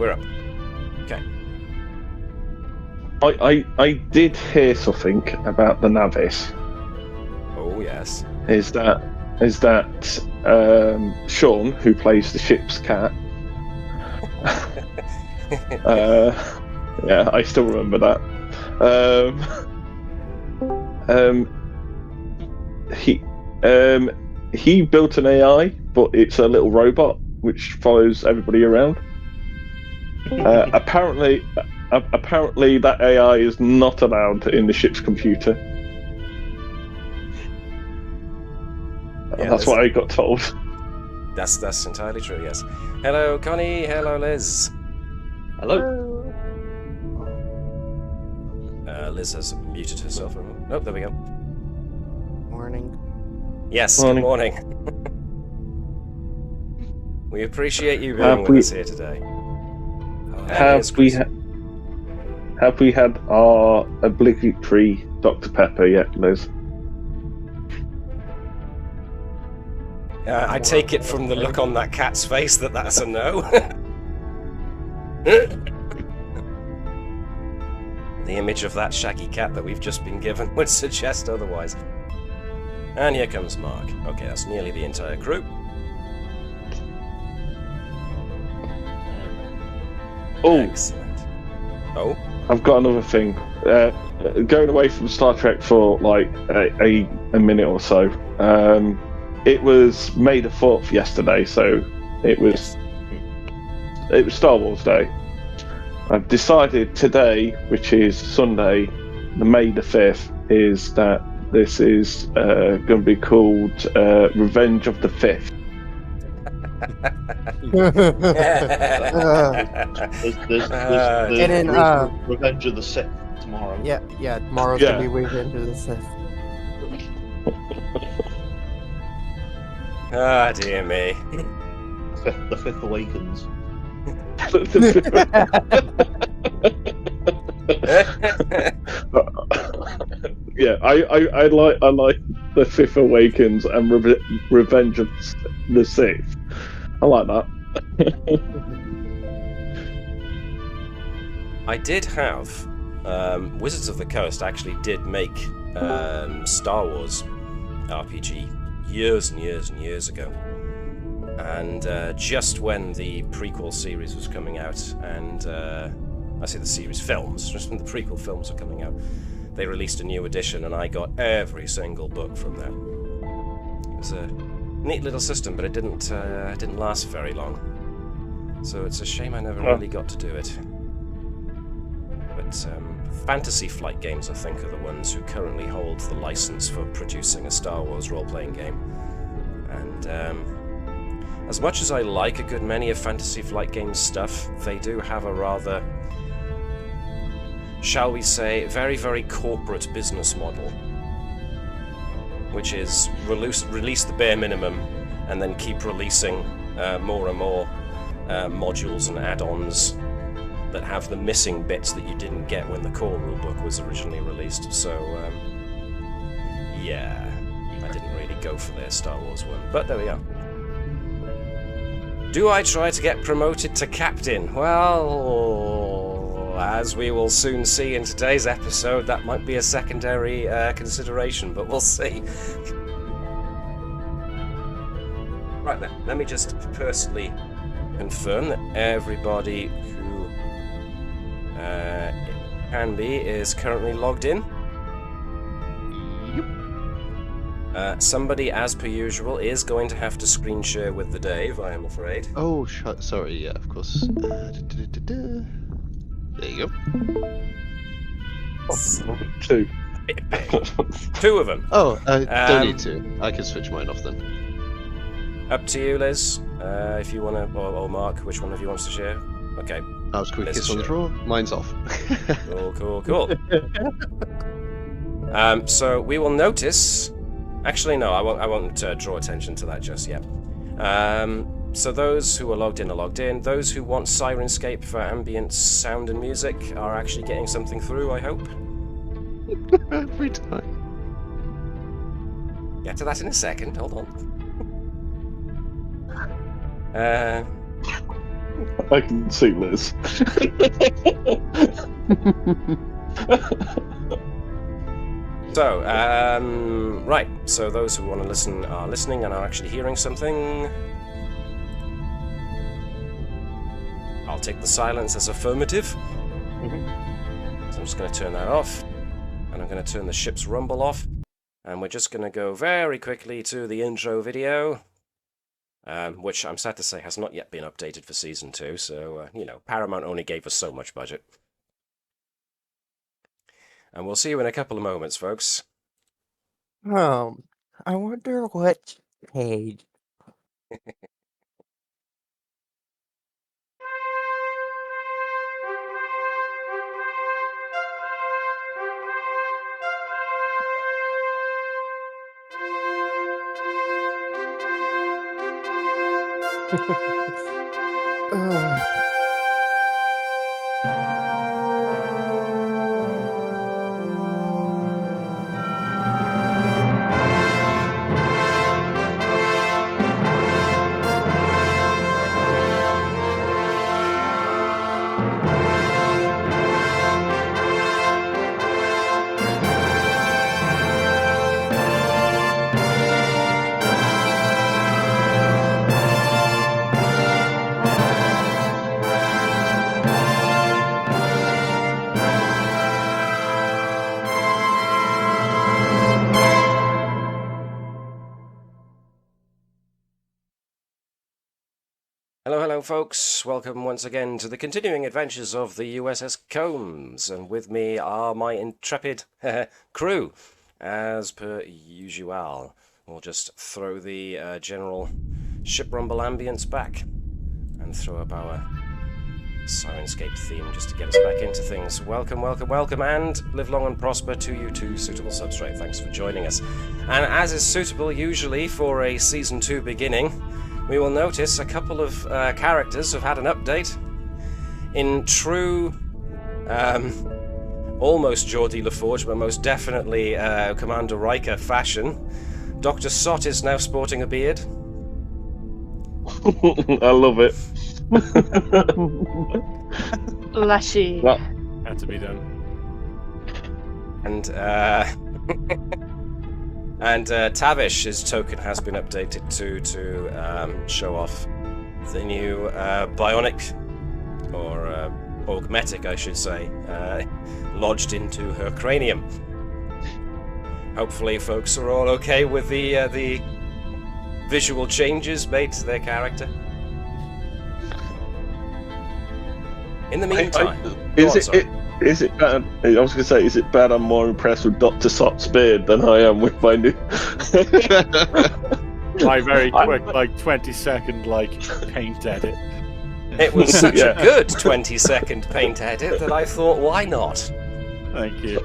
we're up. Okay. I did hear something about the Navis. Oh yes. Is that Sean, who plays the ship's cat? Yeah, I still remember that. He built an AI, but it's a little robot which follows everybody around. Apparently, that AI is not allowed in the ship's computer. Yeah, that's what I got told. That's entirely true. Yes. Hello, Connie. Hello, Liz. Hello. Liz has muted herself. Oh, there we go. Morning. Yes. Morning. Good morning. We appreciate you being with us here today. Have we had our obligatory Dr. Pepper yet, Liz? I take it from the look on that cat's face that that's a no. The image of that shaggy cat that we've just been given would suggest otherwise. And here comes Mark. Okay, that's nearly the entire crew. Oh, excellent. Oh, I've got another thing. Going away from Star Trek for like a minute or so. It was May the 4th yesterday, so it was Star Wars Day. I've decided today, which is Sunday, the May the 5th, is that this is going to be called Revenge of the 5th. There's Revenge of the 6th tomorrow. Yeah, tomorrow's gonna be Revenge of the 6th. Ah, dear me. The 5th awakens. Yeah, I like the 5th Awakens and Revenge of the 6th. I like that. I did have Wizards of the Coast actually did make Star Wars RPG years and years and years ago, and just when the prequel series was coming out, and I say the series films, just when the prequel films were coming out, they released a new edition, and I got every single book from there. It was a neat little system, but it didn't last very long, so it's a shame I never really got to do it. But Fantasy Flight Games, I think, are the ones who currently hold the license for producing a Star Wars role-playing game. And as much as I like a good many of Fantasy Flight Games' stuff, they do have a rather, shall we say, very, very corporate business model, which is release the bare minimum and then keep releasing more and more modules and add-ons that have the missing bits that you didn't get when the core rulebook was originally released. So, yeah, I didn't really go for their Star Wars one, but there we are. Do I try to get promoted to captain? Well, as we will soon see in today's episode, that might be a secondary consideration, but we'll see. Right then, let me just personally confirm that everybody who can be is currently logged in. Yep. Somebody, as per usual, is going to have to screen share with the Dave, I am afraid. Oh, sorry, yeah, of course. There you go. Two. Two of them. Oh, don't need to. I can switch mine off then. Up to you, Liz. If you want to, or Mark, which one of you wants to share? Okay. I was quick kiss on the draw. Mine's off. Cool. So we will notice. Actually, no, I won't draw attention to that just yet. So those who are logged in are logged in. Those who want Sirenscape for ambient sound and music are actually getting something through, I hope. Every time. Get to that in a second. Hold on. I can see Liz. So, right. So those who want to listen are listening and are actually hearing something. I'll take the silence as affirmative. So I'm just going to turn that off. And I'm going to turn the ship's rumble off. And we're just going to go very quickly to the intro video. Which I'm sad to say has not yet been updated for Season 2. So, you know, Paramount only gave us so much budget. And we'll see you in a couple of moments, folks. I wonder what page. Hello, folks. Welcome once again to the continuing adventures of the USS Combs, and with me are my intrepid crew, as per usual. We'll just throw the general ship rumble ambience back and throw up our Sirenscape theme just to get us back into things. Welcome, and live long and prosper to you too, suitable substrate. Thanks for joining us. And as is suitable usually for a Season 2 beginning, we will notice a couple of characters have had an update. In true, almost Geordie LaForge, but most definitely Commander Riker fashion, Dr. Sott is now sporting a beard. I love it. Lushy. Well, Had to be done. And Tavish's token has been updated to show off the new bionic, or augmetic, I should say, lodged into her cranium. Hopefully, folks are all okay with the visual changes made to their character. In the meantime, is it bad? I was going to say, is it bad? I'm more impressed with Dr. Sott's beard than I am with my new. My very quick, 20-second, paint edit. It was such a good 20-second paint edit that I thought, why not? Thank you.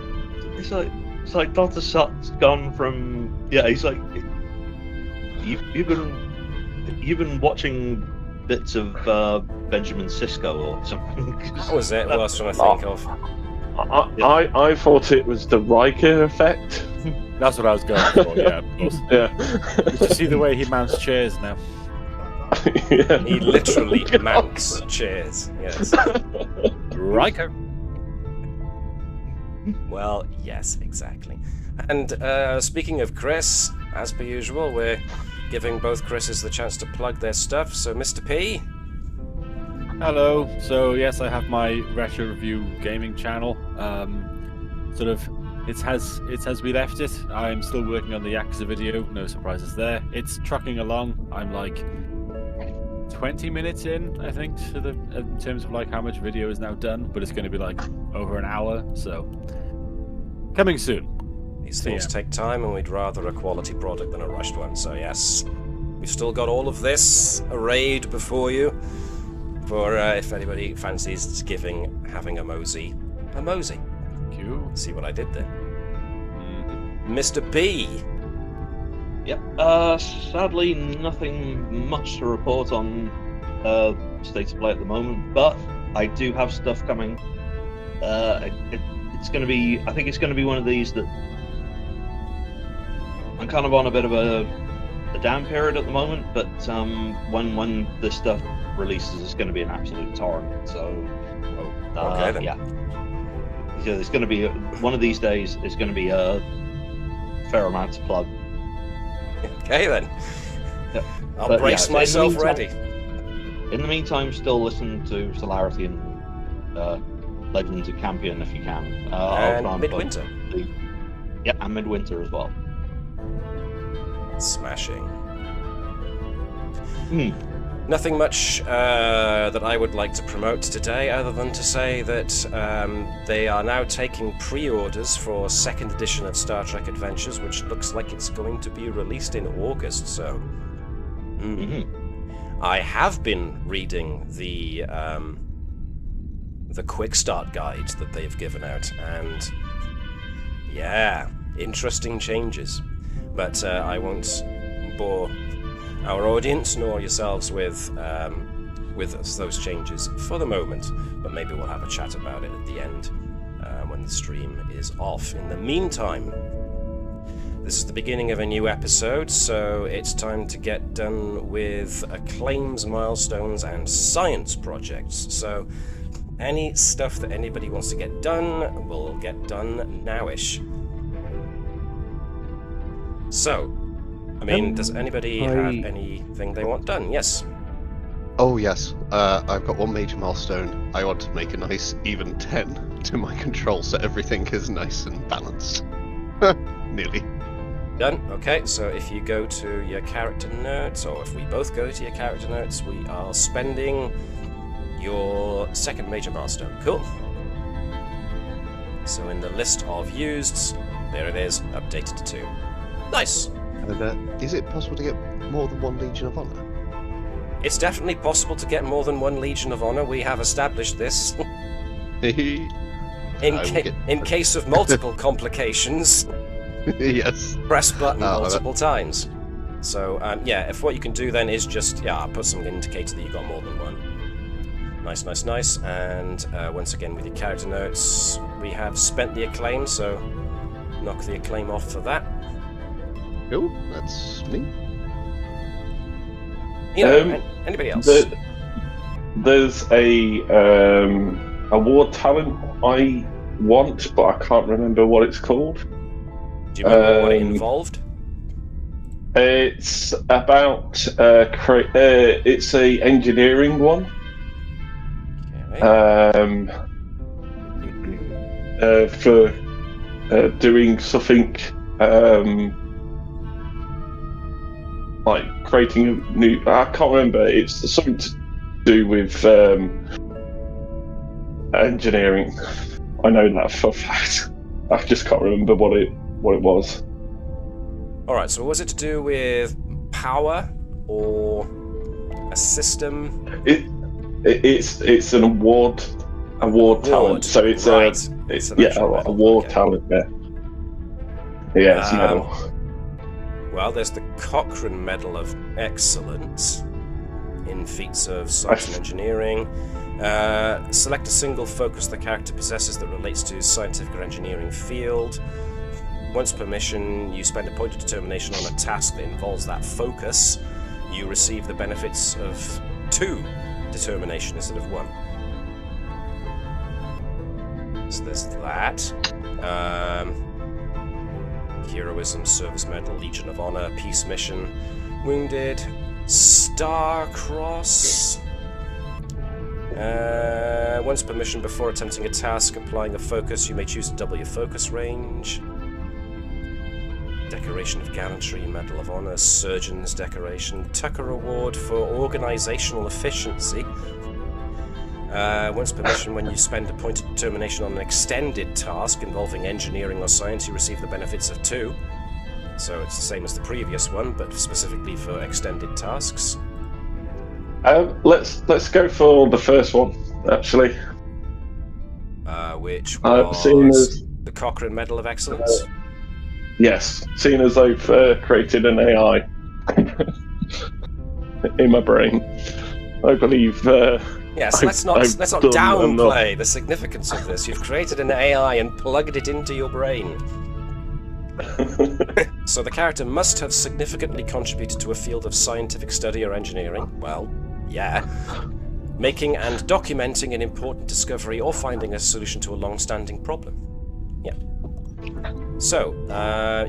It's like Dr. Sott's gone from he's like you've been watching bits of Benjamin Sisko or something. That was it. What else was I trying to think of? I thought it was the Riker effect. That's what I was going for. Yeah, of course. Yeah. Did you see the way he mounts chairs now? Yeah. He literally mounts chairs. Yes. Riker. Well, yes, exactly. And speaking of Chris, as per usual, we're giving both Chris's the chance to plug their stuff. So, Mr. P. Hello. So yes, I have my retro review gaming channel. It has we left it. I'm still working on the Yakuza video. No surprises there. It's trucking along. I'm 20 minutes in, I think, to in terms of how much video is now done. But it's going to be over an hour. So coming soon. These things take time, and we'd rather a quality product than a rushed one. So yes, we've still got all of this arrayed before you. For if anybody fancies having a mosey. Thank you. See what I did there? Mr. B. Yep. Sadly, nothing much to report on state of play at the moment, but I do have stuff coming. It's going to be. I think it's going to be one of these that I'm kind of on a bit of a a down period at the moment, but when this stuff releases, it's going to be an absolute torrent. So, okay then. yeah. So there's going to be one of these days. It's going to be a fair amount to plug. Okay then. Yeah. I'll But, brace yeah, myself in the ready. In the meantime, still listen to Solarity and Legends of Campion if you can. I'll try And and plug Midwinter. Yeah, and Midwinter as well. Smashing. Hmm. Nothing much that I would like to promote today, other than to say that they are now taking pre-orders for 2nd edition of Star Trek Adventures, which looks like it's going to be released in August. So, I have been reading the quick start guide that they've given out, and yeah, interesting changes. But I won't bore our audience nor yourselves with those changes for the moment, but maybe we'll have a chat about it at the end when the stream is off. In the meantime, this is the beginning of a new episode, so it's time to get done with acclaims, milestones, and science projects. So any stuff that anybody wants to get done will get done nowish. So, I mean, does anybody have anything they want done? Yes. Oh yes, I've got one major milestone. I want to make a nice even 10 to my control, so everything is nice and balanced. Nearly. Done. Okay, so if you go to your character notes, or if we both go to your character notes, we are spending your 2nd major milestone. Cool. So in the list of used, there it is, updated to 2. Nice. And is it possible to get more than 1 Legion of Honor? It's definitely possible to get more than 1 Legion of Honor. We have established this. In case of multiple complications, yes. press button multiple times. So, yeah, if what you can do then is just, put some indicator that you got more than 1. Nice, nice, nice. And once again, with your character notes, we have spent the acclaim, so knock the acclaim off for that. Cool, that's me. You know, anybody else? There's a award talent I want, but I can't remember what it's called. Do you remember what it involved? It's about it's a engineering one. Okay. For doing something like creating a new. I can't remember. It's something to do with engineering. I know that for a fact. I just can't remember what it was. All right. So was it to do with power or a system? It's an award talent. So it's right. a war talent. Yeah, it's a medal. Well, there's the Cochrane Medal of Excellence in feats of science and engineering. Select a single focus the character possesses that relates to scientific or engineering field. Once per mission, you spend a point of determination on a task that involves that focus. You receive the benefits of 2 determination instead of 1. So there's that. Heroism, Service Medal, Legion of Honor, Peace Mission, Wounded, Star Cross. Once per mission, before attempting a task, applying a focus, you may choose to double your focus range. Decoration of Gallantry, Medal of Honor, Surgeon's Decoration, Tucker Award for Organizational Efficiency. Once per mission, when you spend a point of determination on an extended task involving engineering or science, you receive the benefits of 2. So it's the same as the previous one, but specifically for extended tasks. Let's go for the first one, actually. Which was the Cochrane Medal of Excellence. Yes, seeing as I've created an AI in my brain, I believe. Yes, let's not downplay the significance of this. You've created an AI and plugged it into your brain. So the character must have significantly contributed to a field of scientific study or engineering. Well, yeah. Making and documenting an important discovery or finding a solution to a long-standing problem. Yeah. So,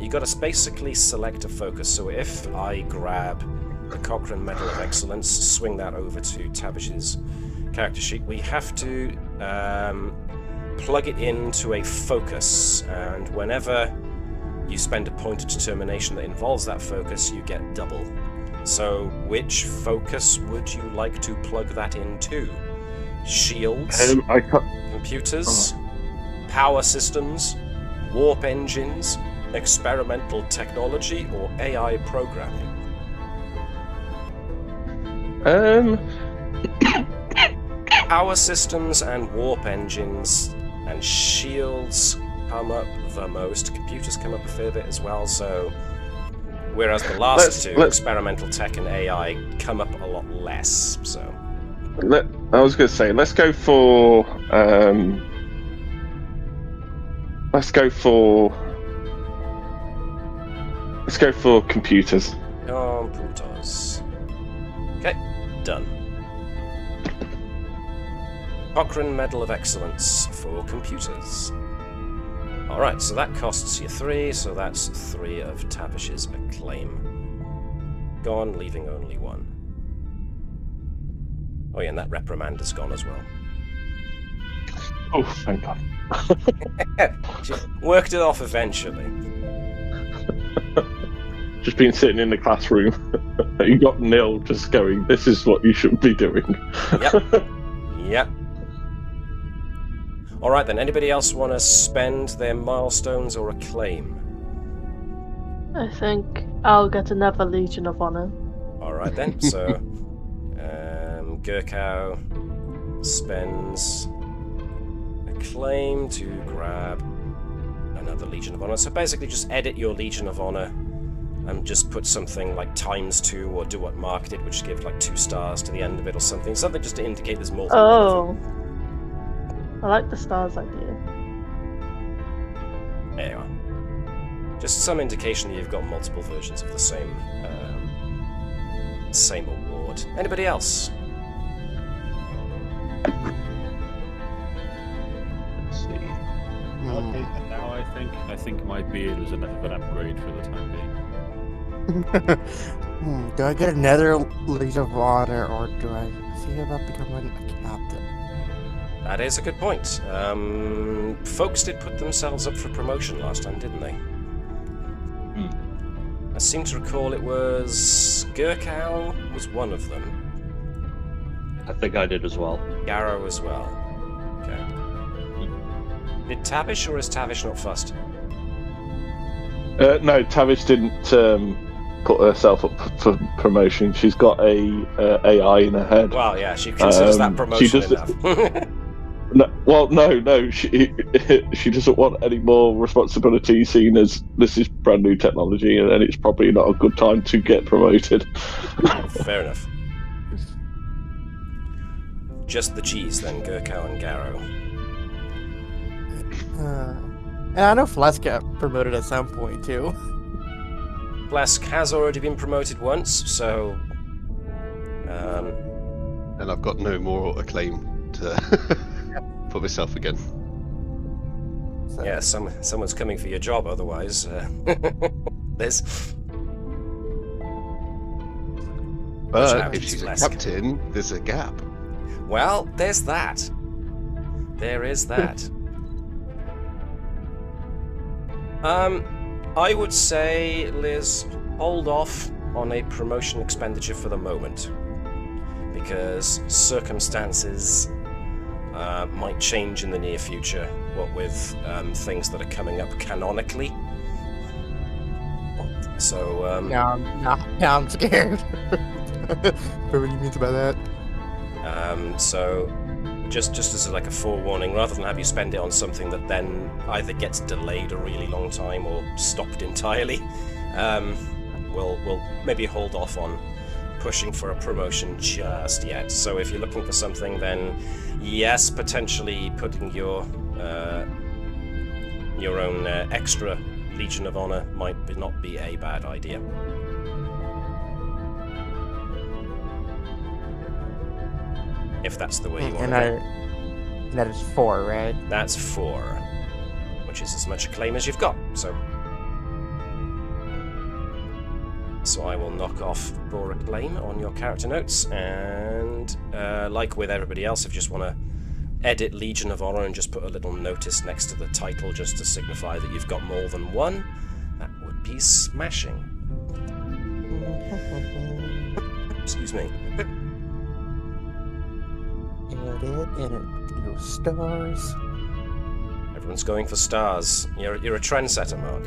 you got to basically select a focus. So if I grab the Cochrane Medal of Excellence, swing that over to Tavish's character sheet, we have to plug it into a focus, and whenever you spend a point of determination that involves that focus, you get double. So, which focus would you like to plug that into? Shields, computers, power systems, warp engines, experimental technology, or AI programming? Power systems and warp engines and shields come up the most. Computers come up a fair bit as well, so... Whereas the last two, experimental tech and AI, come up a lot less, so... I was going to say, let's go for... Let's go for computers. Computers. Okay, done. Cochrane Medal of Excellence for computers. Alright, so that costs you 3, so that's 3 of Tavish's acclaim. Gone, leaving only 1. Oh yeah, and that reprimand is gone as well. Oh, thank God. She worked it off eventually. Just been sitting in the classroom. You got nil just going, this is what you should be doing. Yep. Yep. Alright then, anybody else want to spend their milestones or acclaim? I think I'll get another Legion of Honor. Alright then, so... Gerkow spends acclaim to grab another Legion of Honor. So basically just edit your Legion of Honor and just put something like ×2 or do what Mark did, which give like 2 stars to the end of it or something. Something just to indicate there's more. Oh. I like the stars idea. There you are. Just some indication that you've got multiple versions of the same award. Anybody else? Let's see. Okay, and now I think my beard was enough of an upgrade for the time being. Do I get another Legion of Honor, or do I see about becoming a captain? That is a good point. Folks did put themselves up for promotion last time, didn't they? I seem to recall it was... Gerkow was one of them. I think I did as well. Garrow as well. Okay. Did Tavish, or is Tavish not fussed? No, Tavish didn't put herself up for promotion. She's got a AI in her head. Well, yeah, she considers that promotion enough. No. She doesn't want any more responsibility, seeing as this is brand new technology, and it's probably not a good time to get promoted. Fair enough. Just the cheese, then, Gerkow and Garrow. And I know Phlesc got promoted at some point, too. Phlesc has already been promoted once, so... And I've got no more acclaim to put myself again. So. Yeah, someone's coming for your job, otherwise. There's... But if she's a captain, there's a gap. Well, there's that. There is that. I would say, Liz, hold off on a promotion expenditure for the moment, because circumstances might change in the near future, what with things that are coming up canonically. So, Now I'm scared. What do you mean by that? So, just as like a forewarning, rather than have you spend it on something that then either gets delayed a really long time or stopped entirely, we'll maybe hold off on pushing for a promotion just yet. So if you're looking for something, then yes, potentially putting your own extra Legion of Honor might not be a bad idea. If that's the way you want to go. And that is 4, right? That's 4, which is as much a claim as you've got, so I will knock off for a claim on your character notes, and like with everybody else, if you just want to edit Legion of Honor and just put a little notice next to the title just to signify that you've got more than 1, that would be smashing. Excuse me. And stars. Everyone's going for stars. You're a trendsetter, Mark.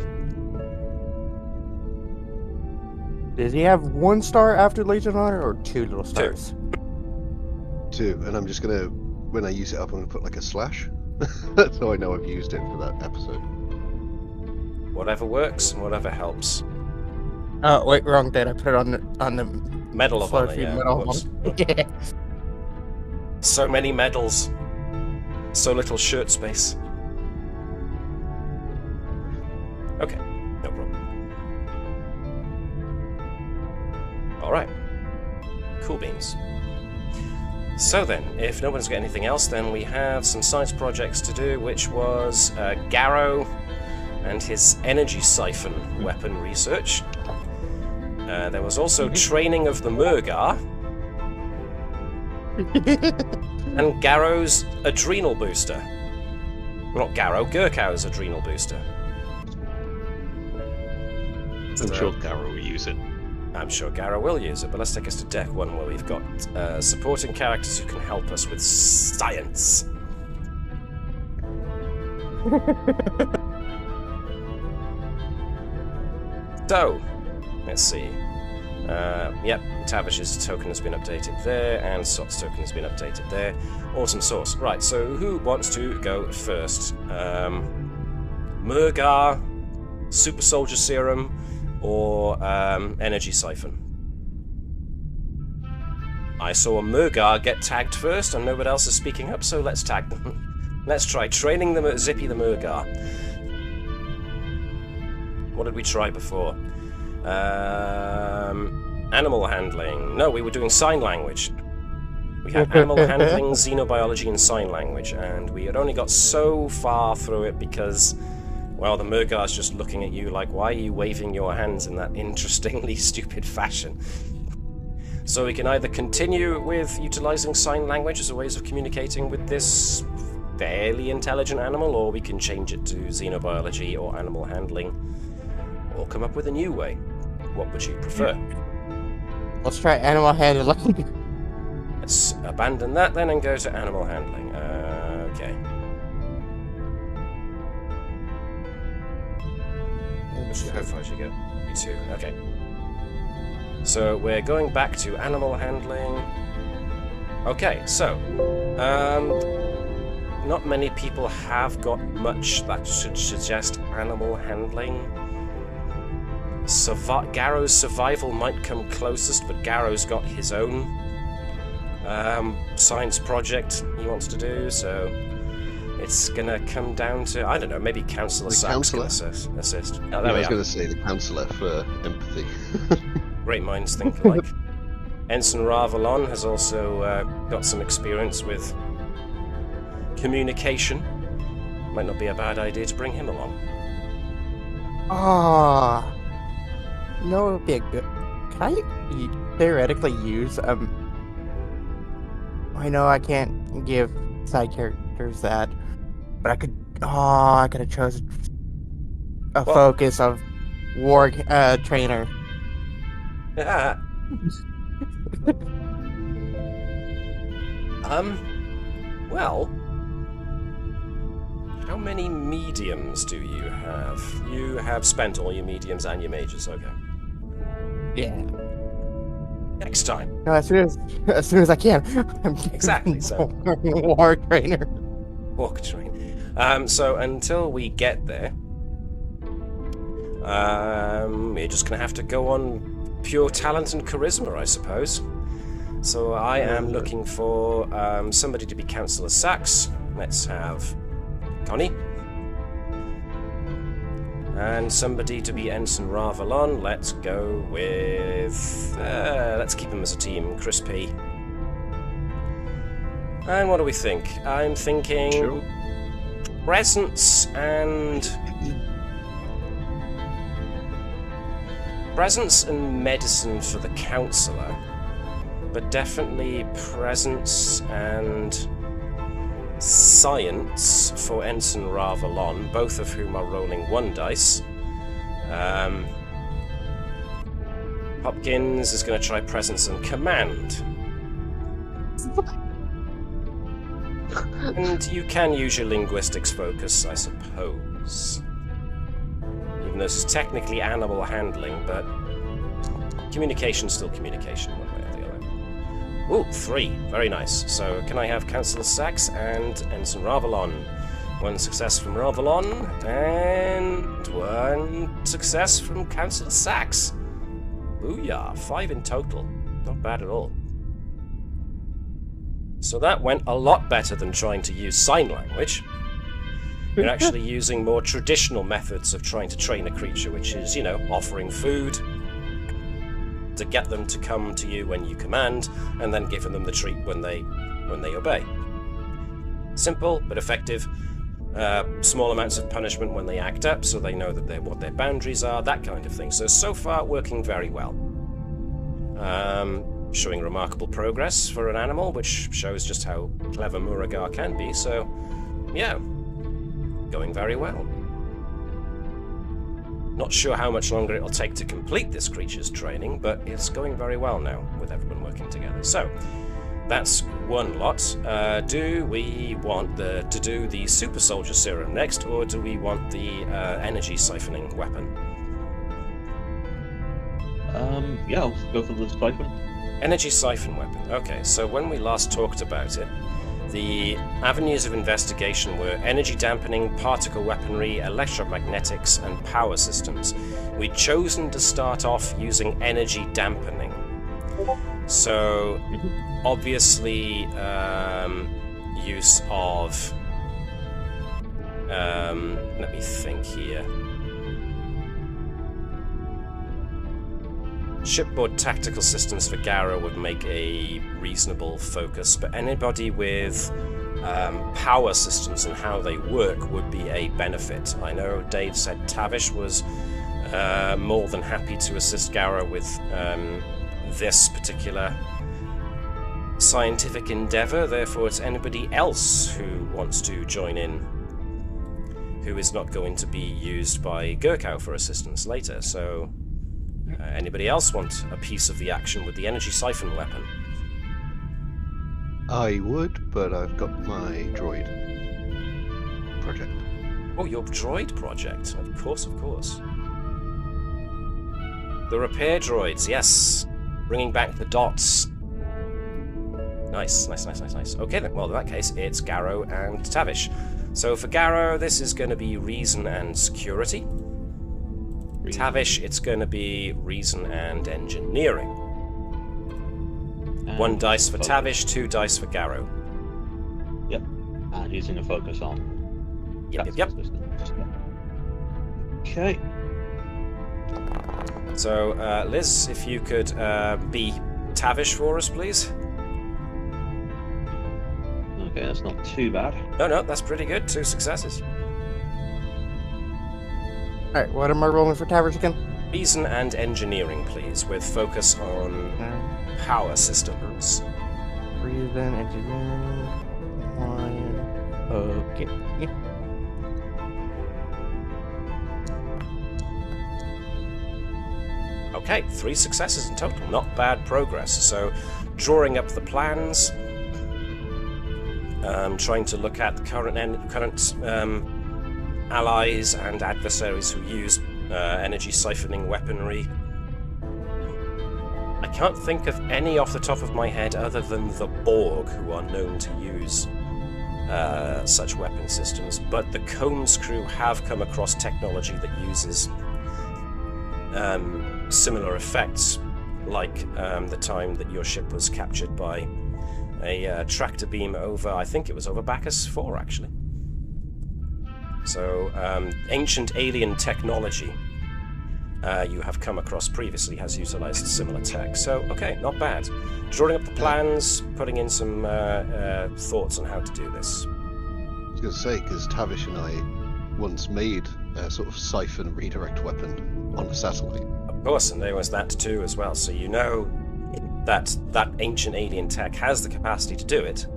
Does he have 1 star after Legion of Honor, or 2 little stars? 2, and I'm just gonna, when I use it up, I'm gonna put like a slash, so I know I've used it for that episode. Whatever works and whatever helps. Oh wait, wrong date. I put it on the Medal of Honor, yeah. Medal of Whoops. Honor. Yeah. So many medals. So little shirt space. Okay, no problem. Alright. Cool beans. So then, if no one's got anything else, then we have some science projects to do, which was Gerkow and his energy siphon weapon research. There was also training of the Murgar, and Garrow's adrenal booster. Not Gerkow, Gerkow's adrenal booster. I'm sure Garrow will use it. I'm sure Gerkow will use it, but let's take us to deck 1, where we've got supporting characters who can help us with science. So, let's see. Yep, Tavish's token has been updated there, and Sott's token has been updated there. Awesome sauce. Right, so who wants to go first? Murgar, Super Soldier Serum, or Energy Siphon? I saw a Murgar get tagged first, and nobody else is speaking up, so let's tag them. Let's try training the Zippy the Murgar. What did we try before? Animal handling. No, we were doing sign language. We had animal handling, xenobiology, and sign language, and we had only got so far through it because, well, the Murgar's just looking at you like, why are you waving your hands in that interestingly stupid fashion? So we can either continue with utilizing sign language as a ways of communicating with this fairly intelligent animal, or we can change it to xenobiology or animal handling, or come up with a new way. What would you prefer? Let's try animal handling. Let's abandon that then and go to animal handling. Okay. How far did you go? You 2. Okay. So we're going back to animal handling. Okay, so not many people have got much that should suggest animal handling. Garrow's survival might come closest, but Garrow's got his own science project he wants to do, so it's gonna come down to, I don't know, maybe Councillor Sachs can assist. Oh, I was going to say the Councillor for empathy. Great minds think alike. Ensign Ravalon has also got some experience with communication. Might not be a bad idea to bring him along. Ah. No, it would be a good. Can I theoretically use I know I can't give side characters that, but I could. Oh, I could have chosen a focus of war trainer. Yeah. Well, how many mediums do you have? You have spent all your mediums and your majors, okay. Yeah. Next time. No, as soon as I can. I'm Exactly, so. War trainer. Walk train. So until we get there, we're just gonna have to go on pure talent and charisma, I suppose. So I am looking for somebody to be Councillor Sachs. Let's have Connie. And somebody to be Ensign Ravalon. Let's go with... let's keep them as a team. Crispy. And what do we think? I'm thinking... Sure. Presence and... Presence and medicine for the Counselor. But definitely presence and... science for Ensign Ravalon, both of whom are rolling 1 dice. Hopkins is going to try presence and command. And you can use your linguistics focus, I suppose. Even though this is technically animal handling, but communication's still communication, one way or the other. Ooh, 3. Very nice. So can I have Councillor Sachs and Ensign Ravalon? 1 success from Ravalon, and 1 success from Councillor Sachs. Booyah, 5 in total. Not bad at all. So that went a lot better than trying to use sign language. You're actually using more traditional methods of trying to train a creature, which is, you know, offering food to get them to come to you when you command, and then giving them the treat when they obey. Simple but effective. Small amounts of punishment when they act up, so they know that what their boundaries are, that kind of thing. So far, working very well. Showing remarkable progress for an animal, which shows just how clever Muragar can be, so yeah, going very well. Not sure how much longer it'll take to complete this creature's training, but it's going very well now, with everyone working together. So, that's 1 lot. Do we want to do the Super Soldier Serum next, or do we want the energy siphoning weapon? Yeah, I'll go for the siphon. Energy siphon weapon. Okay, so when we last talked about it, the avenues of investigation were energy dampening, particle weaponry, electromagnetics, and power systems. We'd chosen to start off using energy dampening. So, obviously, use of... let me think here. Shipboard tactical systems for Gara would make a reasonable focus, but anybody with power systems and how they work would be a benefit. I know Dave said Tavish was more than happy to assist Gara with this particular scientific endeavor, therefore it's anybody else who wants to join in who is not going to be used by Gerkow for assistance later, so... anybody else want a piece of the action with the energy siphon weapon? I would, but I've got my droid project. Oh, your droid project. Of course, of course. The repair droids, yes. Bringing back the dots. Nice, nice, nice, nice, nice. Okay then, well in that case, it's Garrow and Tavish. So for Garrow, this is going to be reason and security. Tavish, it's going to be reason and engineering. And 1 dice for focus. Tavish, 2 dice for Garrow. Yep. And using a focus on. Yep. Okay. So, Liz, if you could be Tavish for us, please. Okay, that's not too bad. No, that's pretty good. 2 successes. Alright, what am I rolling for Tavish again? Reason and engineering, please, with focus on power systems. Reason, engineering, 1. Okay. Okay, 3 successes in total. Not bad progress. So, drawing up the plans, trying to look at current allies and adversaries who use energy siphoning weaponry. I can't think of any off the top of my head other than the Borg, who are known to use such weapon systems, but the Combs crew have come across technology that uses similar effects, like the time that your ship was captured by a tractor beam over, I think it was over Bacchus 4, actually. So, ancient alien technology you have come across previously has utilized similar tech. So, okay, not bad. Drawing up the plans, putting in some thoughts on how to do this. I was going to say, because Tavish and I once made a sort of siphon redirect weapon on a satellite. Of course, and there was that too as well. So you know that ancient alien tech has the capacity to do it.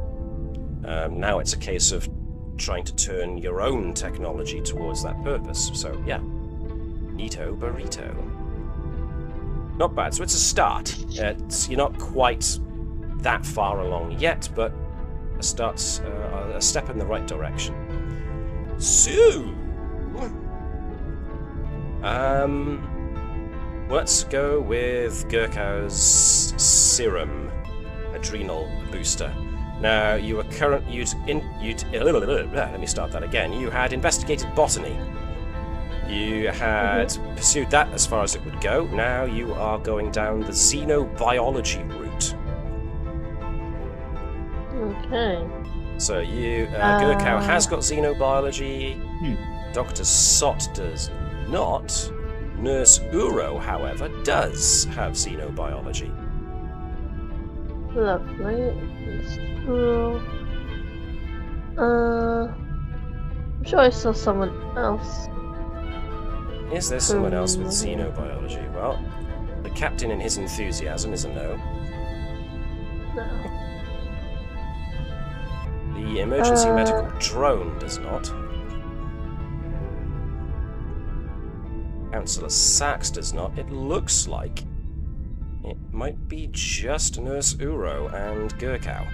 Now it's a case of trying to turn your own technology towards that purpose. So yeah, neato burrito. Not bad. So it's a start. You're not quite that far along yet, but a start's a step in the right direction. So, let's go with Gerkow's serum adrenal booster. Now, you were let me start that again. You had investigated botany. You had pursued that as far as it would go. Now you are going down the xenobiology route. Okay. So you, Gerkow has got xenobiology. Dr. Sott does not. Nurse Uro, however, does have xenobiology. Lovely. Cool. I'm sure I saw someone else. Is there someone else with xenobiology? Well, the captain in his enthusiasm is a no. No. The emergency medical drone does not. Councillor Sachs does not. It looks like it might be just Nurse Uro and Gerkow.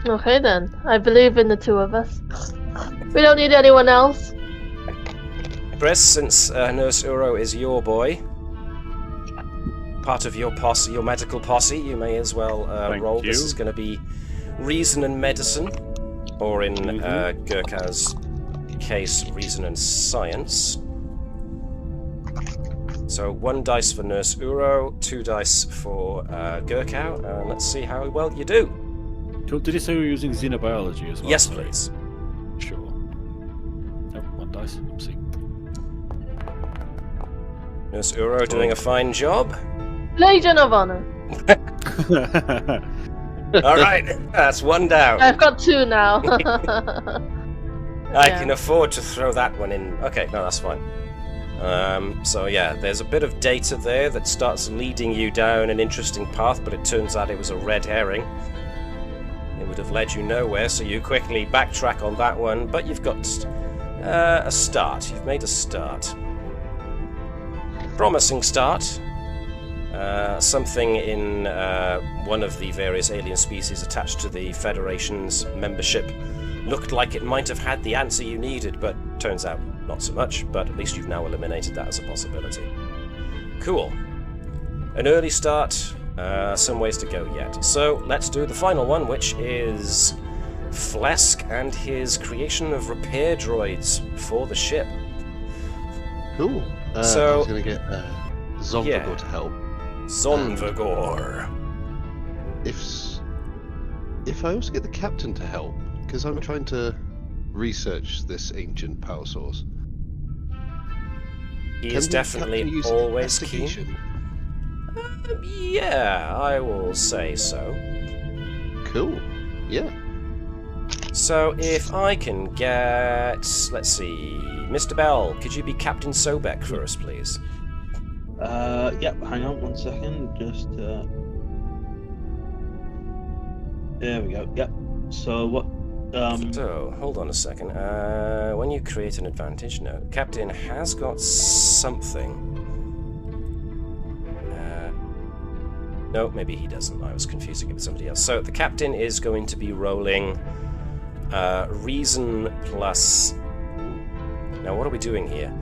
Okay then. I believe in the two of us. We don't need anyone else. Briss, since Nurse Uro is your boy, part of your posse, your medical posse, you may as well roll. This is going to be reason and medicine, or in Gerkow's case, reason and science. So 1 dice for Nurse Uro, 2 dice for Gerkow, and let's see how well you do. Did you say you were using xenobiology as well? Yes, please. Sure. Oh, 1 dice. Oopsie. Nurse Uro doing a fine job. Legion of Honor. All right, that's 1 down. I've got 2 now. I can afford to throw that one in. Okay, no, that's fine. So yeah, there's a bit of data there that starts leading you down an interesting path, but it turns out it was a red herring. It would have led you nowhere, so you quickly backtrack on that one, but you've got a start. You've made a start. Promising start. Something in one of the various alien species attached to the Federation's membership looked like it might have had the answer you needed, but turns out not so much, but at least you've now eliminated that as a possibility. Cool. An early start, some ways to go yet. So let's do the final one, which is Phlesc and his creation of repair droids for the ship. Cool. So, I was going to get Zonvagor to help. Zonvagor. If I also get the captain to help, because I'm trying to research this ancient power source. He is definitely always keen. Yeah, I will say so. Cool. Yeah. So if I can get, let's see, Mr. Bell, could you be Captain Sobek for us, please? Yep, hang on 1 second, just, there we go, yep. So what, So, hold on a second, when you create an advantage, no, Captain has got something. No, maybe he doesn't, I was confusing it with somebody else. So the Captain is going to be rolling, reason plus... Now what are we doing here?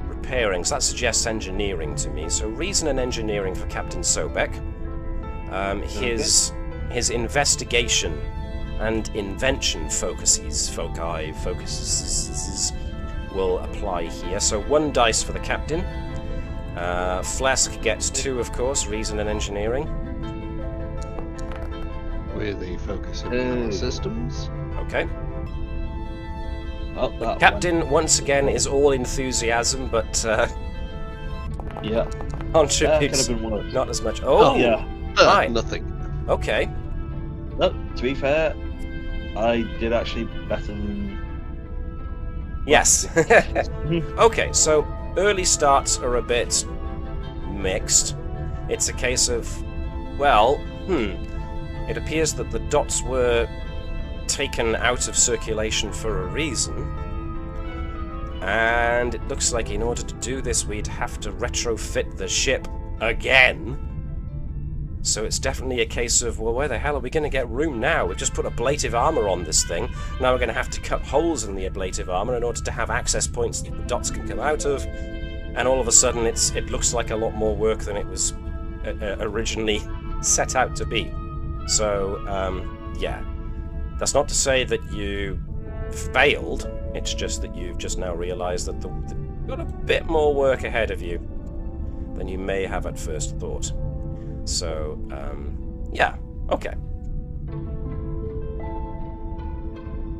Repairing, so that suggests engineering to me. So reason and engineering for Captain Sobek. His investigation and invention focuses will apply here. So 1 dice for the Captain. Phlesc gets 2, of course, reason and engineering. With a focus in power systems. Okay. Oh, that Captain, once again, is all enthusiasm, but one. Yeah. Could contributes have been worse. not as much. Oh, Yeah. Right. Nothing. Okay. No, to be fair, I did actually better than. Yes. Okay, so early starts are a bit mixed. It's a case of, well, it appears that the dots were taken out of circulation for a reason. And it looks like in order to do this, we'd have to retrofit the ship again. So it's definitely a case of, well, where the hell are we going to get room now? We've just put ablative armor on this thing. Now we're going to have to cut holes in the ablative armor in order to have access points that the dots can come out of. And all of a sudden, it looks like a lot more work than it was originally set out to be. So, yeah. That's not to say that you failed. It's just that you've just now realized that you've got a bit more work ahead of you than you may have at first thought. So, yeah, okay.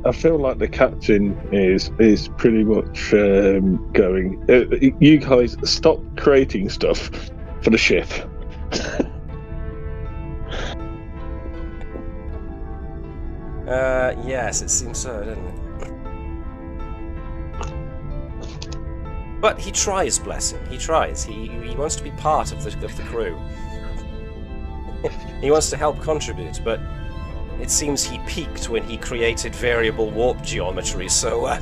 I feel like the captain is pretty much going. You guys stop creating stuff for the ship. Yes, it seems so, doesn't it? But he tries, bless him. He tries. He wants to be part of the crew. He wants to help contribute, but it seems he peaked when he created variable warp geometry, so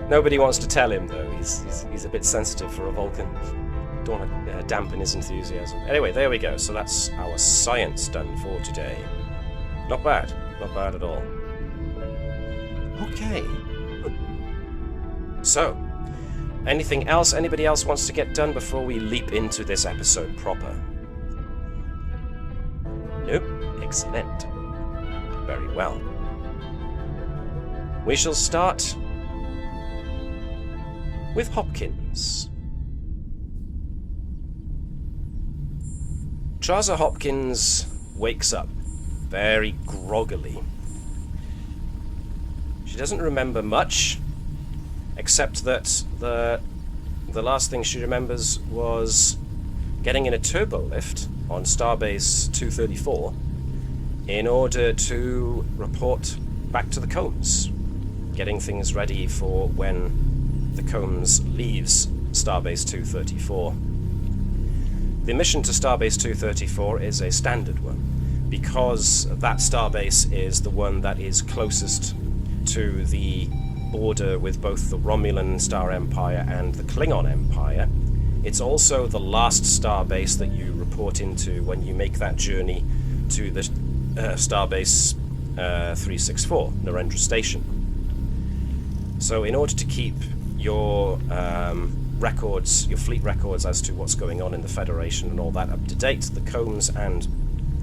nobody wants to tell him, though. He's a bit sensitive for a Vulcan. Don't want to dampen his enthusiasm. Anyway, there we go. So that's our science done for today. Not bad. Not bad at all. Okay. So, anything else anybody else wants to get done before we leap into this episode proper? Nope. Excellent. Very well. We shall start with Hopkins. Trasa Hopkins wakes up very groggily. She doesn't remember much, except that the last thing she remembers was getting in a turbo lift on Starbase 234 in order to report back to the Combs, getting things ready for when the Combs leaves Starbase 234. The mission to Starbase 234 is a standard one, because that starbase is the one that is closest to the border with both the Romulan Star Empire and the Klingon Empire. It's also the last starbase that you report into when you make that journey to the Starbase 364, Narendra Station. So in order to keep your records, your fleet records as to what's going on in the Federation and all that up to date, the Combs and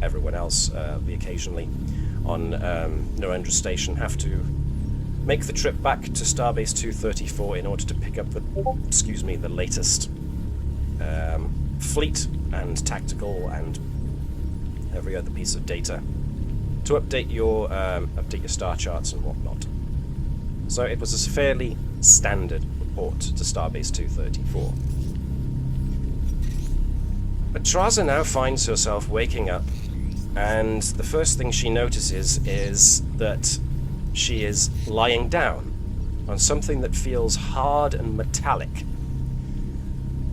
everyone else, occasionally on Narendra Station, have to make the trip back to Starbase 234 in order to pick up the latest fleet and tactical and every other piece of data to update your star charts and whatnot. So it was a fairly standard report to Starbase 234. But Trasa now finds herself waking up, and the first thing she notices is that she is lying down on something that feels hard and metallic.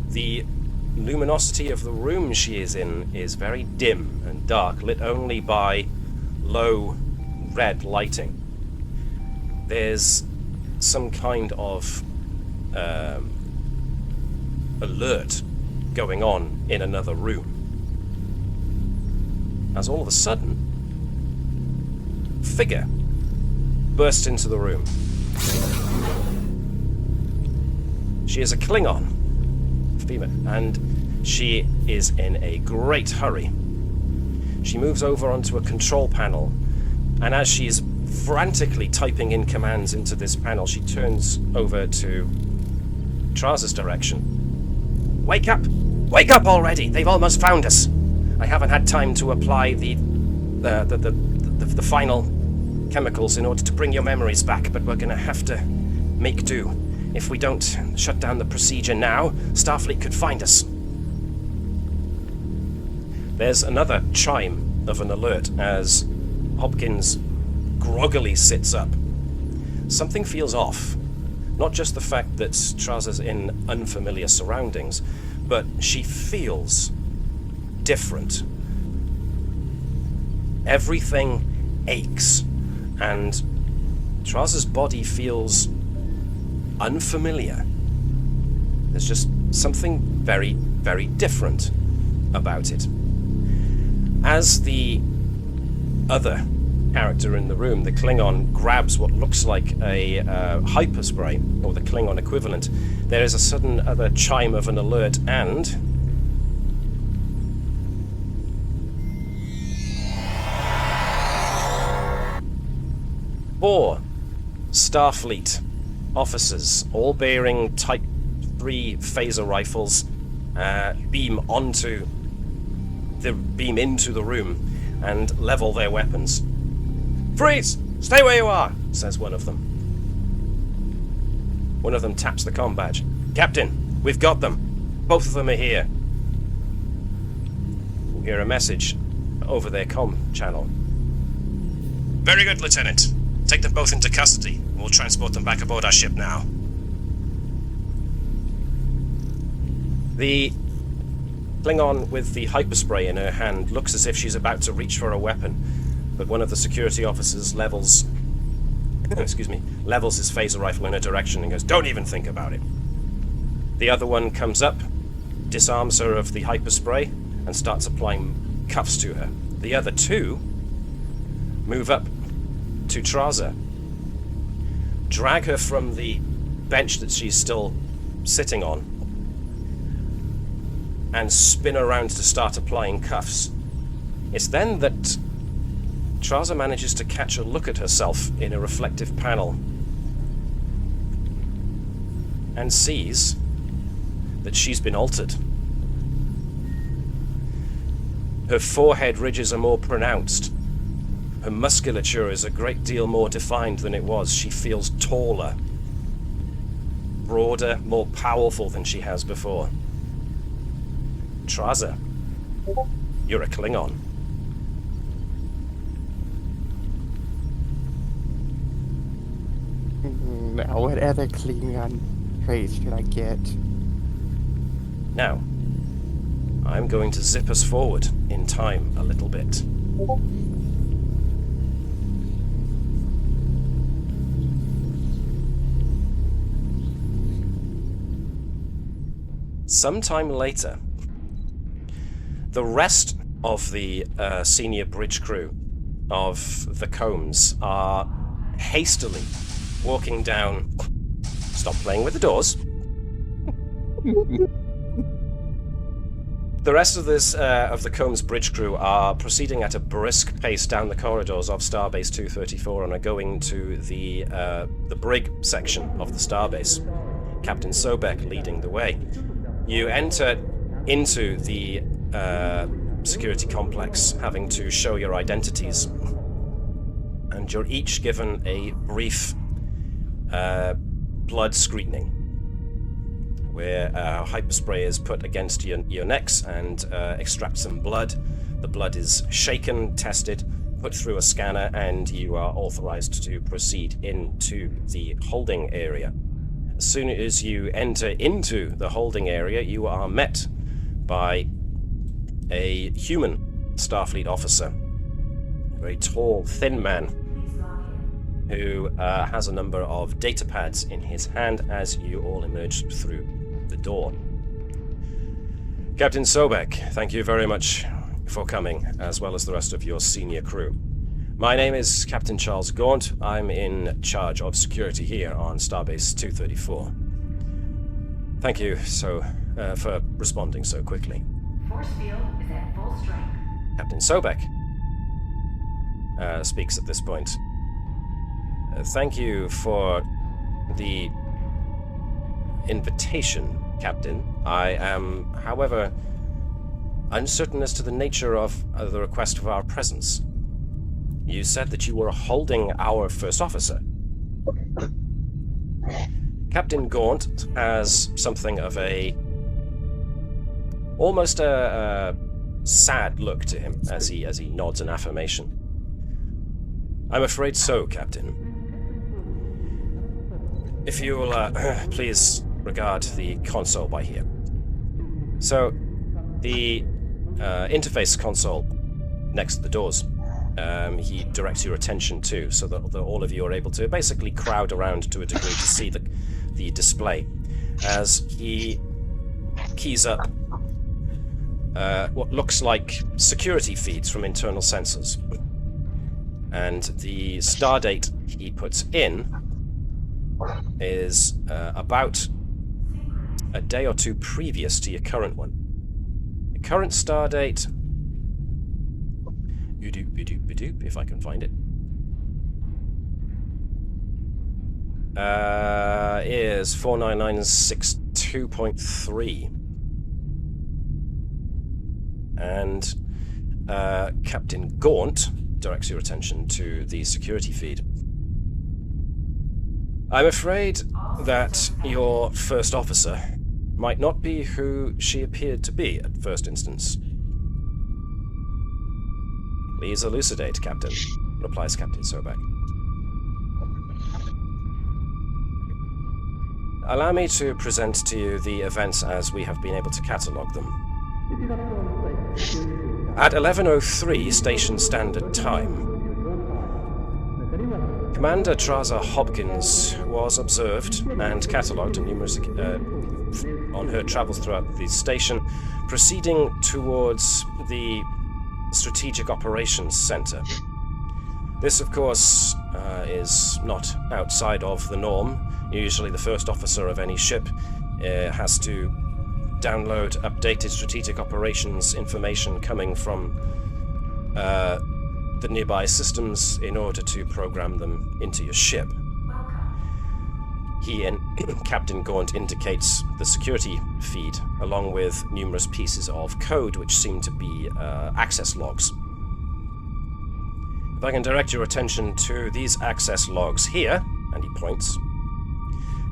The luminosity of the room she is in is very dim and dark, lit only by low red lighting. There's some kind of alert going on in another room, as all of a sudden, a figure bursts into the room. She is a Klingon female, and she is in a great hurry. She moves over onto a control panel, and as she's frantically typing in commands into this panel, she turns over to Trasa's direction. Wake up! Wake up already! They've almost found us! I haven't had time to apply the final chemicals in order to bring your memories back, but we're gonna have to make do. If we don't shut down the procedure now, Starfleet could find us. There's another chime of an alert as Hopkins groggily sits up. Something feels off. Not just the fact that Trasa's in unfamiliar surroundings, but she feels different. Everything aches, and Trasa's body feels unfamiliar. There's just something very, very different about it. As the other character in the room, the Klingon, grabs what looks like a hyperspray, or the Klingon equivalent, there is a sudden other chime of an alert, and four Starfleet officers, all bearing Type 3 phaser rifles, beam into the room and level their weapons. "Freeze! Stay where you are!" says one of them. One of them taps the comm badge. "Captain, we've got them. Both of them are here." You hear a message over their comm channel. "Very good, Lieutenant. Take them both into custody. We'll transport them back aboard our ship now." The Klingon with the hyperspray in her hand looks as if she's about to reach for a weapon, but one of the security officers levels his phaser rifle in her direction and goes, "Don't even think about it." The other one comes up, disarms her of the hyperspray, and starts applying cuffs to her. The other two move up to Trasa, drag her from the bench that she's still sitting on, and spin around to start applying cuffs. It's then that Trasa manages to catch a look at herself in a reflective panel and sees that she's been altered. Her forehead ridges are more pronounced. Her musculature is a great deal more defined than it was. She feels taller, broader, more powerful than she has before. Trasa, you're a Klingon. Now, what other Klingon traits should I get? Now, I'm going to zip us forward in time a little bit. Sometime later, the rest of the senior bridge crew of the Combs are hastily walking down. Stop playing with the doors. The rest of the Combs bridge crew are proceeding at a brisk pace down the corridors of Starbase 234 and are going to the brig section of the Starbase. Captain Sobek leading the way. You enter into the security complex, having to show your identities, and you're each given a brief blood screening, where hyperspray is put against your necks and extracts some blood. The blood is shaken, tested, put through a scanner, and you are authorized to proceed into the holding area. As soon as you enter into the holding area, you are met by a human Starfleet officer, a very tall, thin man, who has a number of data pads in his hand as you all emerge through the door. Captain Sobek, thank you very much for coming, as well as the rest of your senior crew. My name is Captain Charles Gaunt. I'm in charge of security here on Starbase 234. Thank you for responding so quickly. Force field is at full strength. Captain Sobek speaks at this point. Thank you for the invitation, Captain. I am, however, uncertain as to the nature of the request for our presence. you said that you were holding our first officer. Captain Gaunt has something of almost a sad look to him as he nods in affirmation. I'm afraid so, Captain. If you will please regard the console by here. So, the interface console next to the doors, he directs your attention to, so that all of you are able to basically crowd around to a degree to see the display as he keys up what looks like security feeds from internal sensors. And the stardate he puts in is about a day or two previous to your current one. The current stardate, if I can find it, is 49962.3. And Captain Gaunt directs your attention to the security feed. I'm afraid that your first officer might not be who she appeared to be at first instance. Please elucidate, Captain, replies Captain Sobek. Allow me to present to you the events as we have been able to catalogue them. At 11:03 Station Standard Time, Commander Trasa Hopkins was observed and catalogued on numerous on her travels throughout the station, proceeding towards the Strategic Operations Center. This, of course, is not outside of the norm. Usually the first officer of any ship has to download updated strategic operations information coming from the nearby systems in order to program them into your ship. He and Captain Gaunt indicates the security feed along with numerous pieces of code which seem to be access logs. If I can direct your attention to these access logs here, and he points,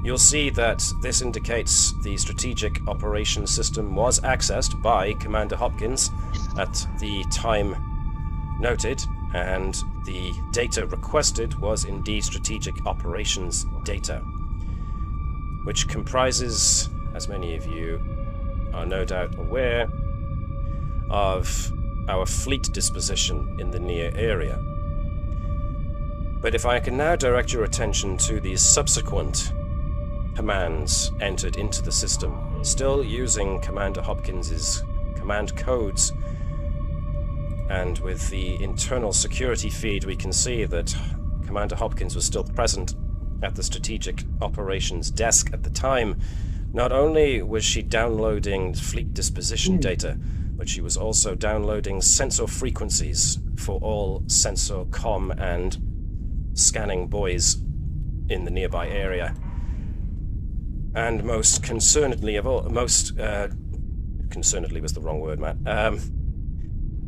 you'll see that this indicates the strategic operations system was accessed by Commander Hopkins at the time noted, and the data requested was indeed strategic operations data, which comprises, as many of you are no doubt aware, of our fleet disposition in the near area. But if I can now direct your attention to these subsequent commands entered into the system, still using Commander Hopkins's command codes, and with the internal security feed we can see that Commander Hopkins was still present at the Strategic Operations desk at the time. Not only was she downloading fleet disposition data, but she was also downloading sensor frequencies for all sensor comm and scanning buoys in the nearby area. And most concernedly of all, concernedly was the wrong word, Matt.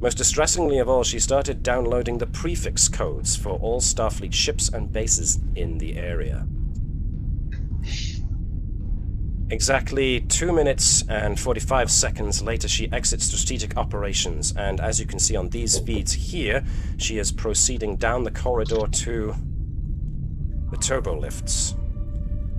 Most distressingly of all, she started downloading the prefix codes for all Starfleet ships and bases in the area. Exactly 2 minutes and 45 seconds later, she exits strategic operations, and as you can see on these feeds here, she is proceeding down the corridor to the turbo lifts.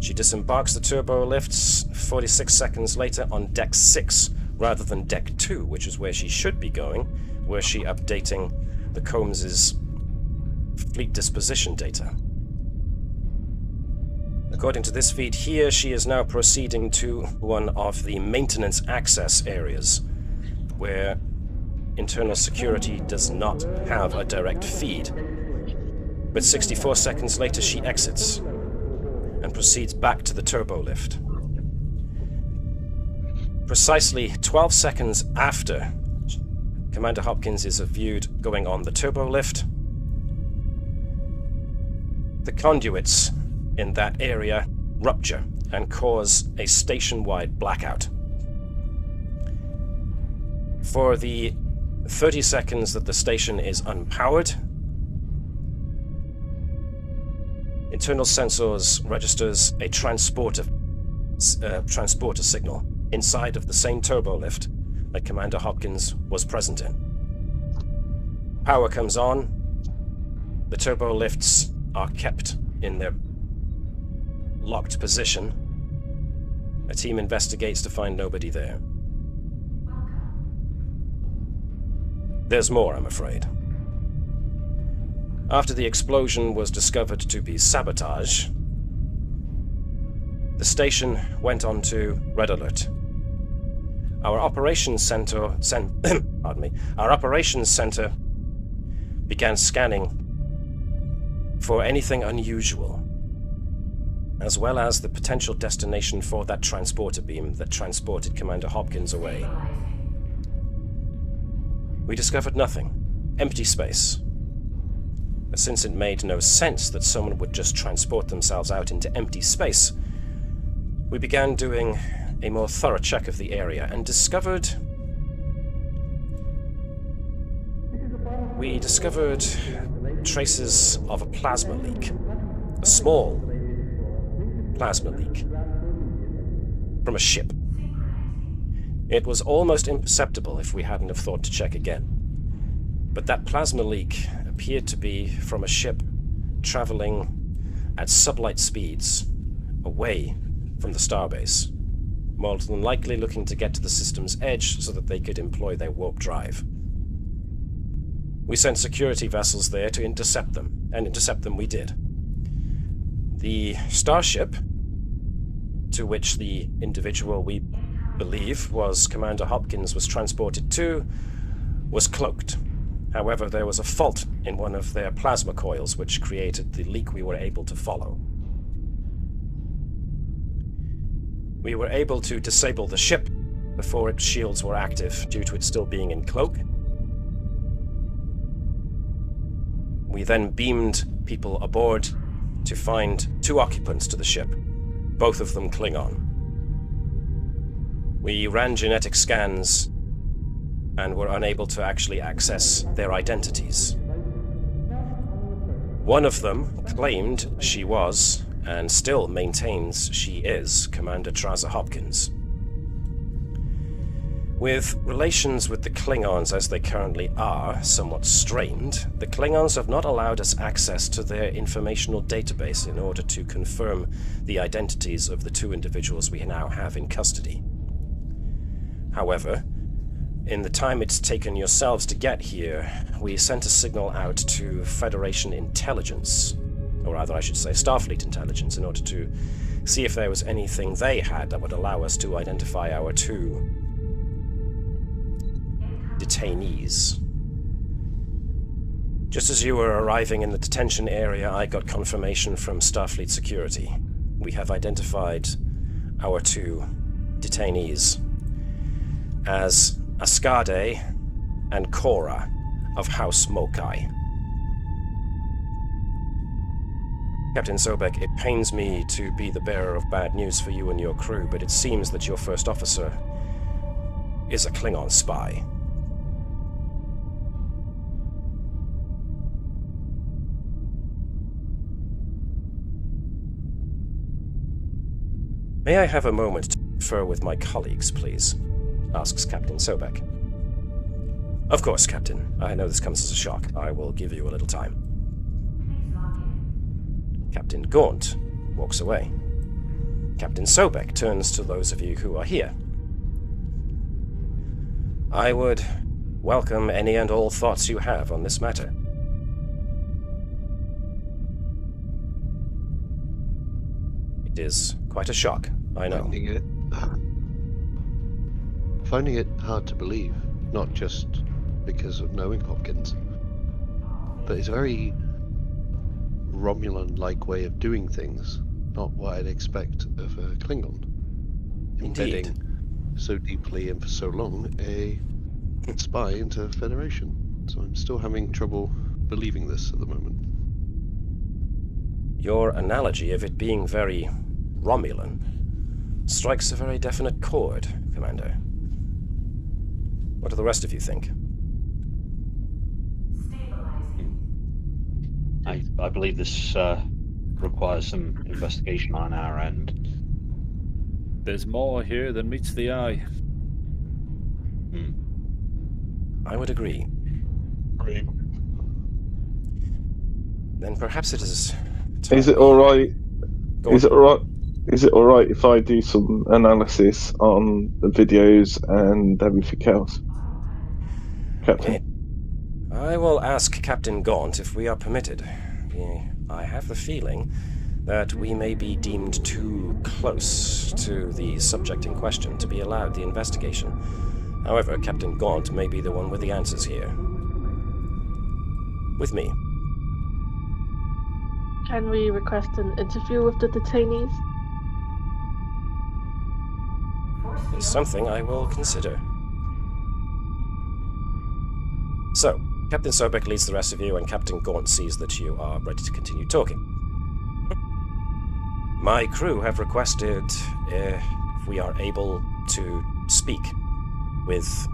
She disembarks the turbo lifts 46 seconds later on deck 6 rather than deck 2, which is where she should be going, where she updating the Combs' fleet disposition data. According to this feed here, she is now proceeding to one of the maintenance access areas, where internal security does not have a direct feed. But 64 seconds later, she exits and proceeds back to the turbo lift. Precisely 12 seconds after Commander Hopkins is viewed going on the turbo lift, the conduits in that area rupture and cause a station-wide blackout. For the 30 seconds that the station is unpowered, internal sensors registers a transporter signal inside of the same turbo lift that Commander Hopkins was present in. Power comes on. The turbo lifts are kept in their locked position. A team investigates to find nobody there. There's more, I'm afraid. After the explosion was discovered to be sabotage, the station went on to red alert. Our operations center began scanning for anything unusual, as well as the potential destination for that transporter beam that transported Commander Hopkins away. We discovered nothing. Empty space. But since it made no sense that someone would just transport themselves out into empty space, we began doing a more thorough check of the area and discovered traces of a plasma leak. A small plasma leak from a ship. It was almost imperceptible if we hadn't have thought to check again. But that plasma leak appeared to be from a ship traveling at sublight speeds away from the starbase, more than likely looking to get to the system's edge so that they could employ their warp drive. We sent security vessels there to intercept them, and intercept them we did. The starship, to which the individual we believe was Commander Hopkins was transported to, was cloaked. However, there was a fault in one of their plasma coils which created the leak we were able to follow. We were able to disable the ship before its shields were active due to it still being in cloak. We then beamed people aboard to find 2 occupants to the ship, both of them Klingon. We ran genetic scans and were unable to actually access their identities. One of them claimed she was, and still maintains she is, Commander Trasa Hopkins. With relations with the Klingons as they currently are somewhat strained, the Klingons have not allowed us access to their informational database in order to confirm the identities of the 2 individuals we now have in custody. However, in the time it's taken yourselves to get here, we sent a signal out to Federation intelligence, or rather I should say Starfleet intelligence, in order to see if there was anything they had that would allow us to identify our 2 detainees. Just as you were arriving in the detention area, I got confirmation from Starfleet security. We have identified our 2 detainees as Askade and Cora of House Mokai. Captain Sobek, it pains me to be the bearer of bad news for you and your crew, but it seems that your first officer is a Klingon spy. May I have a moment to confer with my colleagues, please? Asks Captain Sobek. Of course, Captain. I know this comes as a shock. I will give you a little time. Captain Gaunt walks away. Captain Sobek turns to those of you who are here. I would welcome any and all thoughts you have on this matter. It is quite a shock, I know. Finding it hard to believe, not just because of knowing Hopkins, but it's a very Romulan-like way of doing things, not what I'd expect of a Klingon. Indeed. Embedding so deeply and for so long a spy into Federation. So I'm still having trouble believing this at the moment. Your analogy of it being very Romulan strikes a very definite chord, Commander. What do the rest of you think? I believe this requires some investigation on our end. There's more here than meets the eye. I would agree. Then perhaps it is time. Is it all right? Go on. Is it all right? Is it all right if I do some analysis on the videos and everything else, Captain? I will ask Captain Gaunt if we are permitted. I have the feeling that we may be deemed too close to the subject in question to be allowed the investigation. However, Captain Gaunt may be the one with the answers here. With me. Can we request an interview with the detainees? It's something I will consider. So, Captain Sobek leads the rest of you, and Captain Gaunt sees that you are ready to continue talking. My crew have requested if we are able to speak with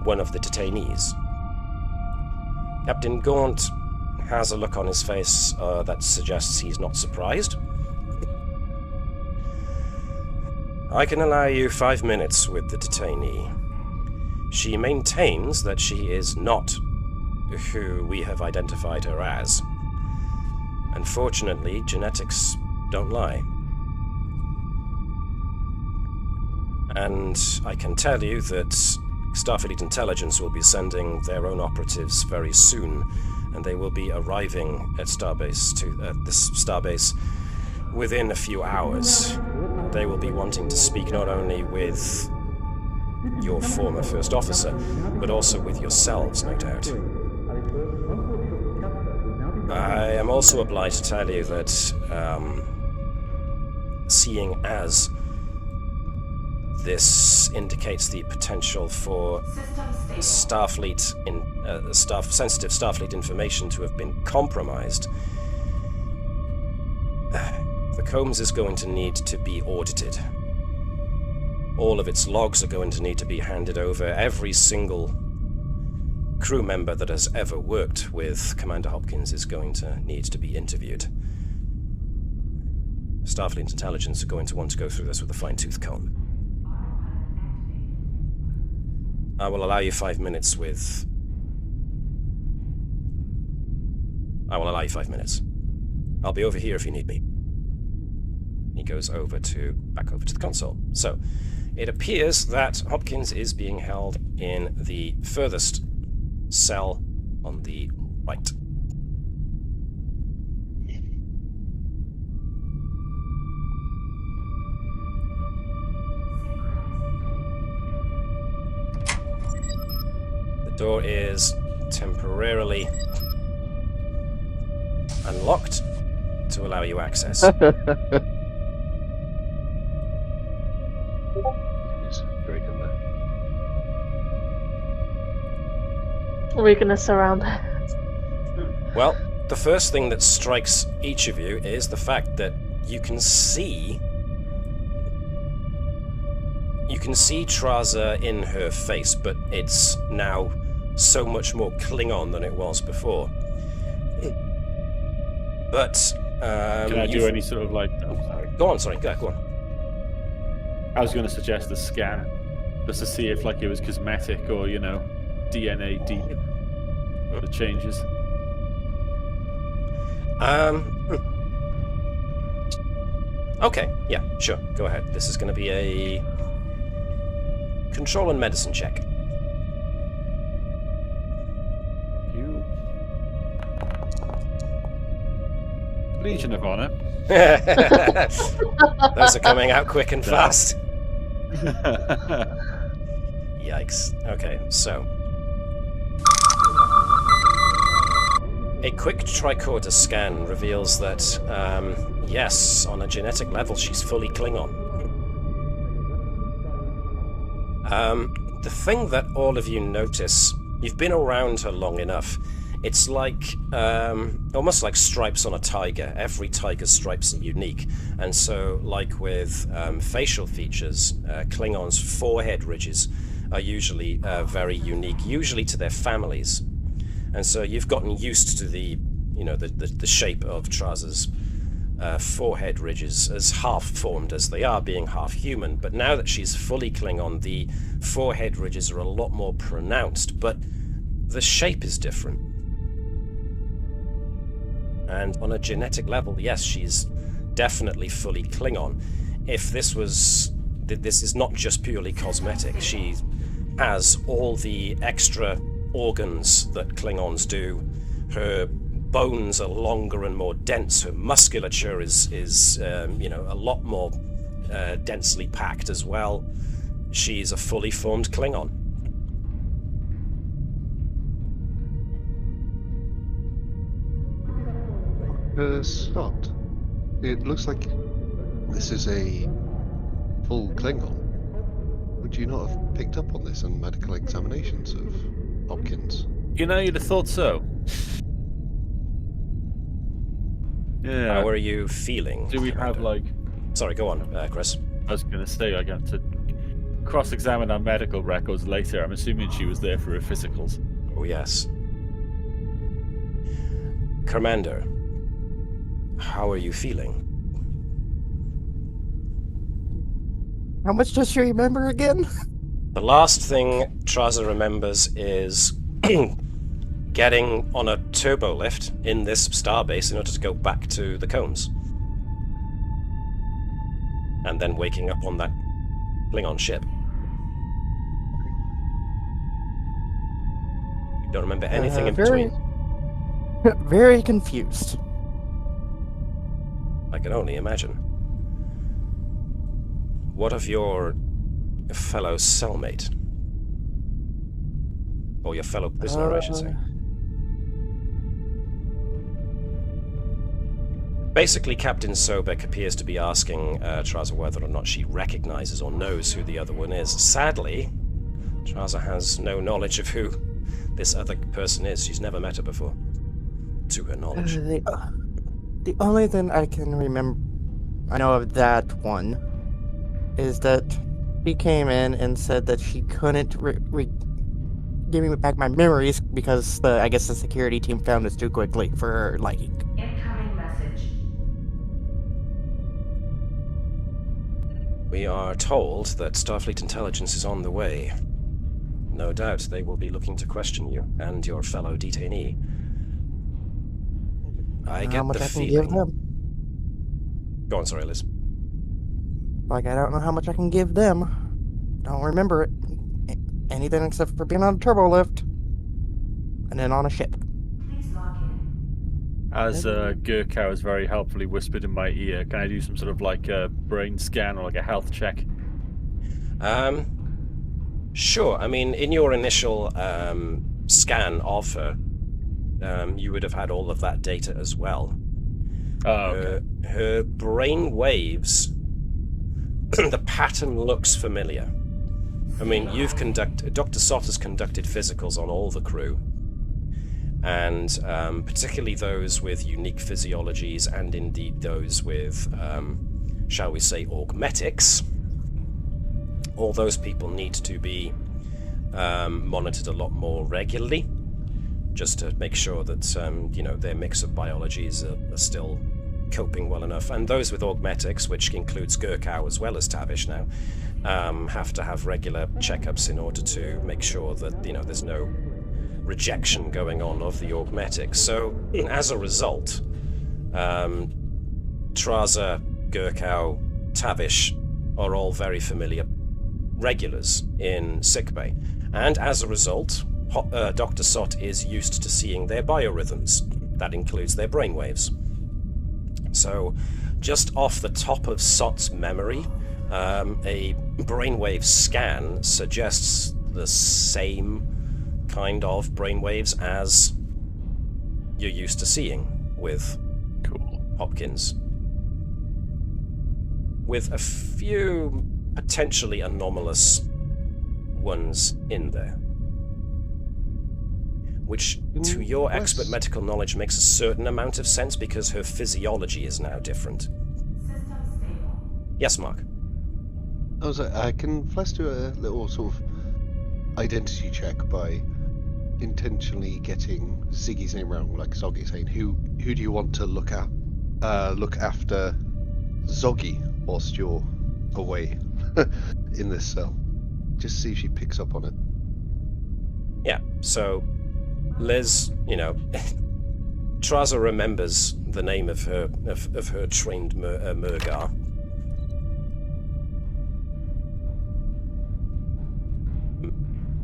one of the detainees. Captain Gaunt has a look on his face that suggests he's not surprised. I can allow you 5 minutes with the detainee. She maintains that she is not who we have identified her as. Unfortunately, genetics don't lie. And I can tell you that Starfleet Intelligence will be sending their own operatives very soon, and they will be arriving at this starbase within a few hours. They will be wanting to speak not only with your former first officer, but also with yourselves, no doubt. I am also obliged to tell you that, seeing as this indicates the potential for sensitive Starfleet information to have been compromised, the Combs is going to need to be audited. All of its logs are going to need to be handed over. Every single crew member that has ever worked with Commander Hopkins is going to need to be interviewed. Starfleet Intelligence are going to want to go through this with a fine-tooth comb. I will allow you 5 minutes with... I will allow you 5 minutes. I'll be over here if you need me. He goes back over to the console. So, it appears that Hopkins is being held in the furthest cell on the right. The door is temporarily unlocked to allow you access. Are we gonna surround her? Well, the first thing that strikes each of you is the fact that you can see Trasa in her face, but it's now so much more Klingon than it was before. But can I do any sort of like? Oh, sorry. Go on. I was going to suggest a scan, just to see if like it was cosmetic or DNA deep or the changes. Okay, yeah, sure. Go ahead. This is going to be a control and medicine check. You Legion of Honor. Those are coming out quick and fast. Yikes. Okay, so a quick tricorder scan reveals that, yes, on a genetic level, she's fully Klingon. The thing that all of you notice, you've been around her long enough, it's like, almost like stripes on a tiger. Every tiger's stripes are unique. And so, like with facial features, Klingons' forehead ridges are usually very unique, usually to their families. And so you've gotten used to the shape of Trasa's forehead ridges as half-formed as they are, being half-human. But now that she's fully Klingon, the forehead ridges are a lot more pronounced, but the shape is different. And on a genetic level, yes, she's definitely fully Klingon. If this is not just purely cosmetic. She has all the extra organs that Klingons do. Her bones are longer and more dense. Her musculature is a lot more densely packed as well. She's a fully formed Klingon. Sott, it looks like this is a full Klingon. Would you not have picked up on this in medical examinations of Hopkins? You'd have thought so. Yeah. How are you feeling? Do we have, like... Sorry, go on, Chris. I was going to say, I got to cross-examine our medical records later. I'm assuming she was there for her physicals. Oh, yes. Commander, how are you feeling? How much does she remember again? The last thing Trasa remembers is getting on a turbo lift in this starbase in order to go back to the Combs. And then waking up on that Klingon ship. You don't remember anything in between? Very confused. I can only imagine. What of your fellow cellmate? Or your fellow prisoner, I should say. Basically, Captain Sobek appears to be asking Trasa whether or not she recognizes or knows who the other one is. Sadly, Trasa has no knowledge of who this other person is. She's never met her before, to her knowledge. The only thing I can remember, I know of that one, is that she came in and said that she couldn't give me back my memories because I guess the security team found us too quickly for her liking. Incoming message. We are told that Starfleet intelligence is on the way. No doubt they will be looking to question you and your fellow detainee. I get how much the I can feeling... give them? Go on, sorry, Liz. Like, I don't know how much I can give them. Don't remember it. Anything except for being on a turbo lift. And then on a ship. Please log in. As Gerkow has very helpfully whispered in my ear, can I do some sort of like a brain scan or like a health check? Sure. I mean, in your initial scan of her, you would have had all of that data as well. Oh, okay. Her brain waves, the pattern looks familiar. I mean, Dr. Sott has conducted physicals on all the crew, and particularly those with unique physiologies, and indeed those with, shall we say, augmetics. All those people need to be monitored a lot more regularly, just to make sure that their mix of biologies are still coping well enough. And those with augmetics, which includes Gerkow as well as Tavish now, have to have regular checkups in order to make sure that there's no rejection going on of the augmetics. So as a result, Trasa, Gerkow, Tavish are all very familiar regulars in sickbay, and as a result, Dr. Sott is used to seeing their biorhythms. That includes their brainwaves. So, just off the top of Sott's memory, a brainwave scan suggests the same kind of brainwaves as you're used to seeing with Hopkins, with a few potentially anomalous ones in there, which to your expert medical knowledge makes a certain amount of sense because her physiology is now different. System stable. Yes, Mark? Can Phlesc do a little sort of identity check by intentionally getting Ziggy's name wrong, like Zoggy saying, who do you want to look at? look after Zoggy whilst you're away in this cell. Just see if she picks up on it. Yeah, so Liz, Trasa remembers the name of her trained Murgar.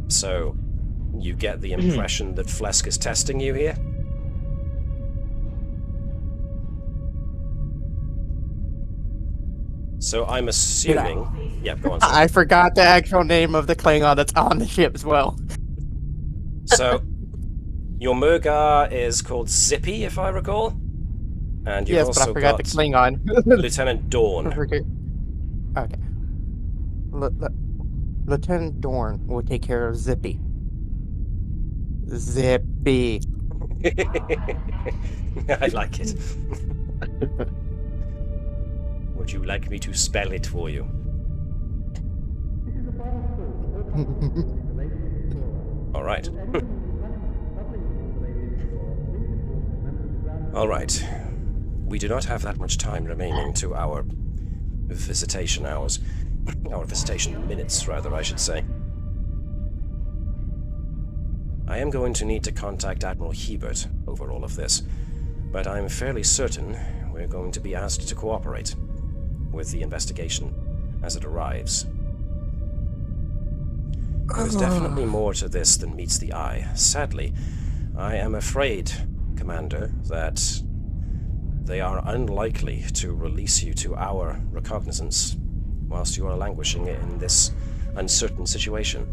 So you get the impression that Phlesc is testing you here? So I'm assuming... Yeah, go on. Sorry. I forgot the actual name of the Klingon that's on the ship as well. So, your Murgar is called Zippy, if I recall? And you've Yes, also but I forgot the Klingon. Lieutenant Dawn. Okay. Lieutenant Dawn will take care of Zippy. Zippy. I like it. Would you like me to spell it for you? All right. All right. We do not have that much time remaining to our visitation hours. Our visitation minutes, rather, I should say. I am going to need to contact Admiral Hebert over all of this, but I'm fairly certain we're going to be asked to cooperate with the investigation as it arrives. There's definitely more to this than meets the eye. Sadly, I am afraid, Commander, that they are unlikely to release you to our recognizance whilst you are languishing in this uncertain situation.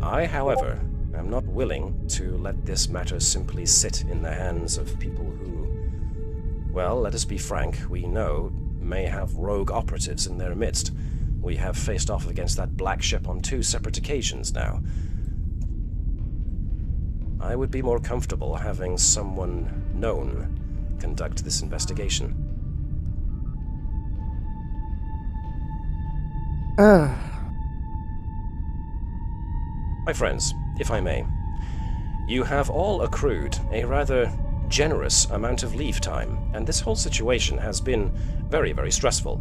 I, however, am not willing to let this matter simply sit in the hands of people who, well, let us be frank, we know may have rogue operatives in their midst. We have faced off against that black ship on 2 separate occasions now. I would be more comfortable having someone known conduct this investigation. My friends, if I may, you have all accrued a rather generous amount of leave time, and this whole situation has been very, very stressful.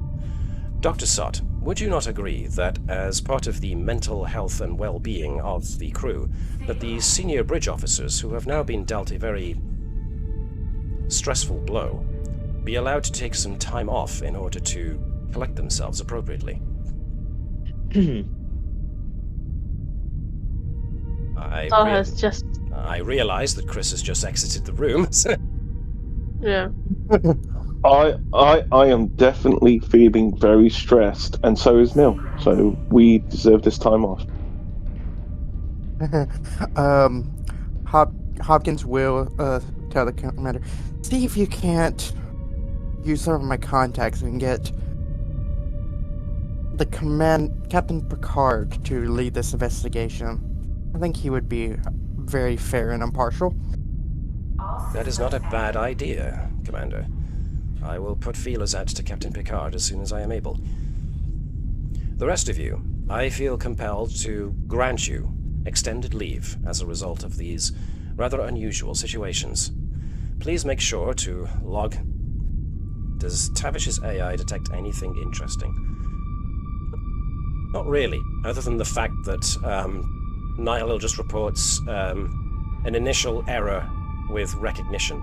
Dr. Sott, would you not agree that as part of the mental health and well-being of the crew, that the senior bridge officers who have now been dealt a very stressful blow be allowed to take some time off in order to collect themselves appropriately? I realize that Chris has just exited the room. Yeah. I am definitely feeling very stressed, and so is Neil. So we deserve this time off. Hopkins will tell the commander, see if you can't use some of my contacts and get the Captain Picard to lead this investigation. I think he would be very fair and impartial. That is not a bad idea, Commander. I will put feelers out to Captain Picard as soon as I am able. The rest of you, I feel compelled to grant you extended leave as a result of these rather unusual situations. Please make sure to log... Does Tavish's AI detect anything interesting? Not really, other than the fact that Neshlel just reports an initial error with recognition.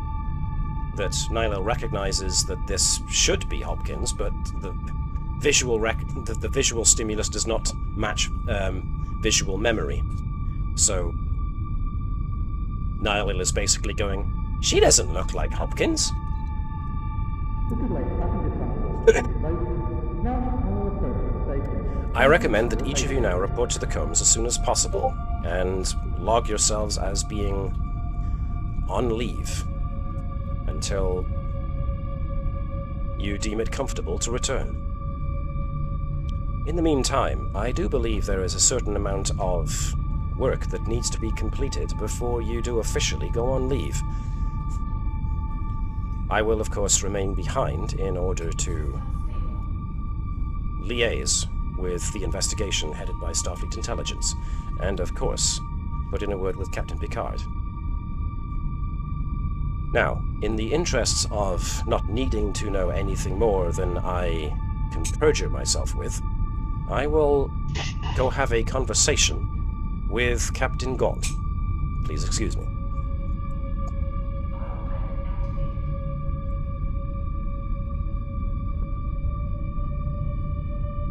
That Neshlel recognizes that this should be Hopkins, but the visual stimulus does not match visual memory. So Neshlel is basically going, she doesn't look like Hopkins. I recommend that each of you now report to the Combs as soon as possible and log yourselves as being on leave until you deem it comfortable to return. In the meantime, I do believe there is a certain amount of work that needs to be completed before you do officially go on leave. I will, of course, remain behind in order to liaise with the investigation headed by Starfleet Intelligence, and, of course, put in a word with Captain Picard. Now, in the interests of not needing to know anything more than I can perjure myself with, I will go have a conversation with Captain Gaunt. Please excuse me.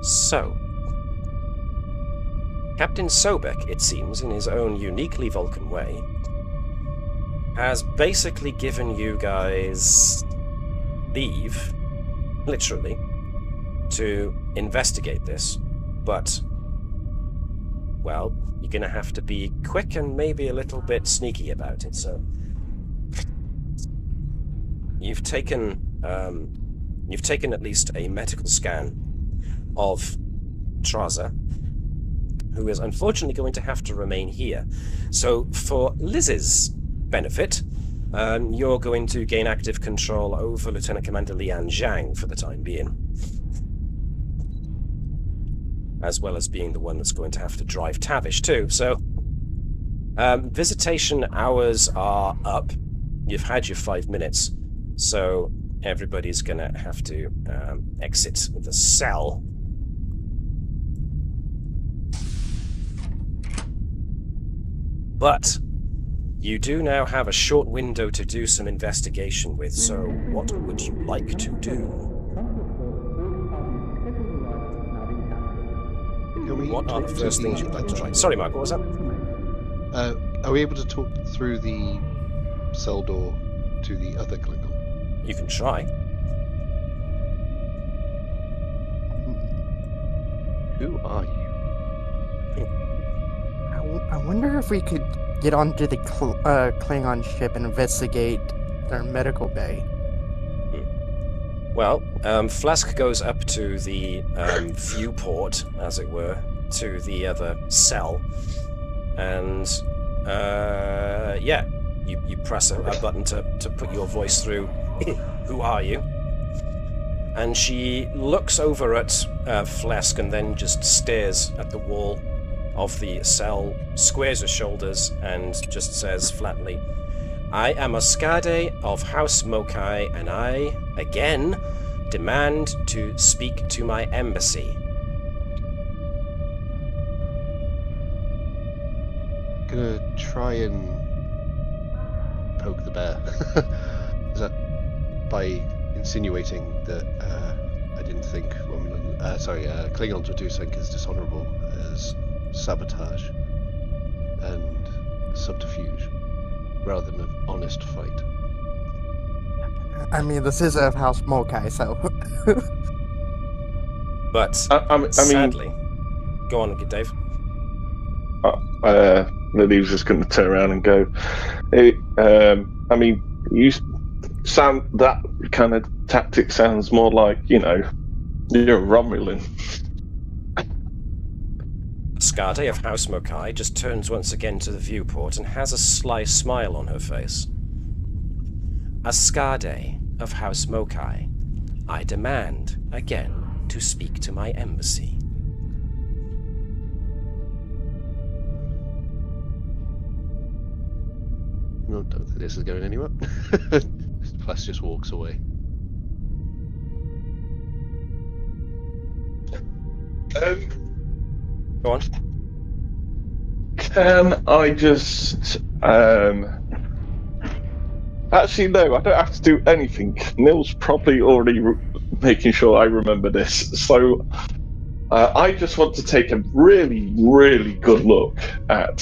So, Captain Sobek, it seems, in his own uniquely Vulcan way, has basically given you guys leave, literally, to investigate this, but, well, you're gonna have to be quick and maybe a little bit sneaky about it, so... You've taken at least a medical scan of Trasa, who is unfortunately going to have to remain here. So, for Liz's benefit, you're going to gain active control over Lieutenant Commander Lian Zhang for the time being. As well as being the one that's going to have to drive Tavish too. So, visitation hours are up. You've had your 5 minutes, so everybody's gonna have to exit the cell. But you do now have a short window to do some investigation with, so what would you like to do? What are the first things you'd like to try? Sorry, Mark, what was that? Are we able to talk through the cell door to the other Klingon? You can try. Who are you? I wonder if we could get onto the Klingon ship and investigate their medical bay. Well, Phlesc goes up to the viewport, as it were, to the other cell, and yeah, you press a button to put your voice through. Who are you? And she looks over at Phlesc and then just stares at the wall of the cell, squares her shoulders, and just says flatly, I am a Skade of House Mokai, and I, again, demand to speak to my embassy. I'm gonna try and poke the bear. Is that by insinuating that I didn't think Klingons would do something as dishonourable as sabotage and subterfuge rather than an honest fight? I mean, this is a House Mokai, so... But, sadly... Go on, Dave. Lily was just going to turn around and go, you sound... That kind of tactic sounds more like, you're a Romulan. Skade of House Mokai just turns once again to the viewport and has a sly smile on her face. A Skade of House Mokai, I demand, again, to speak to my embassy. No, don't think this is going anywhere. Phlesc just walks away. Go on. Can I just... Actually, no, I don't have to do anything. Neil's probably already making sure I remember this. So, I just want to take a really, really good look at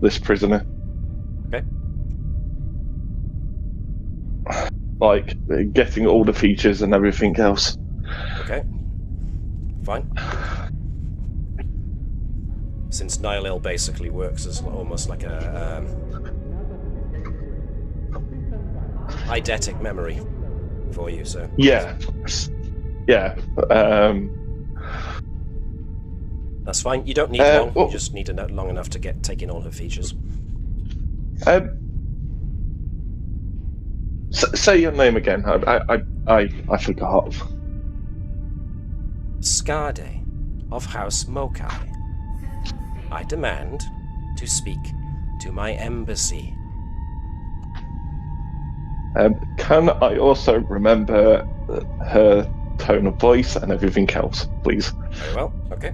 this prisoner. Okay. Like, getting all the features and everything else. Okay. Fine. Since Neshlel basically works as almost like a eidetic memory for you, so... Yeah. That's fine. You don't need long. You just need a long enough to take in all her features. Say your name again. I forgot. Skade of House Mokai. I demand to speak to my embassy. Can I also remember her tone of voice and everything else, please? Very well, okay.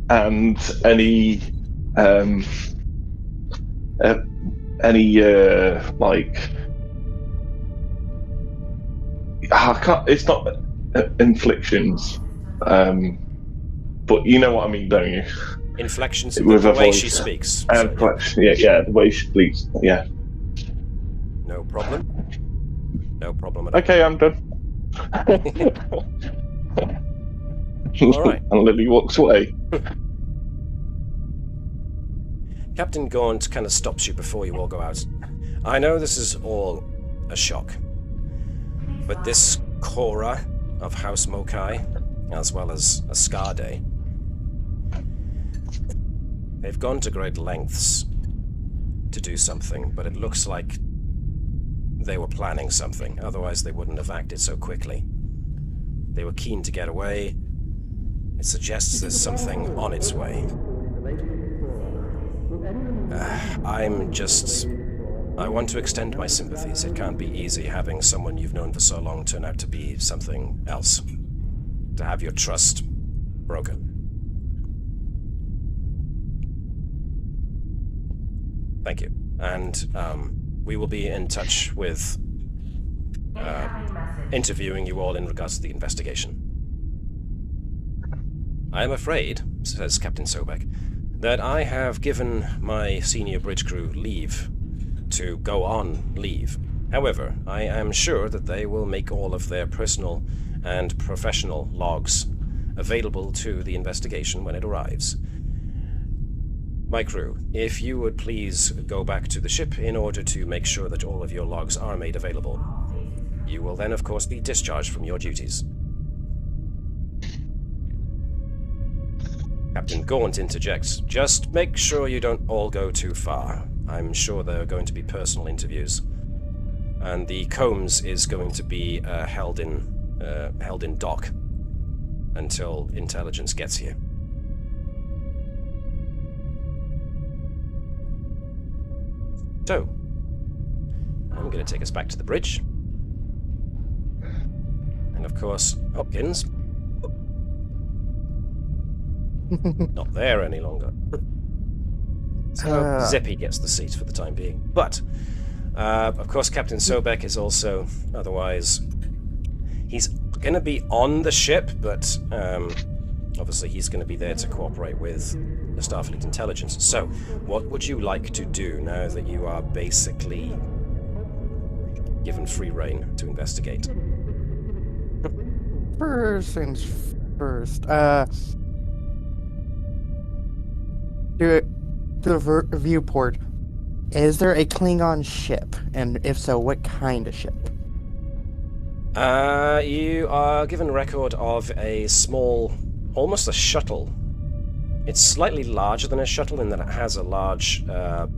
And any like, it's not inflictions, but you know what I mean, don't you? Inflections With the her way voice. she speaks. Yeah, the way she speaks. Yeah. No problem. No problem at all. Okay, I'm done. All right. And Lily walks away. Captain Gaunt kind of stops you before you all go out. I know this is all a shock, but this Cora of House Mokai, as well as Ascade, they've gone to great lengths to do something, but it looks like they were planning something, otherwise they wouldn't have acted so quickly. They were keen to get away. It suggests there's something on its way. I want to extend my sympathies. It can't be easy having someone you've known for so long turn out to be something else. To have your trust broken. Thank you. And we will be in touch with interviewing you all in regards to the investigation. I am afraid, says Captain Sobek, that I have given my senior bridge crew leave to go on leave. However, I am sure that they will make all of their personal and professional logs available to the investigation when it arrives. My crew, if you would please go back to the ship in order to make sure that all of your logs are made available. You will then, of course, be discharged from your duties. Captain Gaunt interjects, just make sure you don't all go too far. I'm sure there are going to be personal interviews. And the Combs is going to be held in dock until intelligence gets here. So, I'm going to take us back to the bridge. And of course, Hopkins. Not there any longer. So Zippy gets the seat for the time being. But, of course, Captain Sobek is also, otherwise, he's going to be on the ship, but obviously he's going to be there to cooperate with the Starfleet intelligence. So, what would you like to do now that you are basically given free rein to investigate? First things first. To the viewport, is there a Klingon ship? And if so, what kind of ship? You are given record of a small, almost a shuttle. It's slightly larger than a shuttle in that it has a large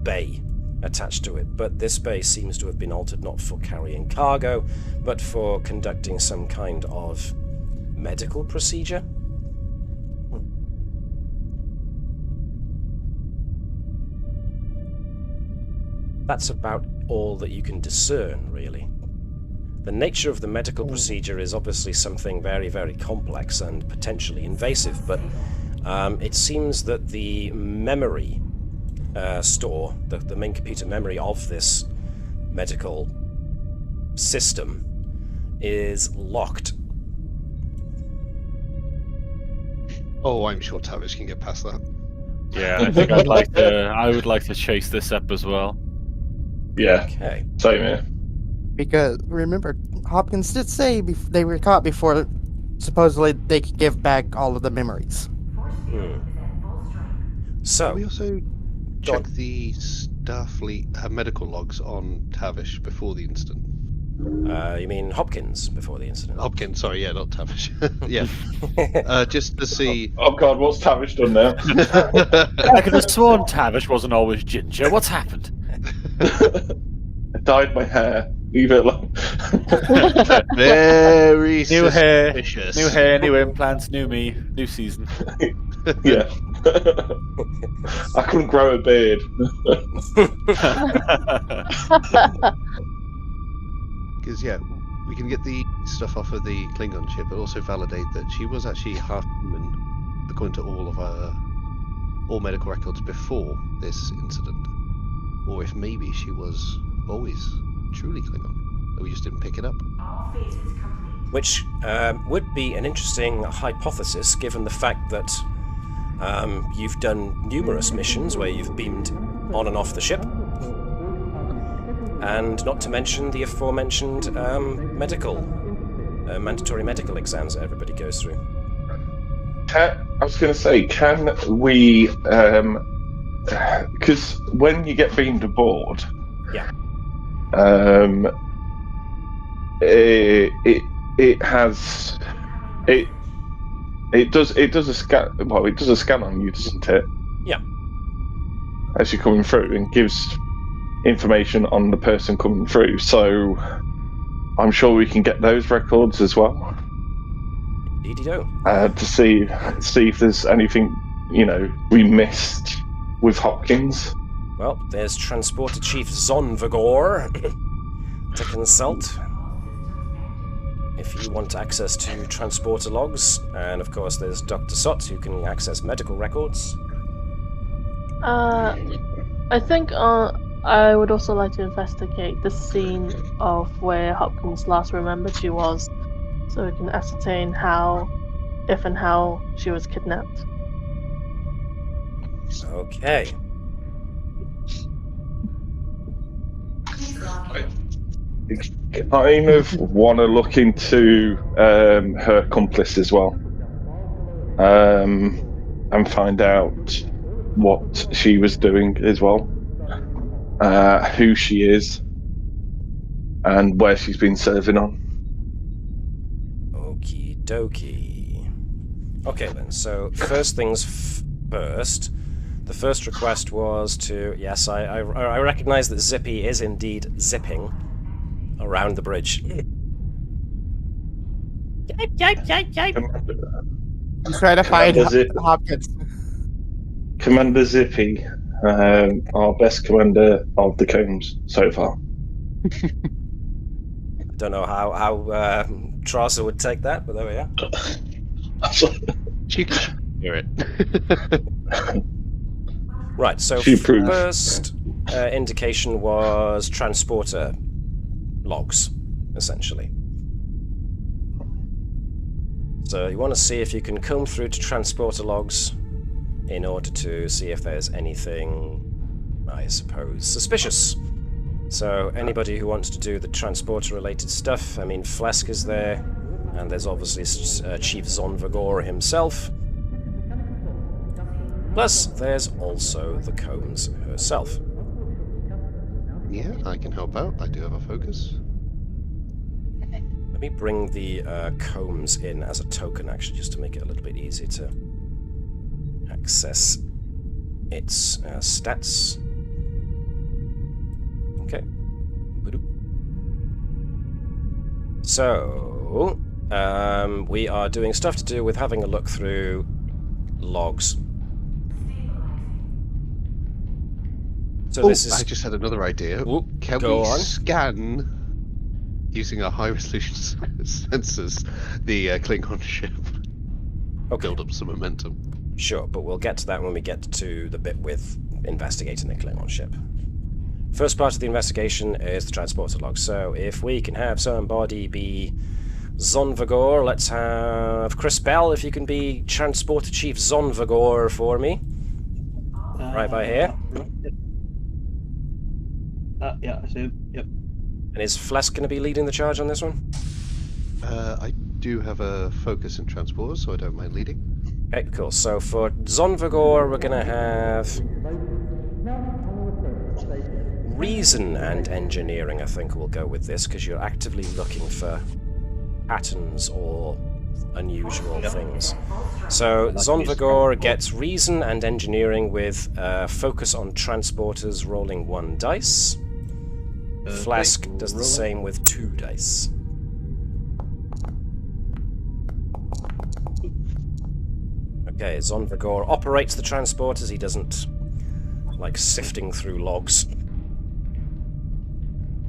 bay attached to it, but this bay seems to have been altered not for carrying cargo, but for conducting some kind of medical procedure. That's about all that you can discern, really. The nature of the medical procedure is obviously something very, very complex and potentially invasive, but it seems that the memory store, the main computer memory of this medical system, is locked. Oh, I'm sure Tavish can get past that. Yeah, I think I would like to chase this up as well. Yeah. Okay. Same here. Because, remember, Hopkins did say they were caught before supposedly they could give back all of the memories. So, We also check the Starfleet medical logs on Tavish before the incident. you mean Hopkins before the incident? Hopkins, sorry, yeah, not Tavish. Yeah. Just to see. Oh god, what's Tavish done now? I could have sworn Tavish wasn't always ginger. What's happened? I dyed my hair. Leave it alone. Very New hair, suspicious. new hair, new implants, new me, new season. Yeah. I couldn't grow a beard. Because, yeah, we can get the stuff off of the Klingon ship, but also validate that she was actually half human, according to all medical records before this incident. Or if maybe she was always truly Klingon, and we just didn't pick it up. All phases complete. Which would be an interesting hypothesis, given the fact that you've done numerous missions where you've beamed on and off the ship. And not to mention the aforementioned mandatory medical exams that everybody goes through. I was going to say, can we? Because when you get beamed aboard, Yeah. It has it does a scan. Well, it does a scan on you, doesn't it? Yeah. As you're coming through, and gives information on the person coming through. So I'm sure we can get those records as well. Indeedy-do. To see if there's anything we missed with Hopkins. Well, there's Transporter Chief Zonvagor to consult if you want access to transporter logs, and of course there's Dr. Sott who can access medical records. I think I would also like to investigate the scene of where Hopkins last remembered she was, so we can ascertain if and how she was kidnapped. Okay. Kind of want to look into her accomplice as well, and find out what she was doing as well, who she is, and where she's been serving on. Okie dokie. Okay then, so first things first. The first request was to... Yes, I recognise that Zippy is indeed zipping around the bridge. I'm trying to find Hopkins. Commander Zippy, our best commander of the Combs so far. Don't know how Trasa would take that, but there we are. She can hear it. Right, so She approves. first indication was transporter logs, essentially. So you want to see if you can comb through to transporter logs in order to see if there's anything, I suppose, suspicious. So anybody who wants to do the transporter-related stuff, I mean, Phlesc is there, and there's obviously Chief Zonvagor himself. Plus, there's also the Combs herself. Yeah, I can help out. I do have a focus. Let me bring the Combs in as a token, actually, just to make it a little bit easier to access its stats. Okay. So, we are doing stuff to do with having a look through logs. So this is... I just had another idea. Ooh, Can go we on. scan, using our high-resolution sensors, the Klingon ship? Okay. Build up some momentum. Sure, but we'll get to that when we get to the bit with investigating the Klingon ship. First part of the investigation is the transporter log. So if we can have somebody be Zonvagor, let's have Chris Bell, if you can be Transporter Chief Zonvagor for me. Right by here. Yeah, I see. Yep. And is Phlesc going to be leading the charge on this one? I do have a focus in transport, so I don't mind leading. Okay, cool. So for Zonvagor, we're going to have reason and engineering, I think we'll go with this, because you're actively looking for patterns or unusual things. So Zonvagor gets reason and engineering with focus on transporters, rolling 1 dice. Phlesc does the same with 2 dice. Okay, Zonvagor operates the transporters. He doesn't like sifting through logs.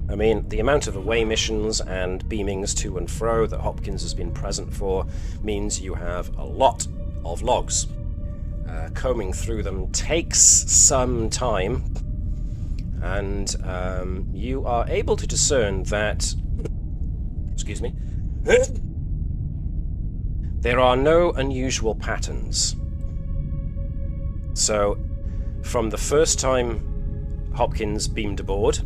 I mean, the amount of away missions and beamings to and fro that Hopkins has been present for means you have a lot of logs. Combing through them takes some time, and you are able to discern that... Excuse me. There are no unusual patterns. So, from the first time Hopkins beamed aboard,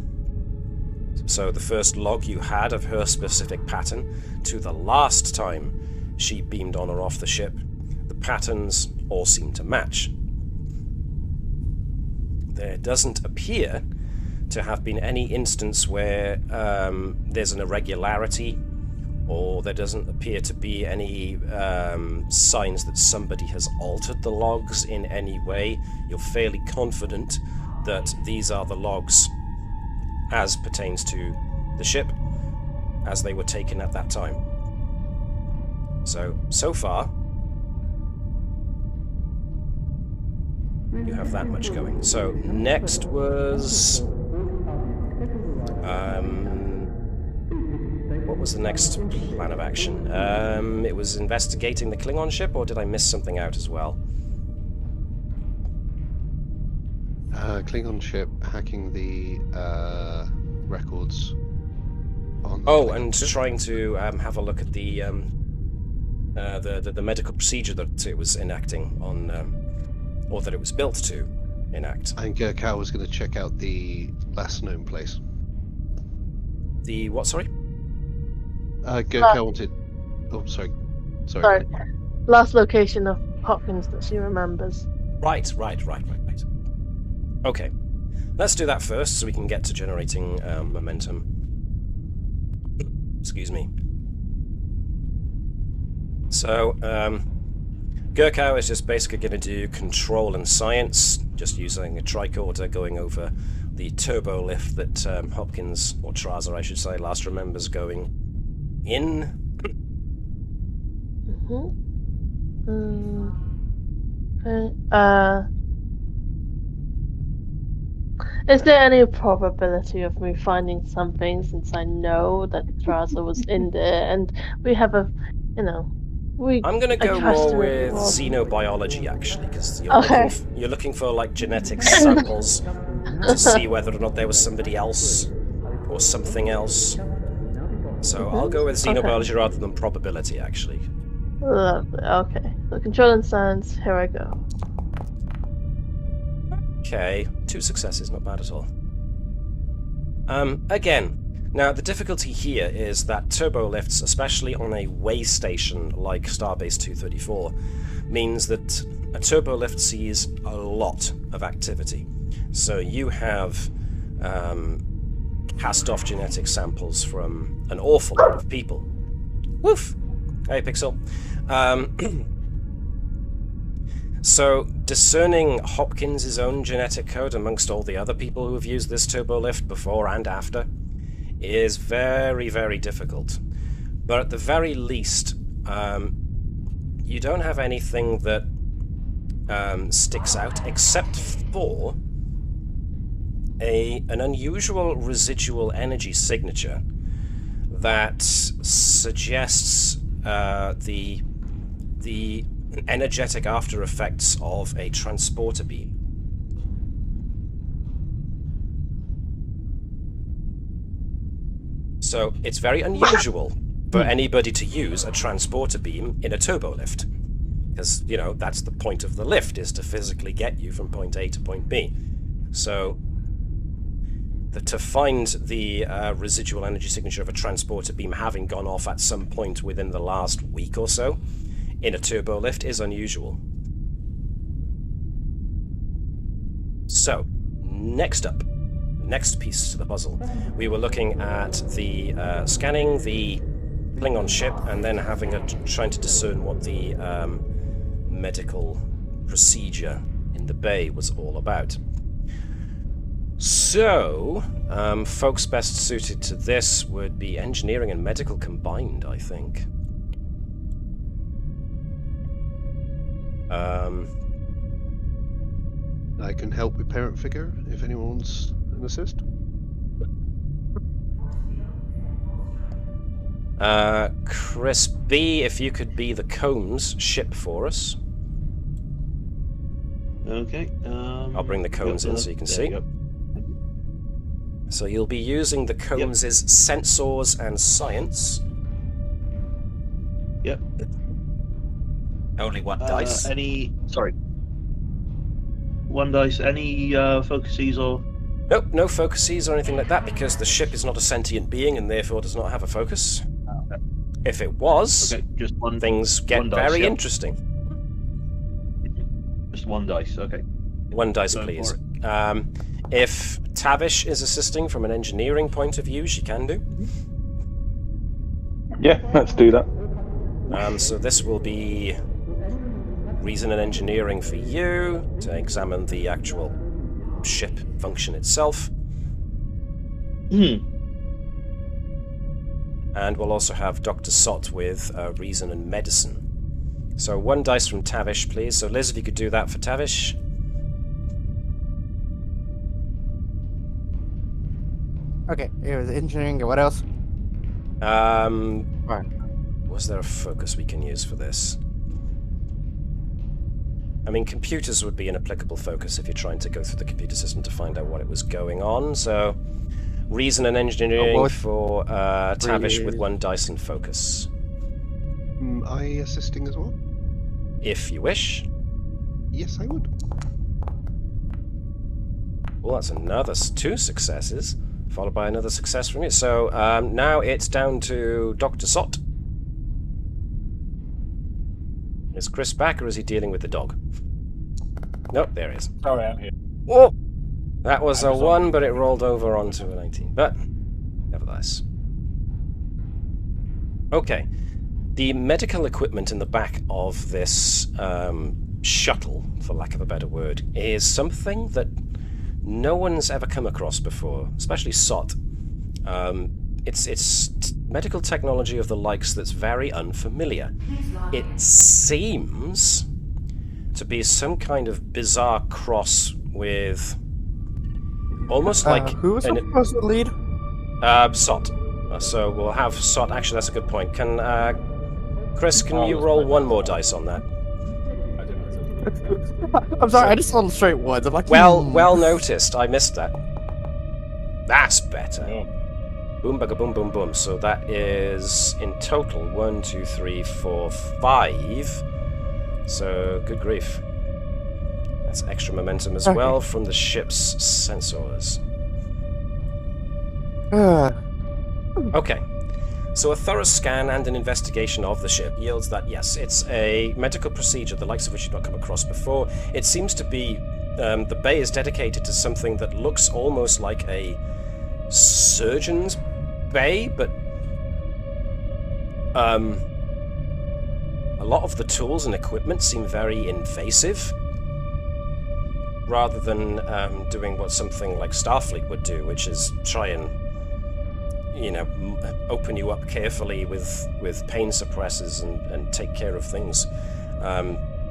so the first log you had of her specific pattern, to the last time she beamed on or off the ship, the patterns all seem to match. There doesn't appear to have been any instance where there's an irregularity, or there doesn't appear to be any signs that somebody has altered the logs in any way. You're fairly confident that these are the logs as pertains to the ship as they were taken at that time. So far, you have that much going. So, next was... what was the next plan of action? It was investigating the Klingon ship, or did I miss something out as well? Klingon ship hacking the records on... Oh, and trying to have a look at the medical procedure that it was enacting on... or that it was built to enact. And Gerkow was going to check out the last known place. The what, sorry? Gerkow wanted... Oh, sorry. Sorry. Last location of Hopkins that she remembers. Right. Okay. Let's do that first so we can get to generating momentum. Excuse me. So, Gerkow is just basically going to do control and science, just using a tricorder going over the turbo lift that Hopkins, or Trasa I should say, last remembers going in. Is there any probability of me finding something, since I know that Trasa was in there and we have a, I'm going to go more with xenobiology, actually, because you're looking for like genetic samples to see whether or not there was somebody else or something else. So I'll go with xenobiology rather than probability, actually. Lovely. Okay. So control and science, here I go. Okay, 2 successes, not bad at all. Again, now the difficulty here is that turbo lifts, especially on a way station like Starbase 234, means that a turbo lift sees a lot of activity. So you have cast off genetic samples from an awful lot of people. Woof! Hey, Pixel. So, discerning Hopkins' own genetic code amongst all the other people who have used this turbo lift before and after is very, very difficult. But at the very least, you don't have anything that sticks out except for an unusual residual energy signature that suggests the energetic after effects of a transporter beam. So it's very unusual for anybody to use a transporter beam in a turbo lift, because that's the point of the lift, is to physically get you from point A to point B. So to find the residual energy signature of a transporter beam having gone off at some point within the last week or so in a turbo lift is unusual. So, next up, next piece to the puzzle, we were looking at the scanning the Klingon ship and then trying to discern what the medical procedure in the bay was all about. So, folks best suited to this would be engineering and medical combined, I think. I can help with parent figure if anyone wants an assist. Chris B, if you could be the Combs ship for us. Okay. I'll bring the Combs in so you can there see. go. So you'll be using the Combs' sensors and science. Yep. Only one dice. One dice. Any focuses or? Nope, no focuses or anything like that because the ship is not a sentient being and therefore does not have a focus. Okay. If it was, Okay, just one. things get one dice, very yep. interesting. Just one dice. Okay. One dice, Go please. for If Tavish is assisting from an engineering point of view, she can do. Yeah, let's do that. So this will be reason and engineering for you to examine the actual ship function itself. And we'll also have Dr. Sott with reason and medicine. So one dice from Tavish, please. So Liz, if you could do that for Tavish. Okay, it was engineering. What else? Was there a focus we can use for this? I mean, computers would be an applicable focus if you're trying to go through the computer system to find out what it was going on. So, reason and engineering for Tavish with one dice and focus. Am I assisting as well? If you wish. Yes, I would. Well, that's another two successes, followed by another success from you. So, now it's down to Dr. Sott. Is Chris back, or is he dealing with the dog? Nope, there he is. Sorry, I'm here. Oh! That was a 1, but it rolled over onto a 19. But, nevertheless. Okay. The medical equipment in the back of this shuttle, for lack of a better word, is something that no one's ever come across before, especially Sott. It's medical technology of the likes that's very unfamiliar. It seems to be some kind of bizarre cross with almost like who was supposed to lead? Sott. So we'll have Sott. Actually, that's a good point. Can Chris? Can you roll one more dice on that? I don't know. I'm sorry, I just rolled straight ones. I'm like, Well noticed. I missed that. That's better. Oh. Boom, bugga, boom, boom, boom. So that is in total 1, 2, 3, 4, 5. So good grief. That's extra momentum as well from the ship's sensors. Okay. So a thorough scan and an investigation of the ship yields that, yes, it's a medical procedure, the likes of which you've not come across before. It seems to be, the bay is dedicated to something that looks almost like a surgeon's bay, but a lot of the tools and equipment seem very invasive, rather than doing what something like Starfleet would do, which is try and, open you up carefully with pain suppressors and take care of things.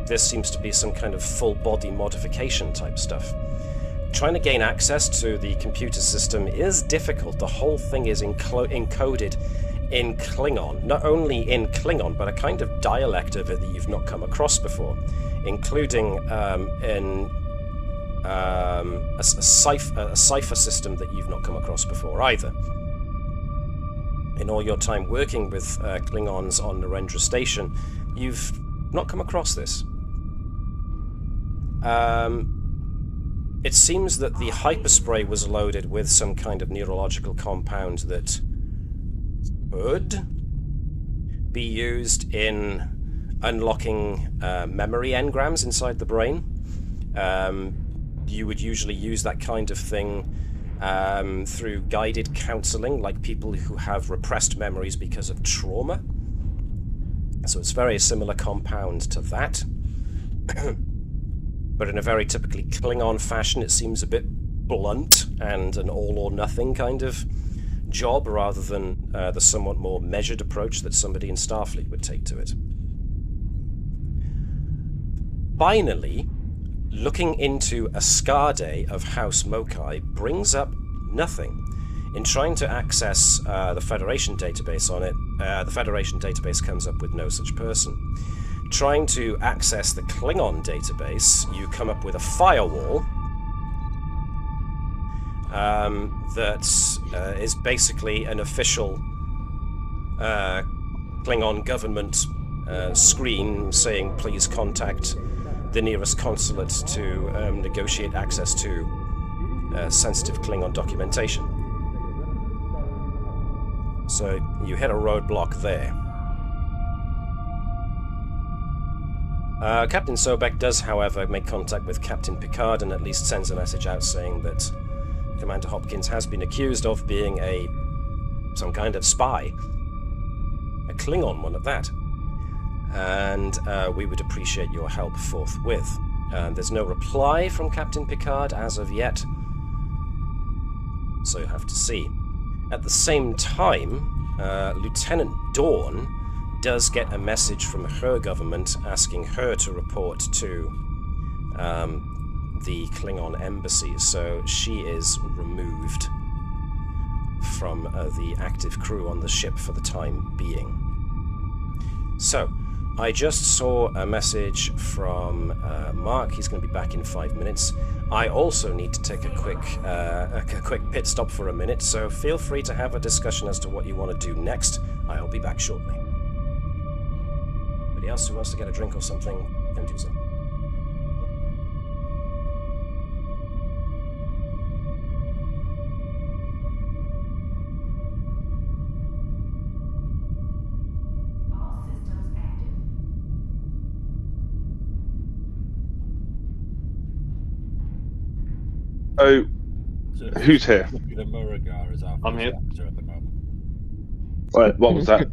This seems to be some kind of full body modification type stuff. Trying to gain access to the computer system is difficult. The whole thing is encoded in Klingon. Not only in Klingon, but a kind of dialect of it that you've not come across before, including in a cipher system that you've not come across before either. In all your time working with Klingons on Narendra Station, you've not come across this. It seems that the hyperspray was loaded with some kind of neurological compound that could be used in unlocking memory engrams inside the brain. You would usually use that kind of thing through guided counseling, like people who have repressed memories because of trauma. So it's very similar compound to that. But in a very typically Klingon fashion, it seems a bit blunt and an all-or-nothing kind of job rather than the somewhat more measured approach that somebody in Starfleet would take to it. Finally, looking into a scar day of House Mokai brings up nothing. In trying to access the Federation database on it, the Federation database comes up with no such person. Trying to access the Klingon database, you come up with a firewall that is basically an official Klingon government screen saying please contact the nearest consulate to negotiate access to sensitive Klingon documentation. So you hit a roadblock there. Captain Sobek does, however, make contact with Captain Picard and at least sends a message out saying that Commander Hopkins has been accused of being some kind of spy. A Klingon one at that. And we would appreciate your help forthwith. There's no reply from Captain Picard as of yet, so you'll have to see. At the same time, Lieutenant Dawn does get a message from her government asking her to report to the Klingon embassy, so she is removed from the active crew on the ship for the time being. So, I just saw a message from Mark. He's going to be back in 5 minutes. I also need to take a quick pit stop for a minute, so feel free to have a discussion as to what you want to do next. I'll be back shortly. Anybody else who wants to get a drink or something can do so. So, who's here? The Muragar is our I'm here. actor at the moment. What was that?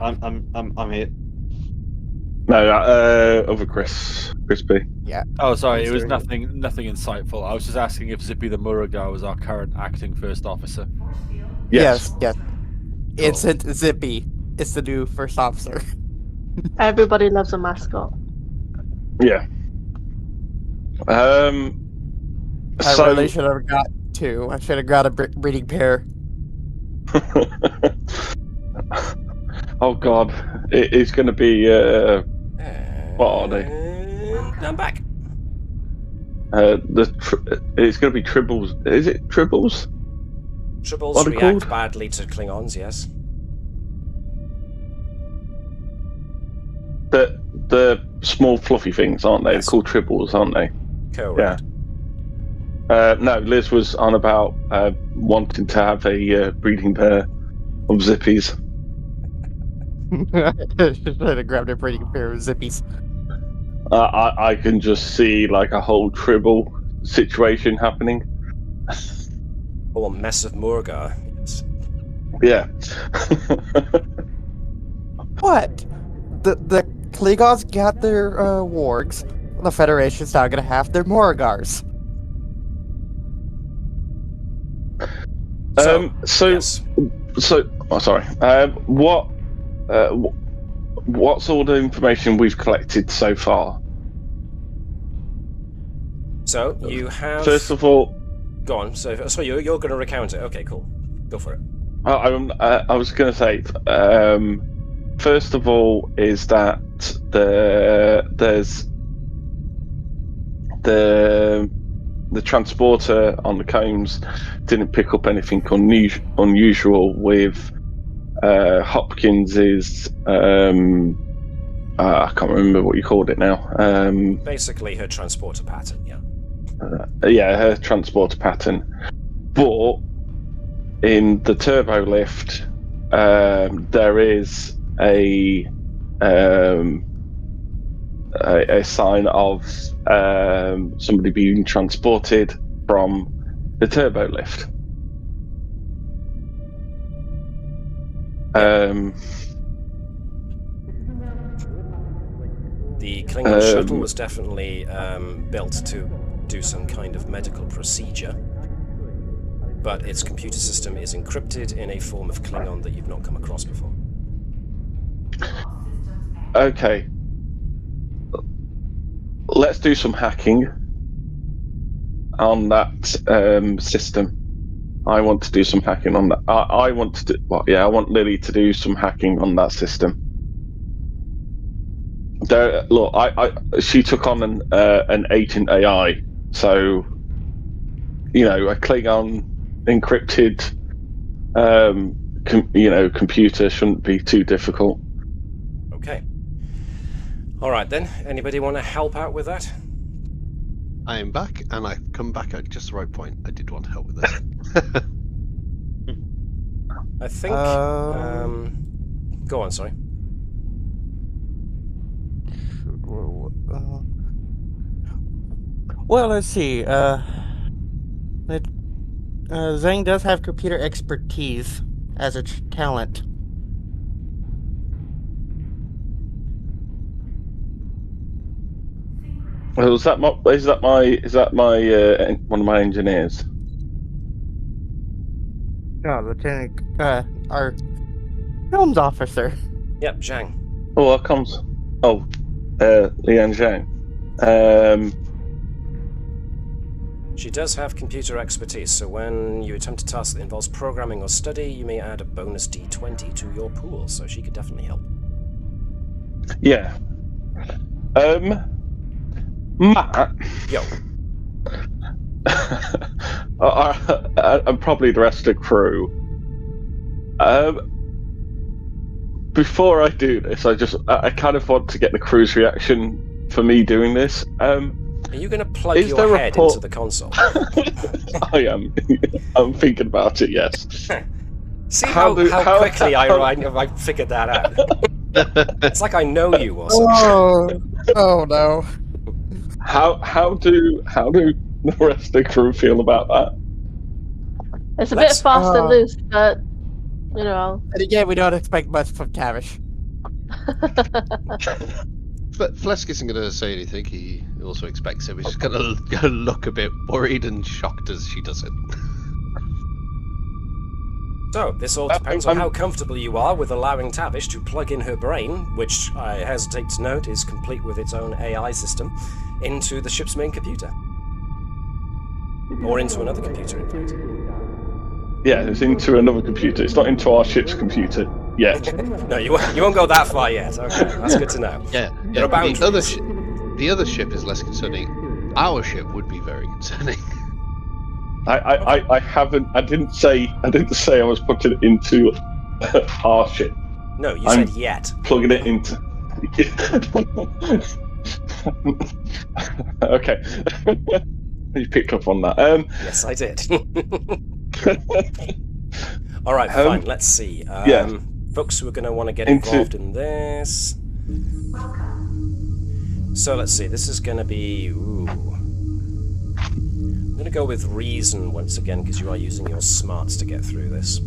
I'm here. No, other Crispy. Yeah. Oh, sorry, it was Sorry. nothing insightful. I was just asking if Zippy the Muragar was our current acting first officer. Yes. Yes. It's Zippy. It's the new first officer. Everybody loves a mascot. Yeah. I really should have got two. I should have got a breeding pair. Oh God, it's going to be. What are they? I'm back. It's going to be Tribbles. Is it Tribbles? Tribbles What are they react called? badly to Klingons, yes. The small fluffy things, aren't they? Yes. They're called Tribbles, aren't they? Correct. No, Liz was on about wanting to have a breeding pair of Zippies. Should have grabbed a breeding pair of Zippies. I can just see like a whole Tribble situation happening. Or a mess of Murgar. Yes. Yeah. What? The Klingons got their wargs. The Federation's now gonna have their Morgars. Yes. Oh, sorry. What's all the information we've collected so far? So you have. First of all, Go on. So you're going to recount it. Okay, cool. Go for it. I was going to say, first of all, is that there's the transporter on the Combs didn't pick up anything unusual with Hopkins's. I can't remember what you called it now. Basically, her transporter pattern. Yeah. Her transporter pattern. But in the turbo lift, there is a sign of somebody being transported from the turbo lift. The Klingon shuttle was definitely built to do some kind of medical procedure, but its computer system is encrypted in a form of Klingon that you've not come across before. Okay. Let's do some hacking on that system. I want to do some hacking on that. I want to do, well, yeah, I want Lily to do some hacking on that system. Look, she took on an agent AI, so a Klingon encrypted, computer shouldn't be too difficult. Okay. All right then. Anybody want to help out with that? I am back, and I've come back at just the right point. I did want to help with this. I think. Go on. Sorry. Well, let's see. Zhang does have computer expertise as a talent. Well, is that my one of my engineers? No, Lieutenant, our films officer. Yep, Zhang. Oh, that comes. Oh, Lian Zhang. She does have computer expertise, so when you attempt a task that involves programming or study, you may add a bonus D20 to your pool, so she could definitely help. Yeah. Matt. Yo. And probably the rest of the crew. Before I do this, I kind of want to get the crew's reaction for me doing this. Are you going to plug your head into the console? I am. I'm thinking about it. Yes. See how quickly I figured that out. It's like I know you or something. Oh no. How do the rest of the crew feel about that? It's a bit fast and loose, but And again, we don't expect much from Tavish. But Phlesc isn't going to say anything. He also expects it. He's just going to look a bit worried and shocked as she does it. So, this all depends on how comfortable you are with allowing Tavish to plug in her brain, which I hesitate to note is complete with its own AI system, into the ship's main computer. Or into another computer, in fact. Yeah, it's into another computer. It's not into our ship's computer yet. No, you won't go that far yet. Okay, that's good to know. Yeah. There are boundaries. The other ship is less concerning. Our ship would be very concerning. I haven't. I didn't say I was putting it into our ship. No, you said yet. Plugging it into. Okay. You picked up on that. Yes, I did. All right, fine. Let's see. Folks who are going to want to get involved in this. So let's see. This is going to be. I'm going to go with reason once again because you are using your smarts to get through this.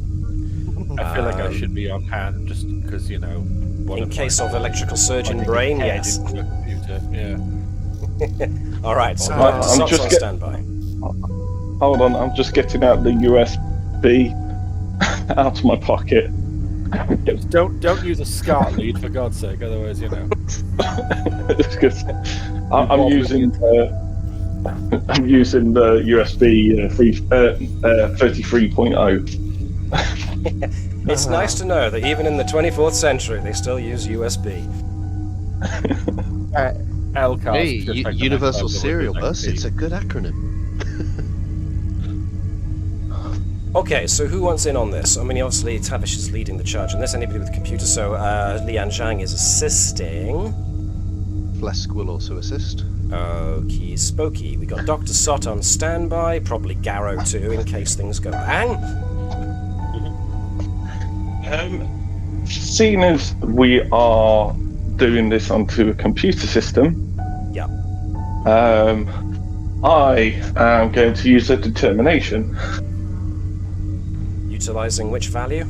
I feel like I should be on hand just because in case of electrical surge in brain, yes. Yeah. All right. So I'm just on standby. Hold on. I'm just getting out the USB out of my pocket. Just don't use a SCART lead for God's sake, otherwise It's good. I'm using the USB 33.0. It's nice to know that even in the 24th century, they still use USB. Hey, Universal Serial Bus. It's a good acronym. Okay, so who wants in on this? I mean, obviously, Tavish is leading the charge on this. Anybody with a computer? So, Lian Zhang is assisting. Phlesc will also assist. Okie spokey. We got Dr. Sott on standby, probably Garrow too, in case things go bang. Seeing as we are doing this onto a computer system, yeah. I am going to use a determination. Utilizing which value?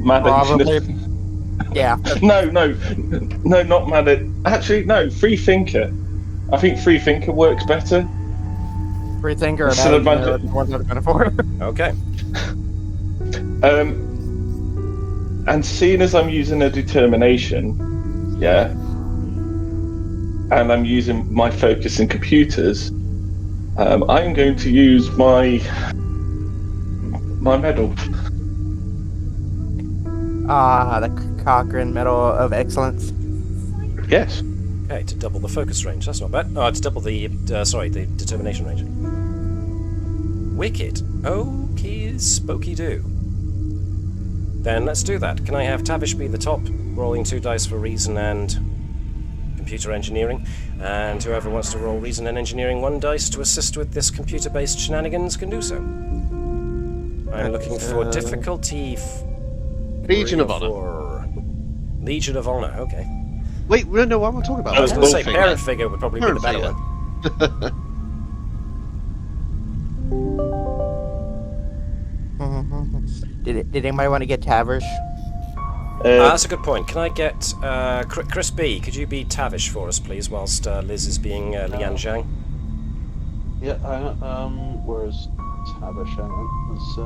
Probably. Yeah. No, not mad. Actually, no. Free thinker. I think free thinker works better. Free thinker or Instead of bad engineer are magic- the ones that are going for. Okay. And seeing as I'm using a determination, yeah, and I'm using my focus in computers, I'm going to use my medal. The Cochrane Medal of Excellence. Yes. Okay, to double the focus range. That's not bad. Oh, to double the the determination range. Wicked. Okay, spooky do. Then let's do that. Can I have Tavish be the top, rolling 2 dice for reason and computer engineering, and whoever wants to roll reason and engineering 1 dice to assist with this computer-based shenanigans can do so. I'm looking for difficulty. Legion of 3 or Honor. 4. Legion of Honor. Okay. Wait, no, what am I talking about? I was going to say Bullfinger. parent figure would probably be the better Parent one. Did anybody want to get Tavish? That's a good point. Can I get Chris B? Could you be Tavish for us, please, whilst Liz is being Lian Zhang? Yeah, where's Tavish? Hang on. Let's,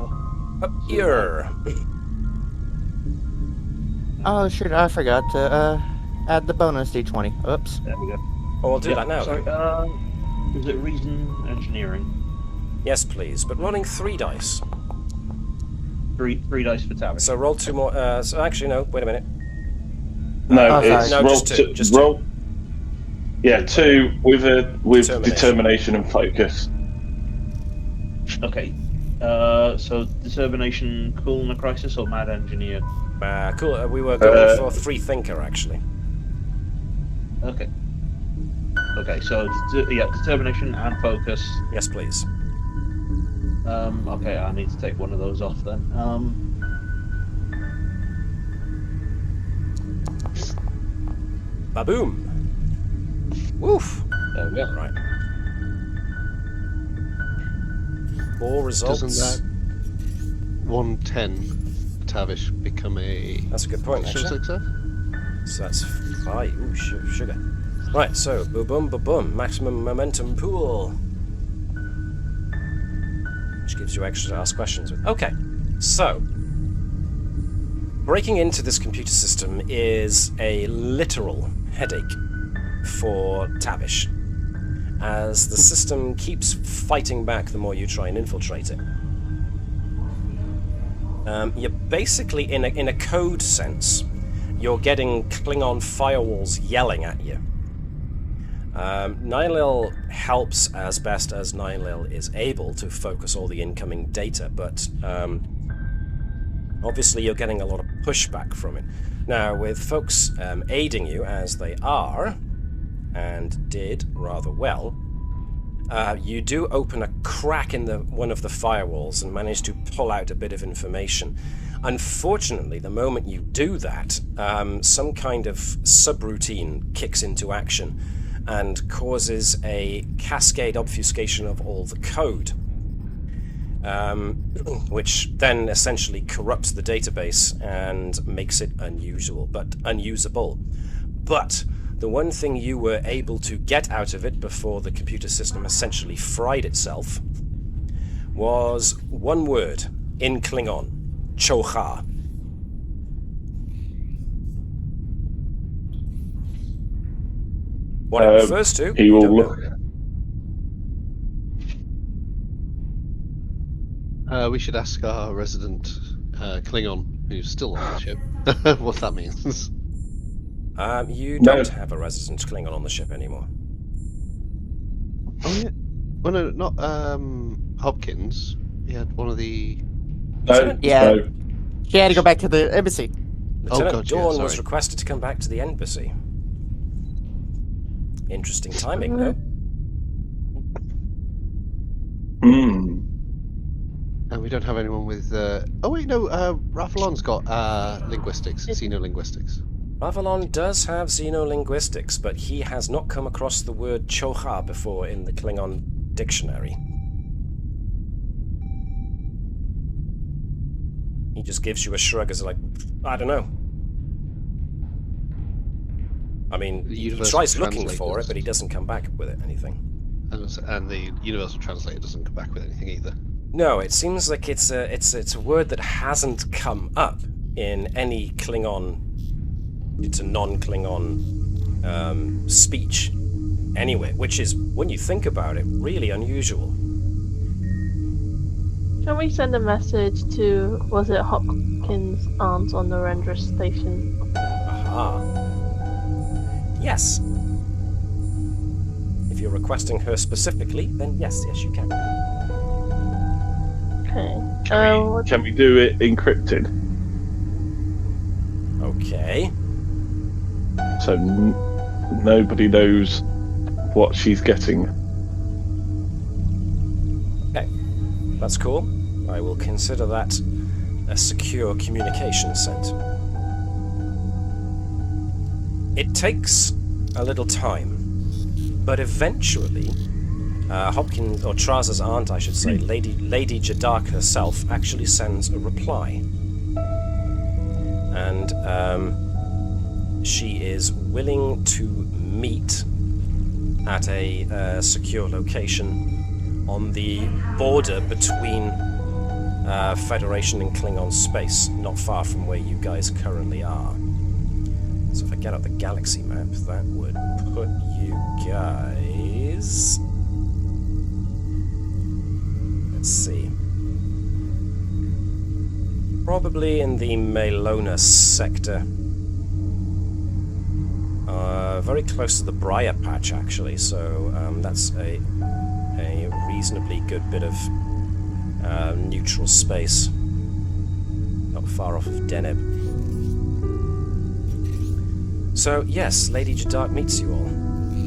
Up here. Oh, shoot, I forgot to add the bonus d20. Oops. there we go. Oh, we'll do that now. Sorry, then. is it reason engineering? Yes, please. But rolling 3 dice. Three dice for Tavish. So roll 2 more. So actually, no. Wait a minute. No, Oh, it's sorry. No, roll just 2, two- just 2. roll. Yeah, 2 with Determination. determination and focus. Okay. So determination, cool in a crisis, or mad engineer? Cool. We were going for free thinker, actually. Okay. Okay. So determination and focus. Yes, please. Okay, I need to take one of those off then. Baboom. Woof. There we go. Right. 4 results. Doesn't that 110 Tavish become a That's a good point, functional actually. success? So that's 5. Ooh, sugar. Right, so boom, boom, maximum momentum pool, which gives you extra to ask questions with. Okay, so breaking into this computer system is a literal headache for Tavish, as the system keeps fighting back the more you try and infiltrate it. You're basically, in a code sense, you're getting Klingon firewalls yelling at you. Nihilil helps as best as Nihilil is able to focus all the incoming data, but obviously you're getting a lot of pushback from it. Now, with folks aiding you, as they are, and did rather well, you do open a crack in one of the firewalls and manage to pull out a bit of information. Unfortunately, the moment you do that, some kind of subroutine kicks into action and causes a cascade obfuscation of all the code, which then essentially corrupts the database and makes it unusable. But the one thing you were able to get out of it before the computer system essentially fried itself was one word in Klingon: Chocha. What it refers to, He you will don't know. We should ask our resident Klingon, who's still on the ship, what that means. You No. don't have a resident Klingon on the ship anymore. Oh yeah. Well, no, not Hopkins. He had one of the. No, Yeah. no. She had to go back to the embassy. Lieutenant God, yeah, Dawn was sorry. requested to come back to the embassy. Interesting timing, though. Hmm. And we don't have anyone with. Oh wait, no. Rafalon's got linguistics, xenolinguistics. Avalon does have xenolinguistics, but he has not come across the word chocha before in the Klingon dictionary. He just gives you a shrug as like, I don't know. I mean, The he universal tries looking translator for it, but he doesn't come back with anything. And the universal translator doesn't come back with anything either. No, it seems like it's a word that hasn't come up in any Klingon. It's a non-Klingon speech anyway, which is, when you think about it, really unusual. Can we send a message to, was it Hopkins' aunt on the Rendress station? Aha. Yes. If you're requesting her specifically, then yes, you can. Okay. Can we do it encrypted? Okay. So nobody knows what she's getting. Okay. That's cool. I will consider that a secure communication sent. It takes a little time, but eventually, Hopkins, or Trasa's aunt, I should say, Lady Jadak herself, actually sends a reply. And she is willing to meet at a secure location on the border between Federation and Klingon space, not far from where you guys currently are. So if I get out the galaxy map, that would put you guys... Let's see. Probably in the Melona sector. Very close to the Briar Patch, actually, so that's a reasonably good bit of neutral space. Not far off of Deneb. So, yes, Lady Jadak meets you all.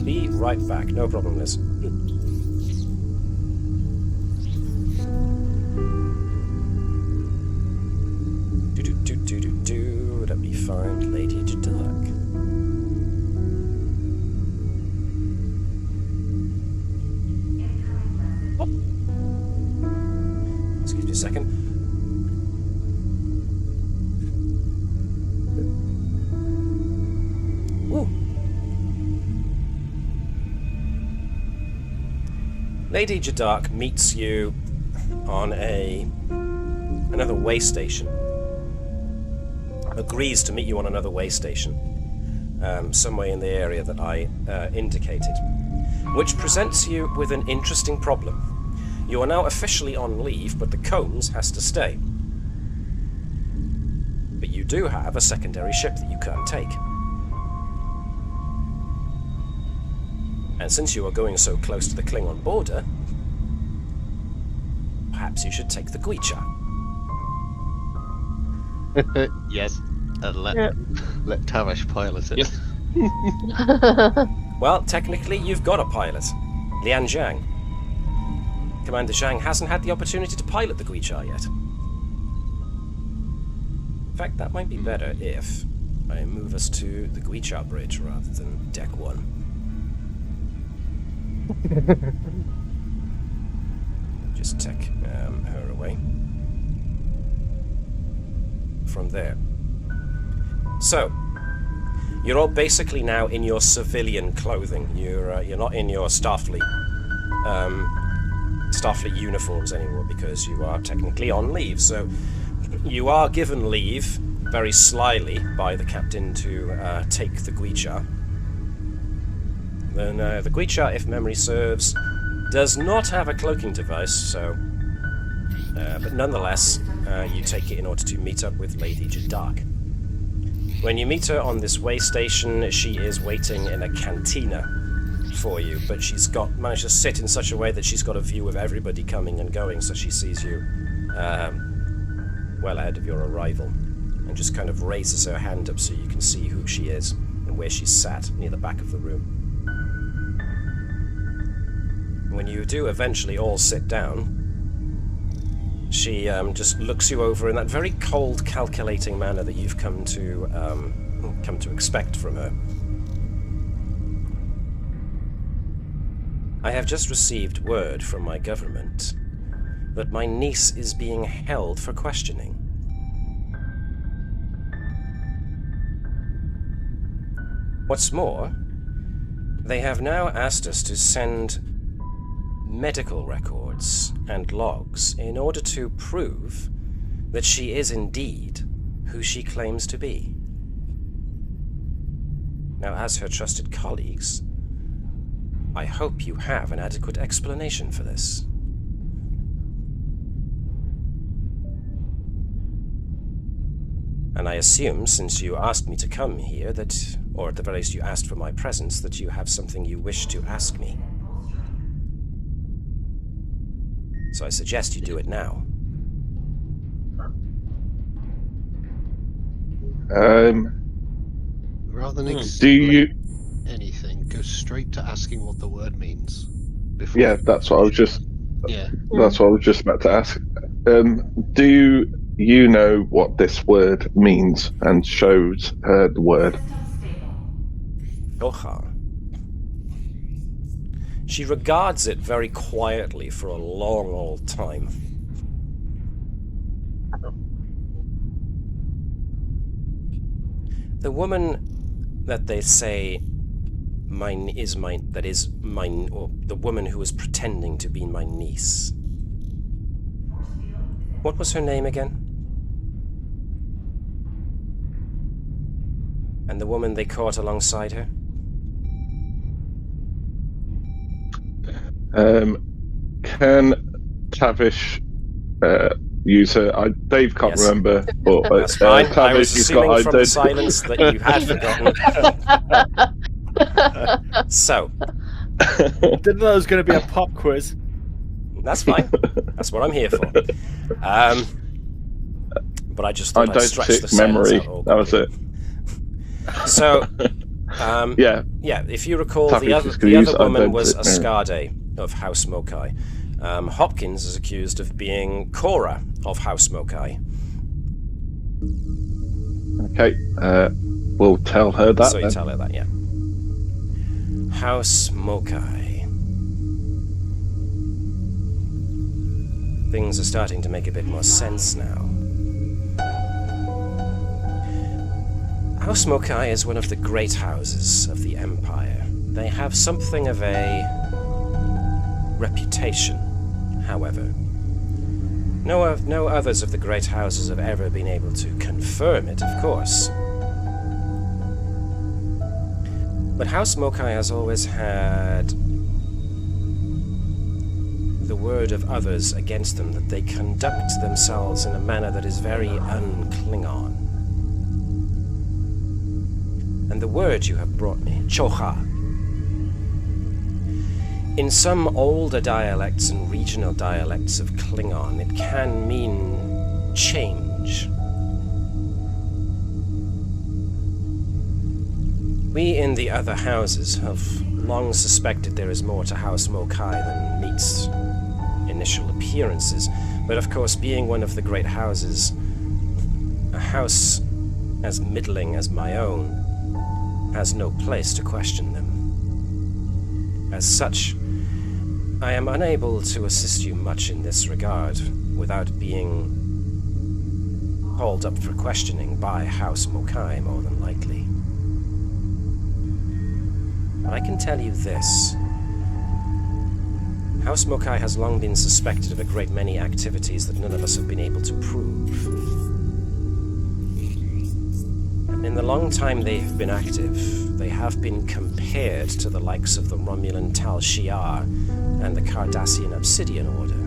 Be right back, no problem, Liz. Let me find Lady Jadak. Oh. Excuse me a second. Woo. Lady Jadak meets you on another way station. Agrees to meet you on another way station, somewhere in the area that I indicated, which presents you with an interesting problem. You are now officially on leave, but the Combs has to stay. But you do have a secondary ship that you can take. And since you are going so close to the Klingon border, perhaps you should take the Gwicha. Yes, and let Tavash pilot it. Yes. Well, technically, you've got a pilot, Lian Zhang. Commander Zhang hasn't had the opportunity to pilot the Gwicha yet. In fact, that might be better if I move us to the Gwicha bridge rather than Deck 1. Just take her away from there. So, you're all basically now in your civilian clothing. You're not in your Starfleet uniforms anymore because you are technically on leave. So, you are given leave very slyly by the captain to take the Gwicha. Then the Gwicha, if memory serves, does not have a cloaking device, so... but nonetheless, you take it in order to meet up with Lady Jadak. When you meet her on this way station, she is waiting in a cantina for you, but she's managed to sit in such a way that she's got a view of everybody coming and going, so she sees you well ahead of your arrival, and just kind of raises her hand up so you can see who she is and where she's sat near the back of the room. When you do eventually all sit down, she just looks you over in that very cold, calculating manner that you've come to expect from her. I have just received word from my government that my niece is being held for questioning. What's more, they have now asked us to send medical records and logs in order to prove that she is indeed who she claims to be. Now, as her trusted colleagues, I hope you have an adequate explanation for this. And I assume, since you asked me to come here, that, or at the very least you asked for my presence, that you have something you wish to ask me. So I suggest you do it now. Rather than Do you? anything, go straight to asking what the word means. Before Yeah, that's what I was just. Yeah. That's what I was just about to ask. Do you know what this word means? And shows her the word. Yoha. She regards it very quietly for a long old time. The woman that they say or the woman who was pretending to be my niece. What was her name again? And the woman they caught alongside her? Can Tavish use her? Dave can't Yes. remember, but That's fine. I was Tavish has assuming got from the silence that you had forgotten. So, Didn't know it was going to be a pop quiz. that's fine. That's what I'm here for. But I just thought I'd stretch the Identity memory. silence out. That was it. So, Yeah. yeah, if you recall, Tavish the is gonna other use woman was identity Ascade of House Mokai. Hopkins is accused of being Cora of House Mokai. Okay. We'll tell her that. So you then. tell her that, yeah. House Mokai. Things are starting to make a bit more sense now. House Mokai is one of the great houses of the Empire. They have something of a reputation, however. No others of the great houses have ever been able to confirm it, of course. But House Mokai has always had the word of others against them that they conduct themselves in a manner that is very un-Klingon. And the word you have brought me, choha. In some older dialects and regional dialects of Klingon, it can mean change. We in the other houses have long suspected there is more to House Mokai than meets initial appearances, but of course, being one of the great houses, a house as middling as my own has no place to question them. As such, I am unable to assist you much in this regard without being hauled up for questioning by House Mokai, more than likely. But I can tell you this. House Mokai has long been suspected of a great many activities that none of us have been able to prove. And in the long time they have been active, they have been compared to the likes of the Romulan Tal Shiar and the Cardassian Obsidian Order.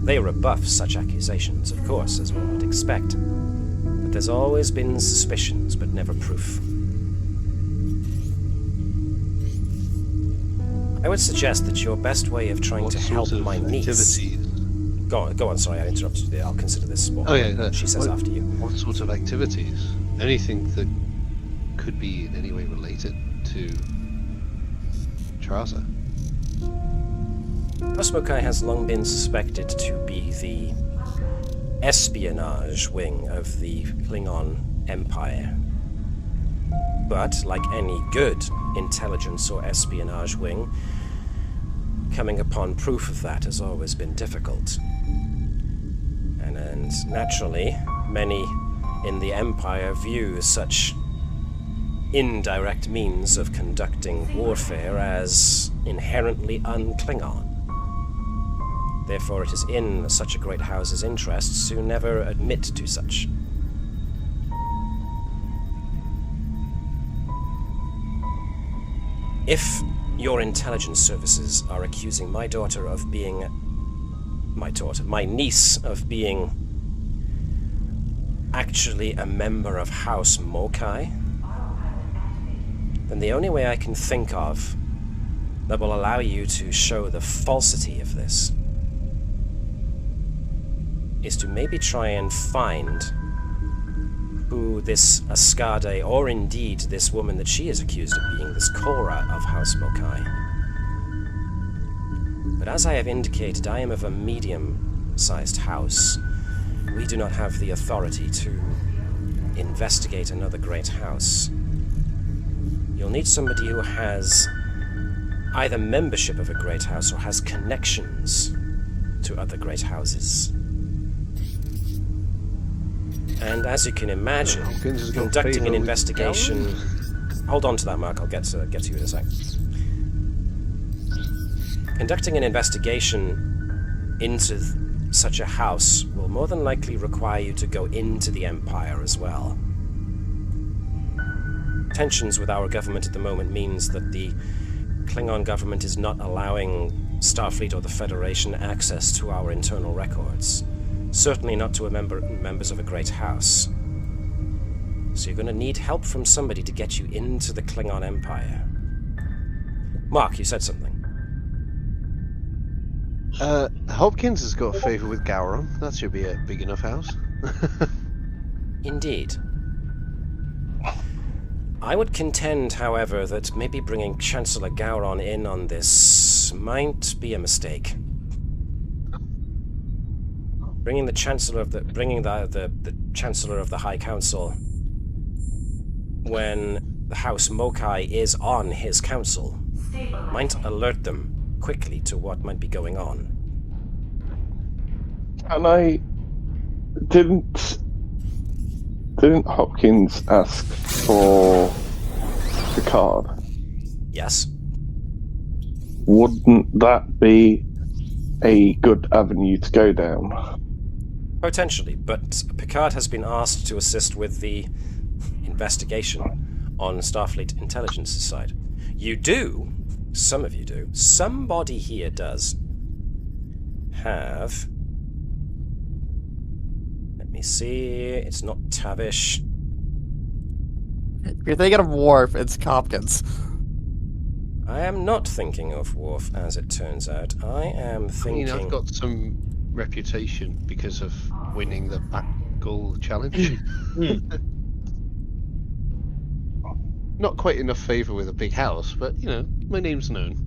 They rebuff such accusations, of course, as one would expect. But there's always been suspicions, but never proof. I would suggest that your best way of trying to help my niece... Go on, sorry, I interrupted you there. I'll consider this what she says after you. What sort of activities? Anything that could be in any way related to Trasa? House Mokai has long been suspected to be the espionage wing of the Klingon Empire. But, like any good intelligence or espionage wing, coming upon proof of that has always been difficult. And naturally, many in the Empire view such indirect means of conducting warfare as inherently un-Klingon. Therefore, it is in such a great house's interests to never admit to such. If your intelligence services are accusing my daughter of being... my niece of being actually a member of House Mokai, then the only way I can think of that will allow you to show the falsity of this is to maybe try and find who this Ascade, or indeed this woman that she is accused of being, this Cora of House Mokai. But as I have indicated, I am of a medium-sized house. We do not have the authority to investigate another great house. You'll need somebody who has either membership of a great house or has connections to other great houses. And as you can imagine, conducting an investigation... Hold on to that, Mark. I'll get to you in a sec. Conducting an investigation into such a house will more than likely require you to go into the Empire as well. Tensions with our government at the moment means that the Klingon government is not allowing Starfleet or the Federation access to our internal records. Certainly not to members of a great house. So you're going to need help from somebody to get you into the Klingon Empire. Mark, you said something. Hopkins has got a favour with Gowron. That should be a big enough house. Indeed. I would contend, however, that maybe bringing Chancellor Gowron in on this might be a mistake. Bringing the Chancellor of the Chancellor of the High Council when the House Mokai is on his council might alert them quickly to what might be going on. And I didn't Hopkins ask for the card? Yes. Wouldn't that be a good avenue to go down? Potentially, but Picard has been asked to assist with the investigation on Starfleet Intelligence's side. You do, some of you do, somebody here does have... Let me see, it's not Tavish. If you're thinking of Worf, it's Hopkins. I am not thinking of Worf, as it turns out. I am thinking... I've got some reputation because of winning the Backgull challenge. Not quite enough favour with a big house, but, my name's known.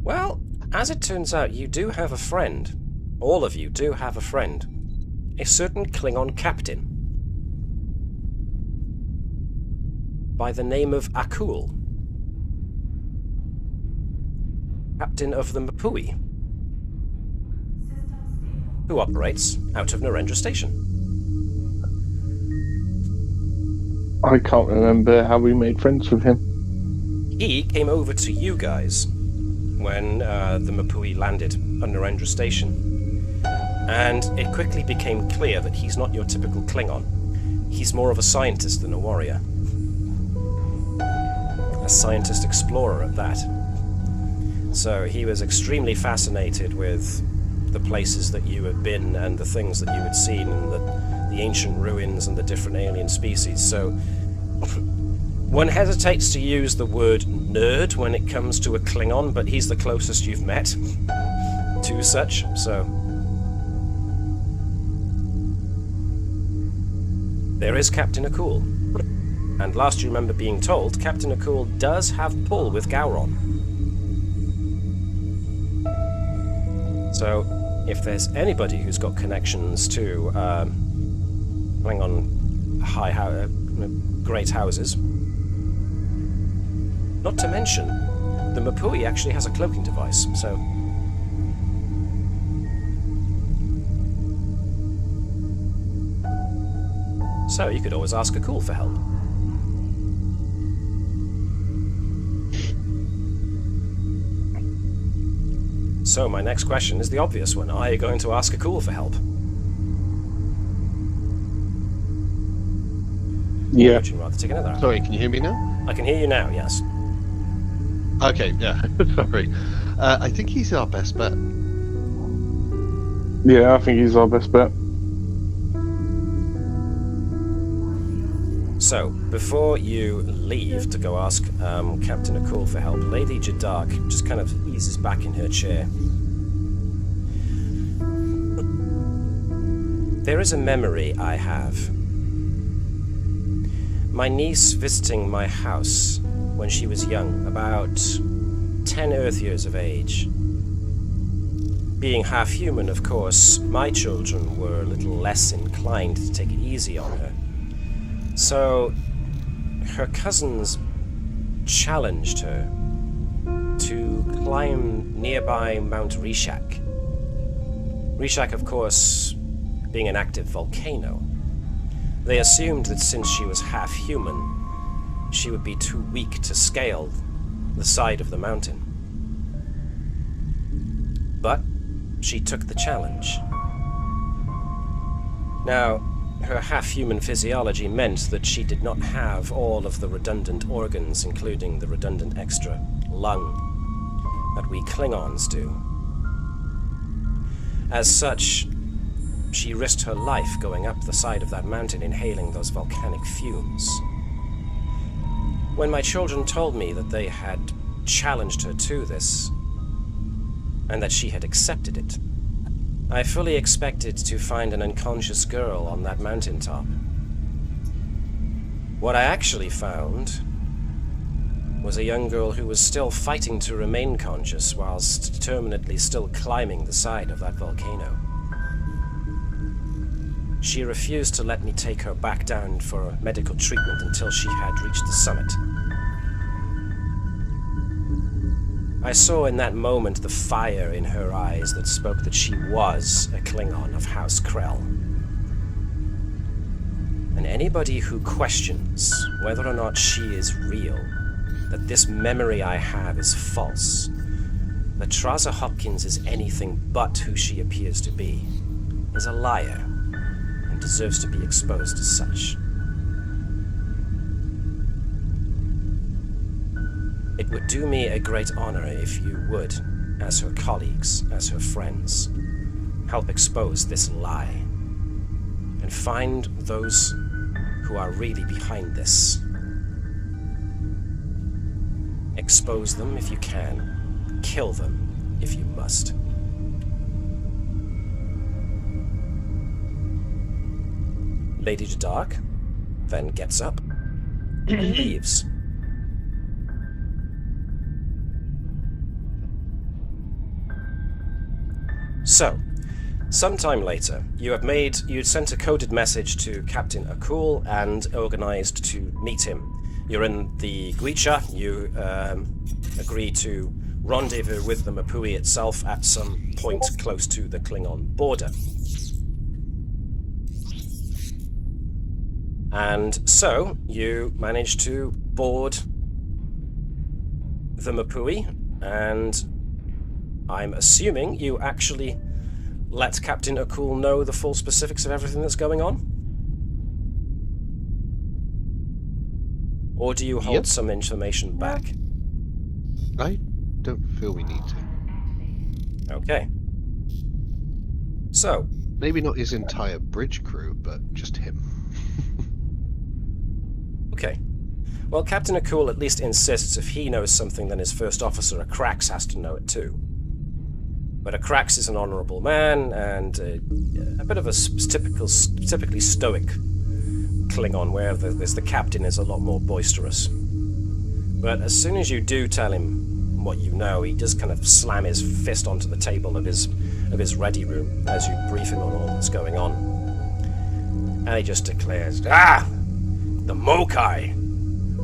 Well, as it turns out, you do have a friend. All of you do have a friend. A certain Klingon captain. By the name of Akul. Captain of the Mapui. Who operates out of Narendra Station. I can't remember how we made friends with him. He came over to you guys when the Mapui landed on Narendra Station. And it quickly became clear that he's not your typical Klingon. He's more of a scientist than a warrior. A scientist explorer at that. So he was extremely fascinated with the places that you had been and the things that you had seen and the ancient ruins and the different alien species. So one hesitates to use the word nerd when it comes to a Klingon, but he's the closest you've met to such, so... There is Captain Akul. And last you remember being told, Captain Akul does have pull with Gowron. So, if there's anybody who's got connections to Klingon great houses, not to mention, the Mapui actually has a cloaking device, so... So, you could always ask Akul for help. So my next question is the obvious one. Are you going to ask Akul for help? Yeah. Would you rather take another? Sorry, can you hear me now? I can hear you now, yes. Okay, yeah, sorry. I think he's our best bet. Yeah, I think he's our best bet. So, before you leave to go ask Captain Akul for help, Lady Jadark just kind of eases back in her chair. There is a memory I have. My niece visiting my house when she was young, about 10 Earth years of age. Being half-human, of course, my children were a little less inclined to take it easy on her. So, her cousins challenged her to climb nearby Mount Rishak. Rishak, of course, being an active volcano. They assumed that since she was half-human, she would be too weak to scale the side of the mountain. But she took the challenge. Now, her half-human physiology meant that she did not have all of the redundant organs, including the redundant extra lung that we Klingons do. As such, she risked her life going up the side of that mountain, inhaling those volcanic fumes. When my children told me that they had challenged her to this, and that she had accepted it, I fully expected to find an unconscious girl on that mountaintop. What I actually found was a young girl who was still fighting to remain conscious whilst determinedly still climbing the side of that volcano. She refused to let me take her back down for medical treatment until she had reached the summit. I saw in that moment the fire in her eyes that spoke that she was a Klingon of House Krell. And anybody who questions whether or not she is real, that this memory I have is false, that Trasa Hopkins is anything but who she appears to be, is a liar and deserves to be exposed as such. It would do me a great honor if you would, as her colleagues, as her friends, help expose this lie and find those who are really behind this. Expose them if you can, kill them if you must. Lady Jadark then gets up and leaves. So, sometime later, you'd sent a coded message to Captain Akul and organized to meet him. You're in the Gwicha, you agree to rendezvous with the Mapui itself at some point close to the Klingon border. And so, you manage to board the Mapui, and I'm assuming you actually let Captain Akul know the full specifics of everything that's going on? Or do you hold some information back? I don't feel we need to. Okay. So, Maybe not his entire bridge crew, but just him. okay. Well, Captain Akul at least insists if he knows something, then his first officer, Akrax, has to know it too. But Akrax is an honourable man, and a bit of a typically stoic Klingon, where the captain is a lot more boisterous. But as soon as you do tell him what you know, he does kind of slam his fist onto the table of his ready room as you brief him on all that's going on. And he just declares, "Ah! The Mokai!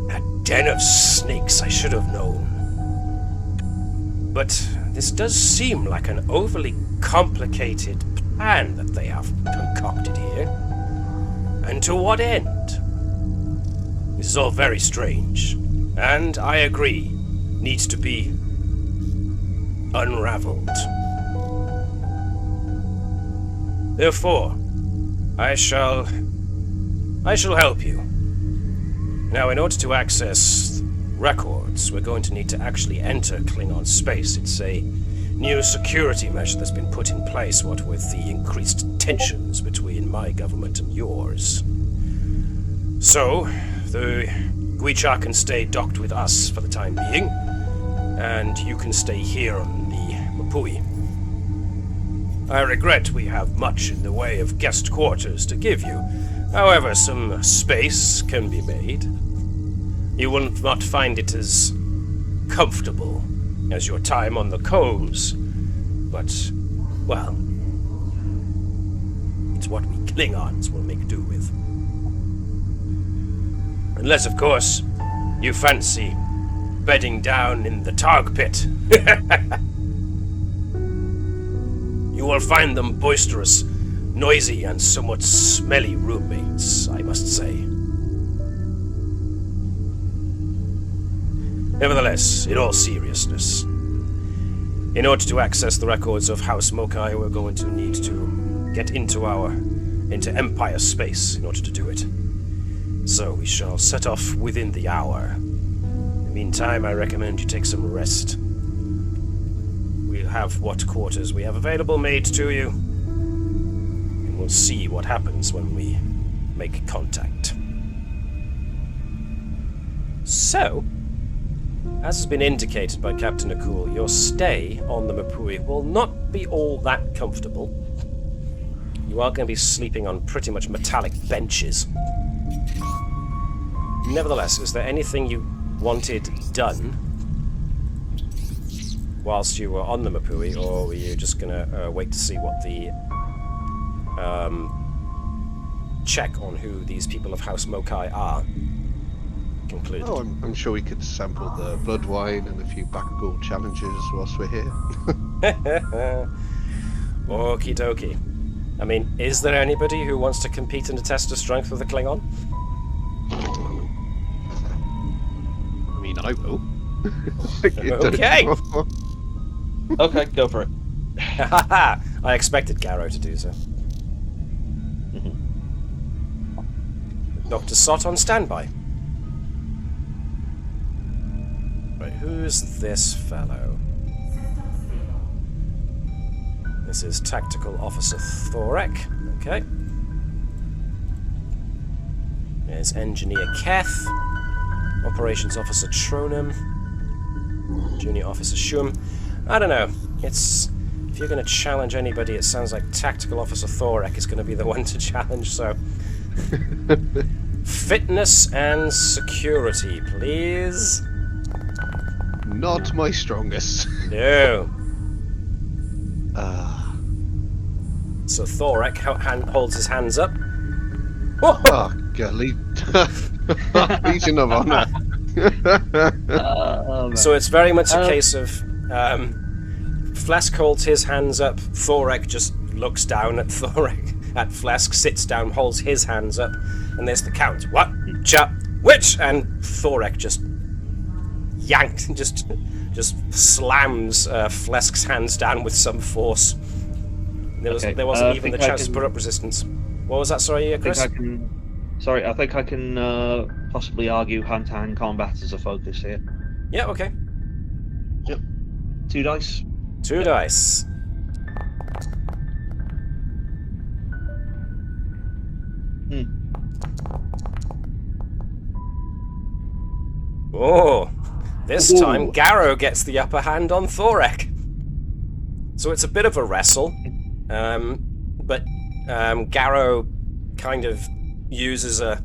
That den of snakes, I should have known. But this does seem like an overly complicated plan that they have concocted here. And to what end? This is all very strange, and I agree, needs to be unraveled." Therefore, I shall help you. Now, in order to access records, we're going to need to actually enter Klingon space. It's a new security measure that's been put in place, what with the increased tensions between my government and yours. So, the Gwich'ak can stay docked with us for the time being, and you can stay here on the Mapui. I regret we have much in the way of guest quarters to give you. However, some space can be made. You will not find it as comfortable as your time on the Combs, but, well, it's what we Klingons will make do with. Unless, of course, you fancy bedding down in the Targ pit. You will find them boisterous, noisy, and somewhat smelly roommates, I must say. Nevertheless, in all seriousness, in order to access the records of House Mokai, we're going to need to get into Empire space in order to do it. So we shall set off within the hour. In the meantime, I recommend you take some rest. We'll have what quarters we have available made to you, and we'll see what happens when we make contact. So, as has been indicated by Captain Akul, your stay on the Mapui will not be all that comfortable. You are going to be sleeping on pretty much metallic benches. Nevertheless, is there anything you wanted done whilst you were on the Mapui, or were you just going to wait to see what the check on who these people of House Mokai are concluded? Oh, I'm sure we could sample the blood wine and a few Bakugan challenges whilst we're here. Okie dokie. I mean, is there anybody who wants to compete in a test of strength with a Klingon? I mean, I will. Okay. Okay, go for it. I expected Garrow to do so. Dr. Sott on standby. Right, who's this fellow? This is Tactical Officer Thorek. Okay. There's Engineer Keth. Operations Officer Tronum. Junior Officer Shum. I don't know. If you're going to challenge anybody, it sounds like Tactical Officer Thorek is going to be the one to challenge, so... Fitness and security, please. Not my strongest. No. So Thorek holds his hands up. Oh, golly. Legion of Honor. So it's very much a case of Phlesc holds his hands up, Thorek just looks down at Phlesc, sits down, holds his hands up, and there's the count. What? Cha, which? And Thorek just yanked, just slams Phlesk's hands down with some force. There wasn't even the chance to put up resistance. What was that, sorry, Chris? I think I can possibly argue hand-to-hand combat as a focus here. Yeah, okay. Yep. 2 dice. 2 dice. Oh, this time Garrow gets the upper hand on Thorek. So it's a bit of a wrestle, but Garrow kind of uses a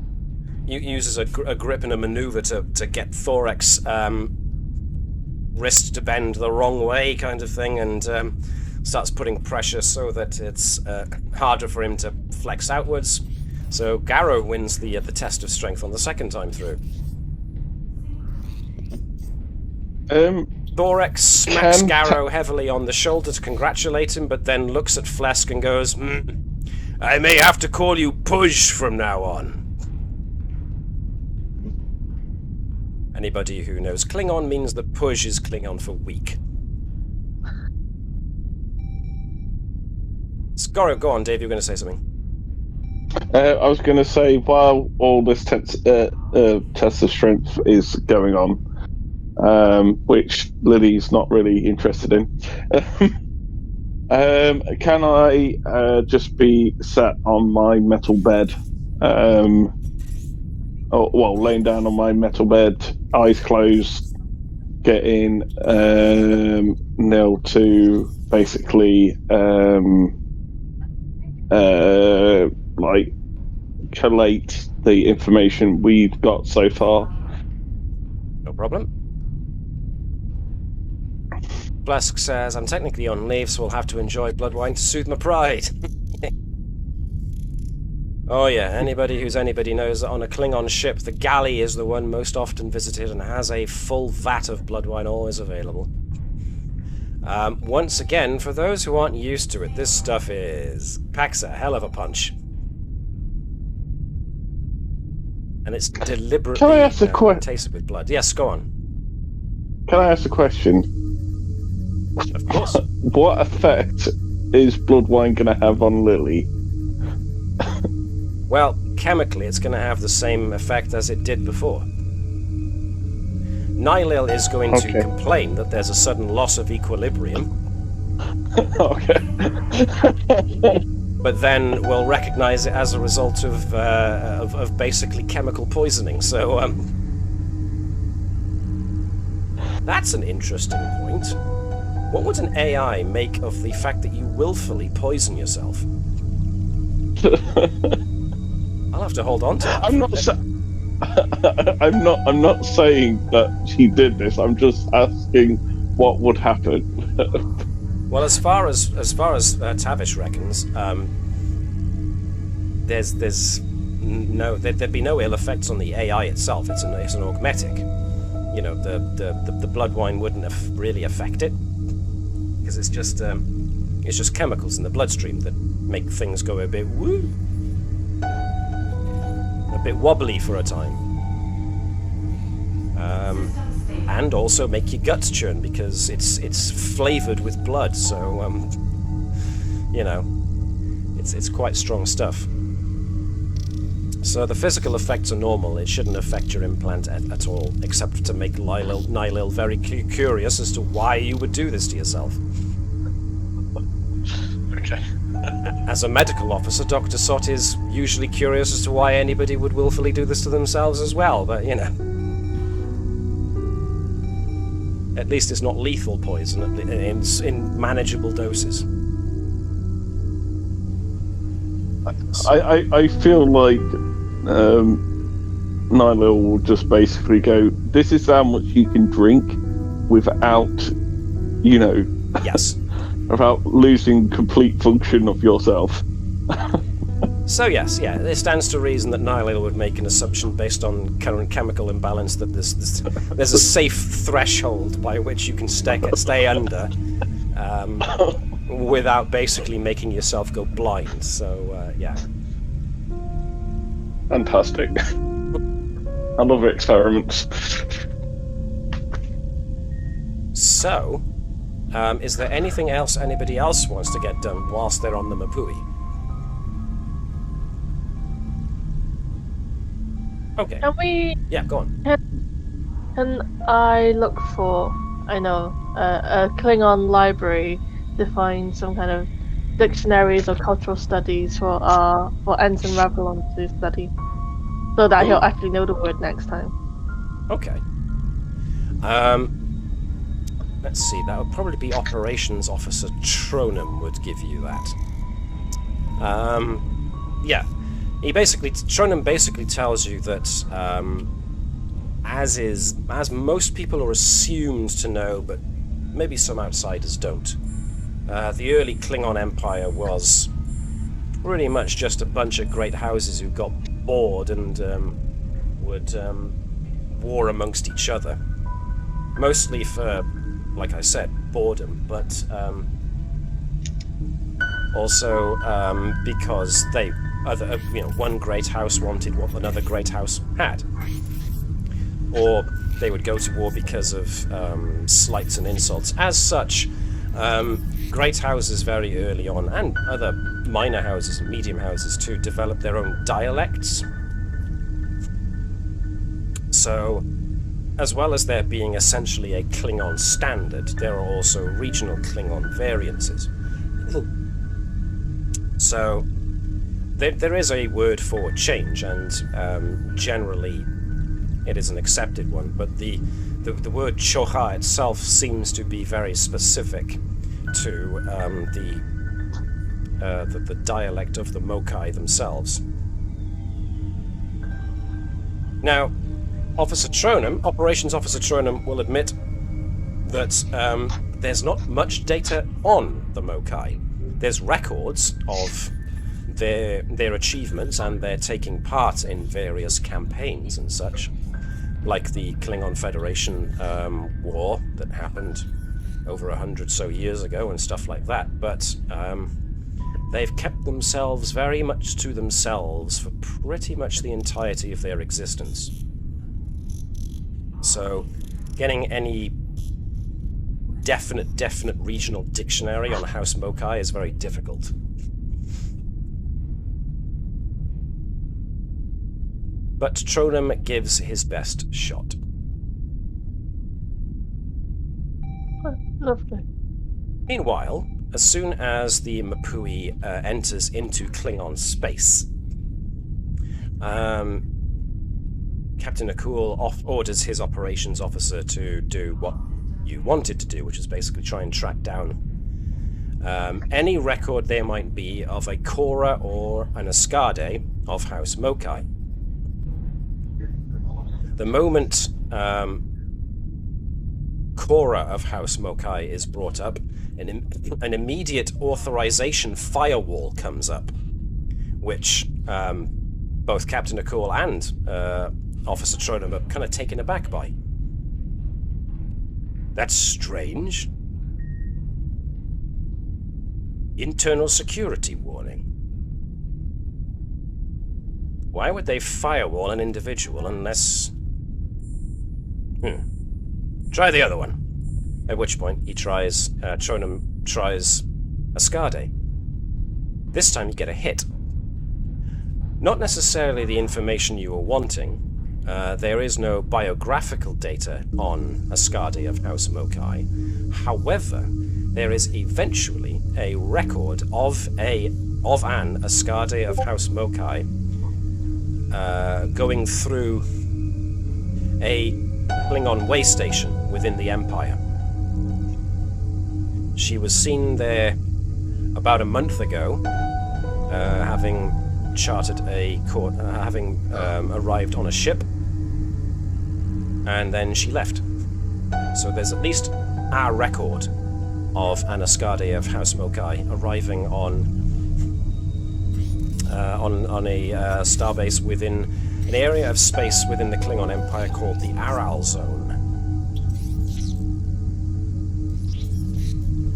grip and a maneuver to get Thorek's wrist to bend the wrong way, kind of thing, and starts putting pressure so that it's harder for him to flex outwards. So Garrow wins the test of strength on the second time through. Thorek smacks Garrow heavily on the shoulder to congratulate him, but then looks at Phlesc and goes, I may have to call you Push from now on. Anybody who knows Klingon means that Push is Klingon for weak. It's Go on, Dave. You were going to say something. I was going to say, while all this test of strength is going on, which Lily's not really interested in, can I just be sat on my metal bed? Laying down on my metal bed, eyes closed, getting Nil to basically collate the information we've got so far. No problem. Phlesc says, I'm technically on leave, so we'll have to enjoy blood wine to soothe my pride. Oh yeah, anybody knows that on a Klingon ship, the galley is the one most often visited and has a full vat of blood wine always available. Once again, for those who aren't used to it, this stuff packs a hell of a punch. And it's deliberately Can I ask a tasted with blood. Yes, go on. Can I ask a question? Of course. What effect is blood wine going to have on Lily? Well, chemically, it's going to have the same effect as it did before. Neshlel is going to complain that there's a sudden loss of equilibrium. Okay. But then we'll recognize it as a result of basically chemical poisoning. So, that's an interesting point. What would an AI make of the fact that you willfully poison yourself? I'll have to hold on to that. I'm not saying that she did this. I'm just asking what would happen. Well, as far as Tavish reckons, there'd be no ill effects on the AI itself. It's an augmetic. You know, the blood wine wouldn't really affect it because it's just chemicals in the bloodstream that make things go a bit wobbly for a time, and also make your guts churn because it's flavored with blood. So it's quite strong stuff. So the physical effects are normal. It shouldn't affect your implant at all, except to make Neshlel very curious as to why you would do this to yourself. Okay. As a medical officer, Dr. Sott is usually curious as to why anybody would willfully do this to themselves as well, but, at least it's not lethal poison in manageable doses. I feel like Neshlel will just basically go, this is how much you can drink without, Yes. without losing complete function of yourself. So yes, it stands to reason that Neshlel would make an assumption based on current chemical imbalance that there's a safe threshold by which you can stay under without basically making yourself go blind. So yeah. Fantastic. I love experiments. So, is there anything else anybody else wants to get done whilst they're on the Mapui? Okay. Can we? Yeah, go on. Can I look for, a Klingon library to find some kind of dictionaries or cultural studies for Ensign Revlon to study, so that he'll actually know the word next time? Okay. Let's see. That would probably be Operations Officer Tronum would give you that. Yeah. Tronum basically tells you that, as most people are assumed to know, but maybe some outsiders don't. The early Klingon Empire was pretty much just a bunch of great houses who got bored and would war amongst each other, mostly for, like I said, boredom, but also because one great house wanted what another great house had, or they would go to war because of slights and insults. As such, great houses very early on, and other minor houses and medium houses to develop their own dialects. So, as well as there being essentially a Klingon standard, there are also regional Klingon variances. So, there is a word for change, and generally it is an accepted one, but the word choha itself seems to be very specific to the dialect of the Mokai themselves. Now, Operations Officer Tronum will admit that there's not much data on the Mokai. There's records of their achievements, and they're taking part in various campaigns and such, like the Klingon Federation war that happened over 100 so years ago and stuff like that, but they've kept themselves very much to themselves for pretty much the entirety of their existence. So, getting any definite regional dictionary on House Mokai is very difficult. But Tronum gives his best shot. Oh, lovely. Meanwhile, as soon as the Mapui enters into Klingon space, Captain Akul orders his operations officer to do what you wanted to do, which is basically try and track down any record there might be of a Kora or an Ascade of House Mokai. The moment Kora of House Mokai is brought up, an immediate authorization firewall comes up, which both Captain Akul and Officer Tronum are kind of taken aback by. That's strange. Internal security warning. Why would they firewall an individual unless... Try the other one. At which point he tries, Tronum tries Ascade. This time you get a hit. Not necessarily the information you were wanting. There is no biographical data on Ascade of House Mokai. However, there is eventually a record of an Ascade of House Mokai going through a Klingon way station within the Empire. She was seen there about a month ago, having chartered having arrived on a ship, and then she left. So there's at least our record of an Ascade of House Mokai arriving on a starbase within an area of space within the Klingon Empire called the Aral Zone.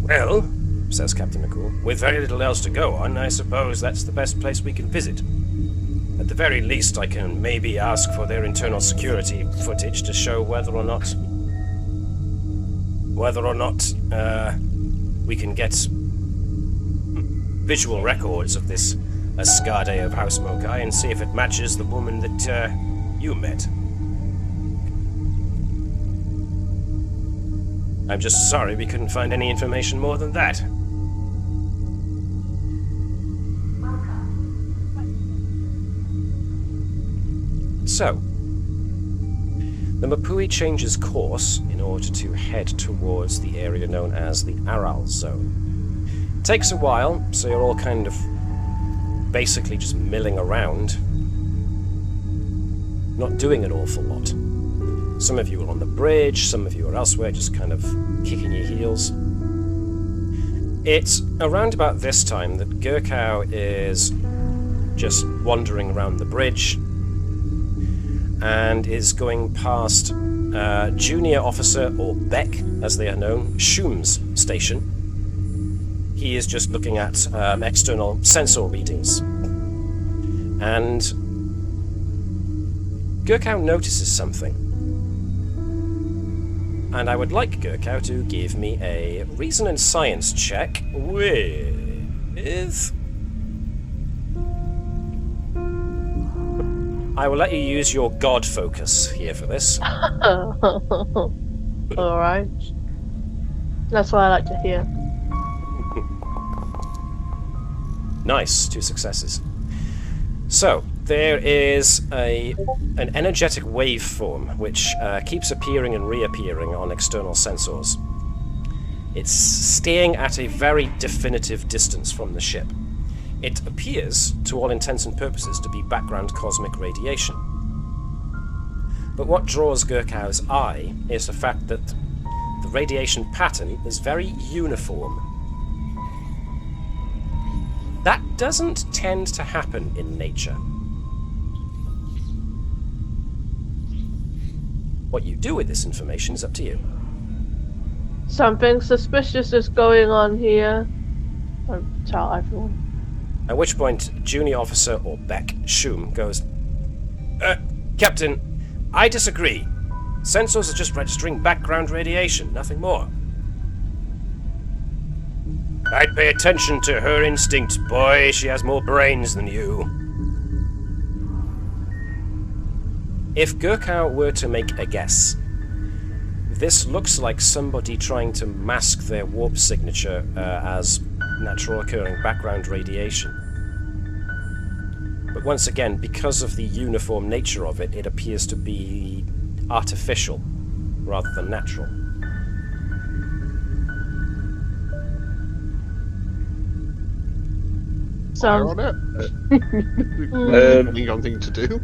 Well, says Captain Akul, with very little else to go on, I suppose that's the best place we can visit. At the very least, I can maybe ask for their internal security footage to show whether or not we can get visual records of this Ascade of House Mokai and see if it matches the woman that you met. I'm just sorry we couldn't find any information more than that. So, the Mapui changes course in order to head towards the area known as the Aral Zone. It takes a while, so you're all kind of basically just milling around, not doing an awful lot. Some of you are on the bridge, some of you are elsewhere, just kind of kicking your heels. It's around about this time that Gerkow is just wandering around the bridge and is going past Junior Officer, or Beck as they are known, Schum's station. He is just looking at external sensor readings. And Gerkow notices something. And I would like Gerkow to give me a reason and science check with I will let you use your god focus here for this. Alright. That's what I like to hear. Nice, 2 successes. So, there is an energetic waveform which keeps appearing and reappearing on external sensors. It's staying at a very definitive distance from the ship. It appears, to all intents and purposes, to be background cosmic radiation. But what draws Gerkow's eye is the fact that the radiation pattern is very uniform. That doesn't tend to happen in nature. What you do with this information is up to you. Something suspicious is going on here. I'll tell everyone. At which point, Junior Officer, or Beck, Shum, goes, Captain, I disagree. Sensors are just registering background radiation, nothing more. I'd pay attention to her instincts, boy. She has more brains than you. If Gerkow were to make a guess, this looks like somebody trying to mask their warp signature as natural occurring background radiation. But once again, because of the uniform nature of it, it appears to be artificial rather than natural. Fire on it. Klingon thing to do.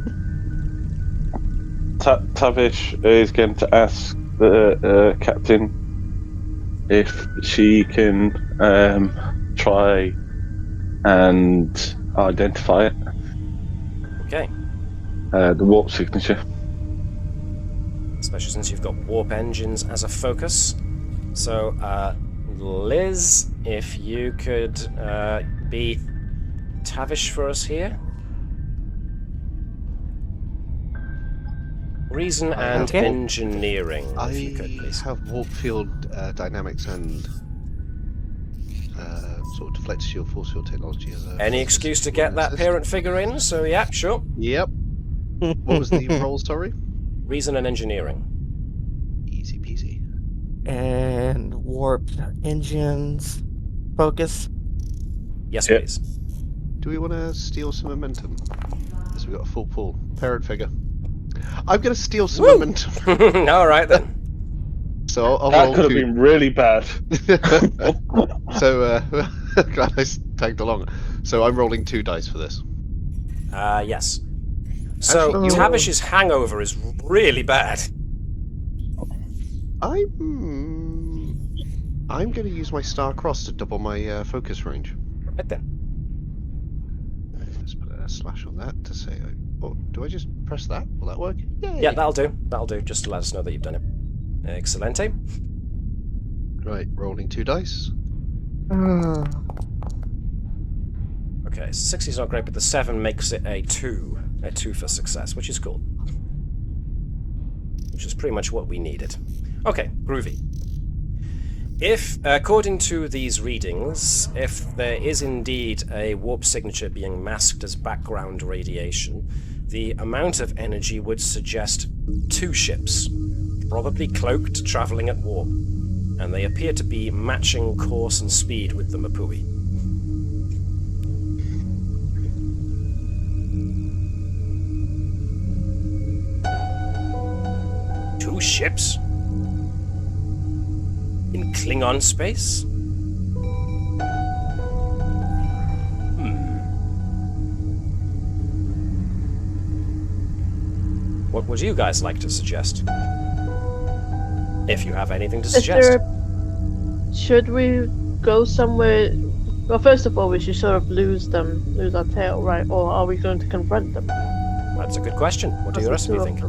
Tavish is going to ask the captain if she can try and identify it. Okay. The warp signature. Especially since you've got warp engines as a focus. So, Liz, if you could be Tavish for us here. Reason and engineering, if you could, please. I have warp field dynamics and sort of deflector shield, force field technology as a... Any excuse to get that parent figure in, so yeah, sure. Yep. What was the roll, sorry? Reason and engineering. Easy peasy. And warp engines focus. Yes, Yep. please. Do we want to steal some momentum? Because we've got a full pool. Parent figure. I'm going to steal some momentum. All right, then. So I'll That roll could have two. been really bad. So, glad I tagged along. So I'm rolling 2 dice for this. Yes. So, Actually, Tavish's hangover is really bad. I'm going to use my Star Cross to double my focus range. Right then. Let's put a slash on that to say... Oh, do I just press that? Will that work? Yay. Yeah, that'll do. That'll do, just to let us know that you've done it. Excellente. Right, rolling 2 dice. Okay, so 60's not great, but the 7 makes it a 2. A 2 for success, which is cool. Which is pretty much what we needed. Okay, groovy. If, according to these readings, if there is indeed a warp signature being masked as background radiation, the amount of energy would suggest 2 ships, probably cloaked, traveling at warp, and they appear to be matching course and speed with the Mapui. Two ships? In Klingon space? What would you guys like to suggest? If you have anything to suggest. Should we go somewhere? Well, first of all, we should sort of lose our tail, right? Or are we going to confront them? That's a good question. What do the rest of you think?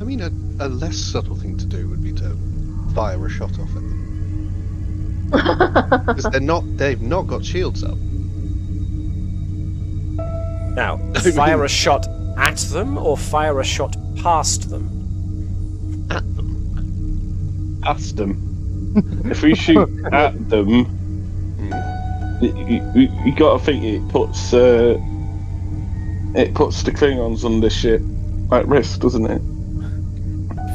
I mean, a less subtle thing to do would be to fire a shot off at them. Because they've not got shields up. Now, fire a shot at them or fire a shot past them? At them. Past them. If we shoot at them, you got to think it puts it puts the Klingons on this ship at risk, doesn't it?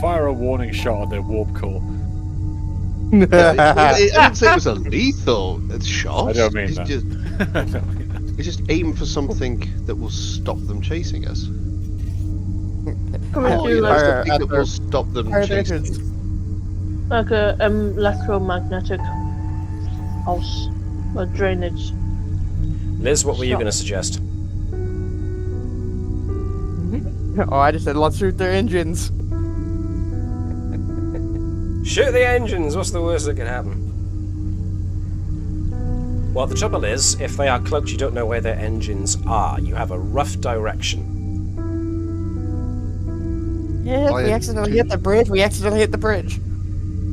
Fire a warning shot at their warp core. I didn't say it was a lethal shot. I don't mean it's that. Just, I don't mean that. it's just aim for something that will stop them chasing us. Can we Or, do you know, like, something that will stop them Fire chasing engines. us. like a electromagnetic pulse or drainage? Liz, what were you Shot. going to suggest? Oh, I just said let's shoot their engines. Shoot the engines! What's the worst that can happen? Well, the trouble is, if they are cloaked, you don't know where their engines are. You have a rough direction. Yeah, if we Fire accidentally two. hit the bridge, we accidentally hit the bridge.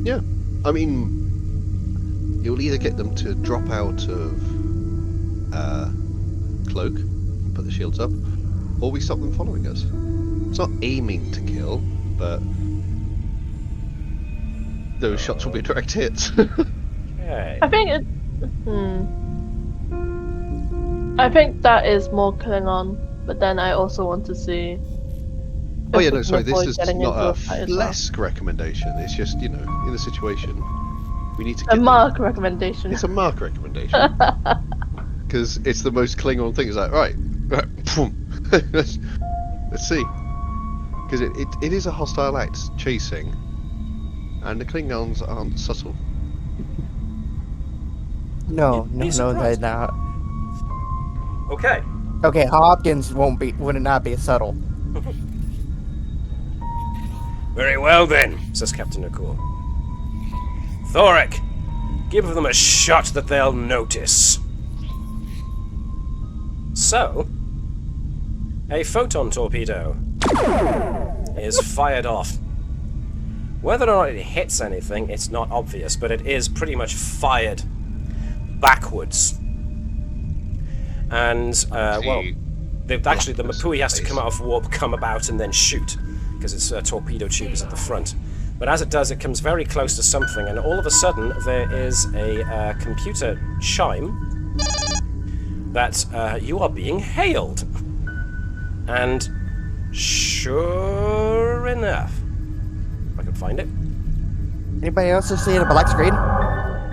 Yeah, I mean, you'll either get them to drop out of cloak, and put the shields up, or we stop them following us. It's not aiming to kill, but those shots will be direct hits. Okay. I think it. I think that is more Klingon, but then I also want to see. Oh if yeah, we no, can sorry, this avoid is getting not into a fight as well. Phlesc recommendation. It's just, you know, in the situation, we need to get A them- mark recommendation. It's a mark recommendation. Because it's the most Klingon thing. It's like, right, boom. let's see. Because it is a hostile act, chasing. And the Klingons aren't subtle. No, You'd no, be no, surprised. they're not. Okay. Okay, Hopkins would not be subtle. Very well then, says Captain O'Cool. Thoric, give them a shot that they'll notice. So, a photon torpedo is fired off. Whether or not it hits anything, it's not obvious, but it is pretty much fired backwards. And, well, actually the Mapui has to come out of warp, come about, and then shoot, because its torpedo tube is at the front. But as it does, it comes very close to something, and all of a sudden there is a computer chime that you are being hailed. And sure enough, if I can find it. Anybody else just see a black screen?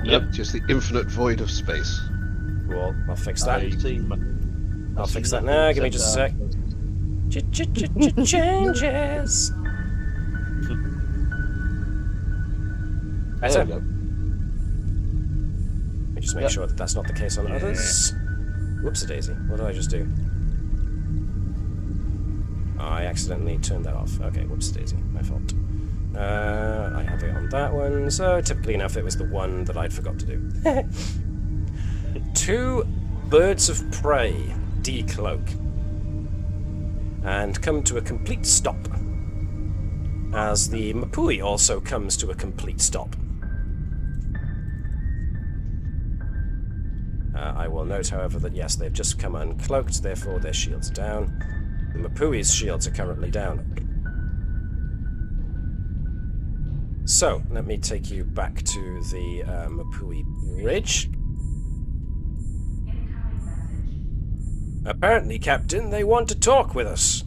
Yep. Just the infinite void of space. Well, I'll fix that. I'll fix that nothing now. Give me just a sec. except, Changes. Better. There we go. Let me just make Yep. sure that that's not the case on others. Whoopsie daisy. What did I just do? Oh, I accidentally turned that off. Okay, whoops daisy. My fault. I have it on that one, so typically enough it was the one that I'd forgot to do. 2 birds of prey decloak and come to a complete stop as the Mapui also comes to a complete stop. I will note, however, that yes, they've just come uncloaked, therefore their shields are down. The Mapui's shields are currently down. So, let me take you back to the Mapui bridge. Apparently, Captain, they want to talk with us.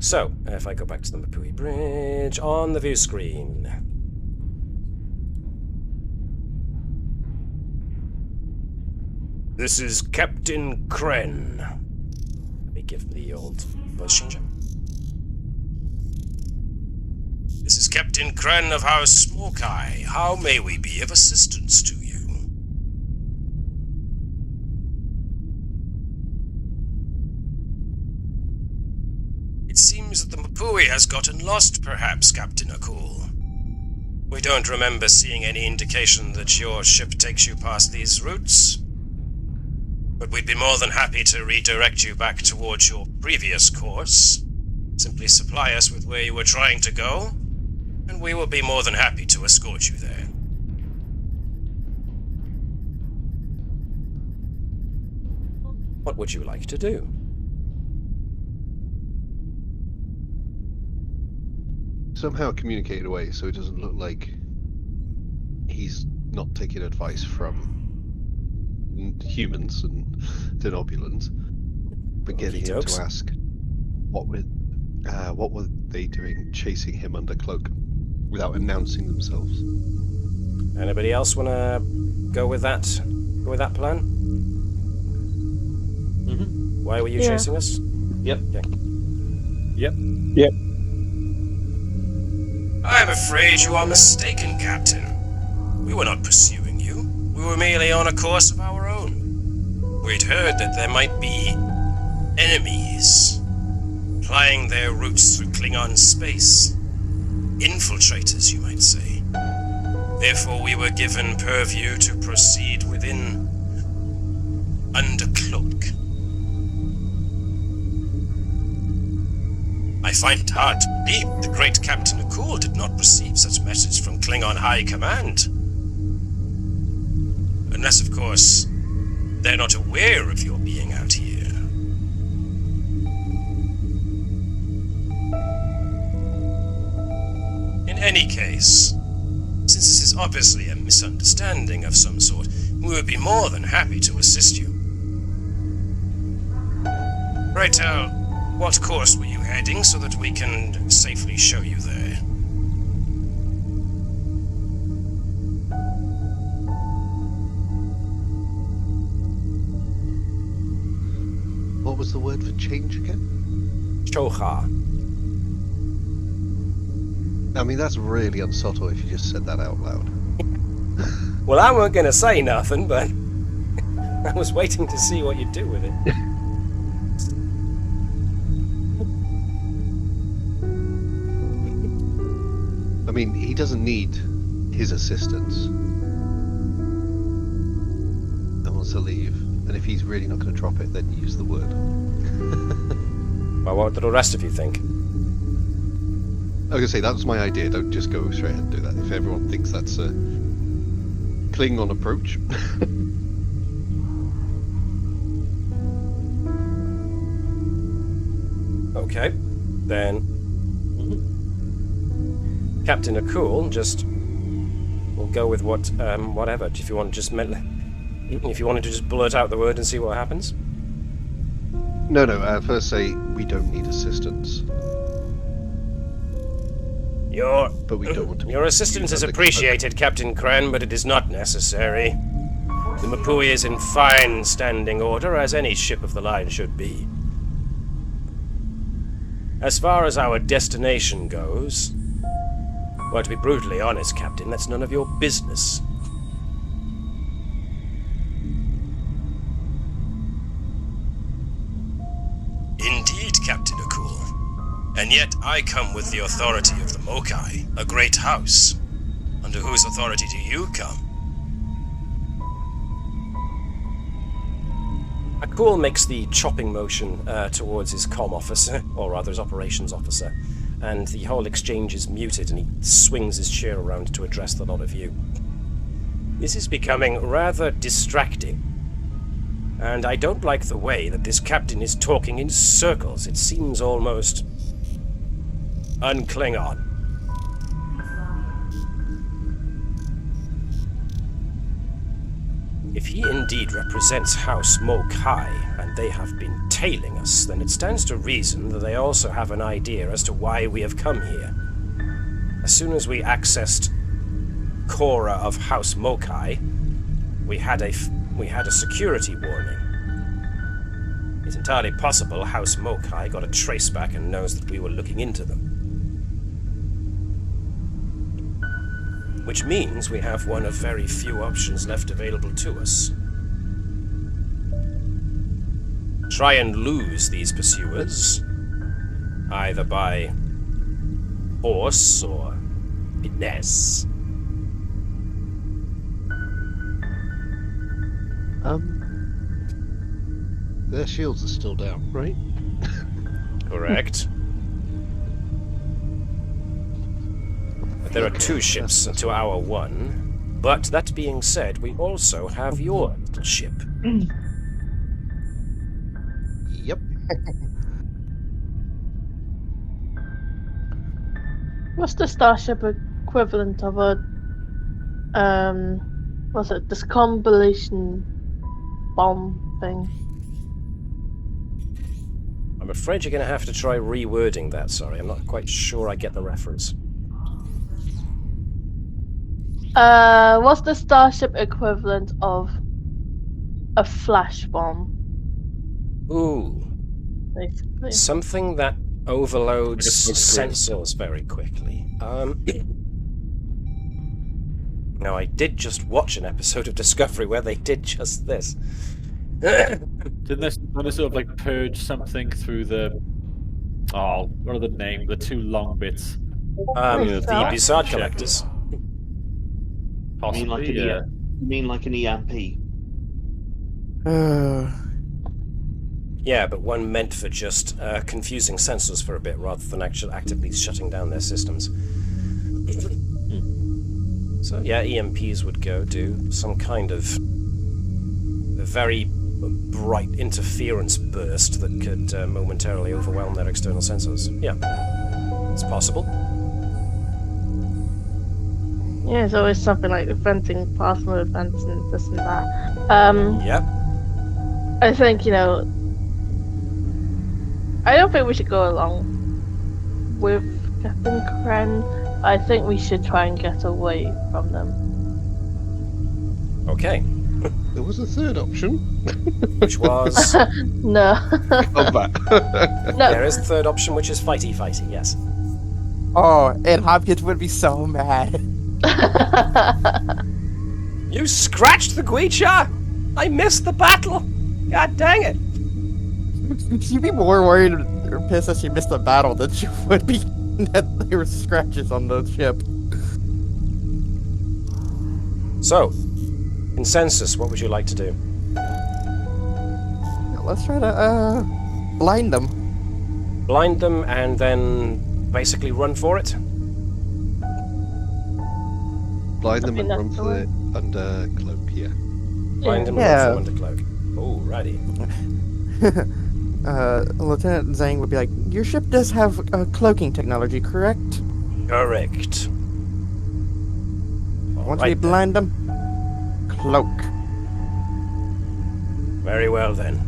So, if I go back to the Mapui bridge, on the view screen. This is Captain Kren. Let me give the old voice changer. This is Captain Kren of House Smokai. How may we be of assistance to you? It seems that the Mapui has gotten lost, perhaps, Captain O'Cool. We don't remember seeing any indication that your ship takes you past these routes. But we'd be more than happy to redirect you back towards your previous course. Simply supply us with where you were trying to go, and we will be more than happy to escort you there. What would you like to do? somehow communicate away so it doesn't look like he's not taking advice from humans and denobulans, but getting him to ask what were they doing chasing him under cloak without announcing themselves. Anybody else want to go with that? Go with that plan? Mm-hmm. Why were you chasing us? Yep. Okay. Yep. I'm afraid you are mistaken, Captain. We were not pursuing you. We were merely on a course of our own. We'd heard that there might be enemies plying their routes through Klingon space. Infiltrators, you might say. Therefore, we were given purview to proceed within under cloak. I find it hard to believe the great Captain Akul did not receive such message from Klingon High Command. Unless, of course, they're not aware of your being out here. In any case, since this is obviously a misunderstanding of some sort, we would be more than happy to assist you. Pray tell, what course were you heading so that we can safely show you there? What was the word for change again? Choha. I mean, that's really unsubtle if you just said that out loud. Well, I weren't going to say nothing, but I was waiting to see what you'd do with it. I mean, he doesn't need his assistance. And wants to leave. And if he's really not going to drop it, then use the word. Well, what do the rest of you think? I was going to say, that was my idea. Don't just go straight ahead and do that. If everyone thinks that's a Klingon approach. Okay, then Captain Akul just will go with whatever. If you want to just if you wanted to just blurt out the word and see what happens. No. First say we don't need assistance. Your Your assistance is appreciated, Captain Kren, but it is not necessary. The Mapui is in fine standing order, as any ship of the line should be. As far as our destination goes, well, to be brutally honest, Captain, that's none of your business. Indeed, Captain Akul. And yet I come with the authority of the Mokai, a great house. Under whose authority do you come? Akul makes the chopping motion towards his comm officer, or rather his operations officer, and the whole exchange is muted and he swings his chair around to address the lot of you. This is becoming rather distracting. And I don't like the way that this captain is talking in circles. It seems almost un-Klingon. If he indeed represents House Mokai, and they have been tailing us, then it stands to reason that they also have an idea as to why we have come here. As soon as we accessed Cora of House Mokai, we had a security warning. It's entirely possible House Mokai got a traceback and knows that we were looking into them. Which means we have one of very few options left available to us. Try and lose these pursuers, either by force or finesse. Their shields are still down, right? Correct. There are two ships to our one, but that being said, we also have your little ship. Yep. What's the starship equivalent of a what's it? This combination bomb thing. I'm afraid you're going to have to try rewording that. Sorry, I'm not quite sure I get the reference. What's the starship equivalent of a flash bomb? Ooh, Basically. something that overloads Like a smoke screen. sensors very quickly. Now, I did just watch an episode of Discovery where they did just this. Didn't they sort of like purge something through the... Oh, what are the names? The two long bits. The Bussard collectors. Possibly, You mean like an EMP? Yeah, but one meant for just confusing sensors for a bit rather than actually actively shutting down their systems. So yeah, EMPs would go do some kind of a very bright interference burst that could momentarily overwhelm their external sensors. Yeah, it's possible. Yeah, it's always something like venting plasma events and this and that. Yep. I think, I don't think we should go along with Captain Kren. I think we should try and get away from them. Okay. There was a third option. Which was... No. Combat. No. There is the third option, which is fighty, yes. Oh, and Hopkins would be so mad. You scratched the Gweecha! I missed the battle! God dang it! You'd be more worried or pissed that she missed the battle than she would be that there were scratches on the ship. So, consensus, what would you like to do? Let's try to, blind them. Blind them and then basically run for it? Blind them and that's run the for the undercloak, yeah. Blind them Yeah. and run for undercloak. Alrighty. Lieutenant Zhang would be like, your ship does have cloaking technology, correct? Correct. Once we Alright then. blind them, cloak. Very well then.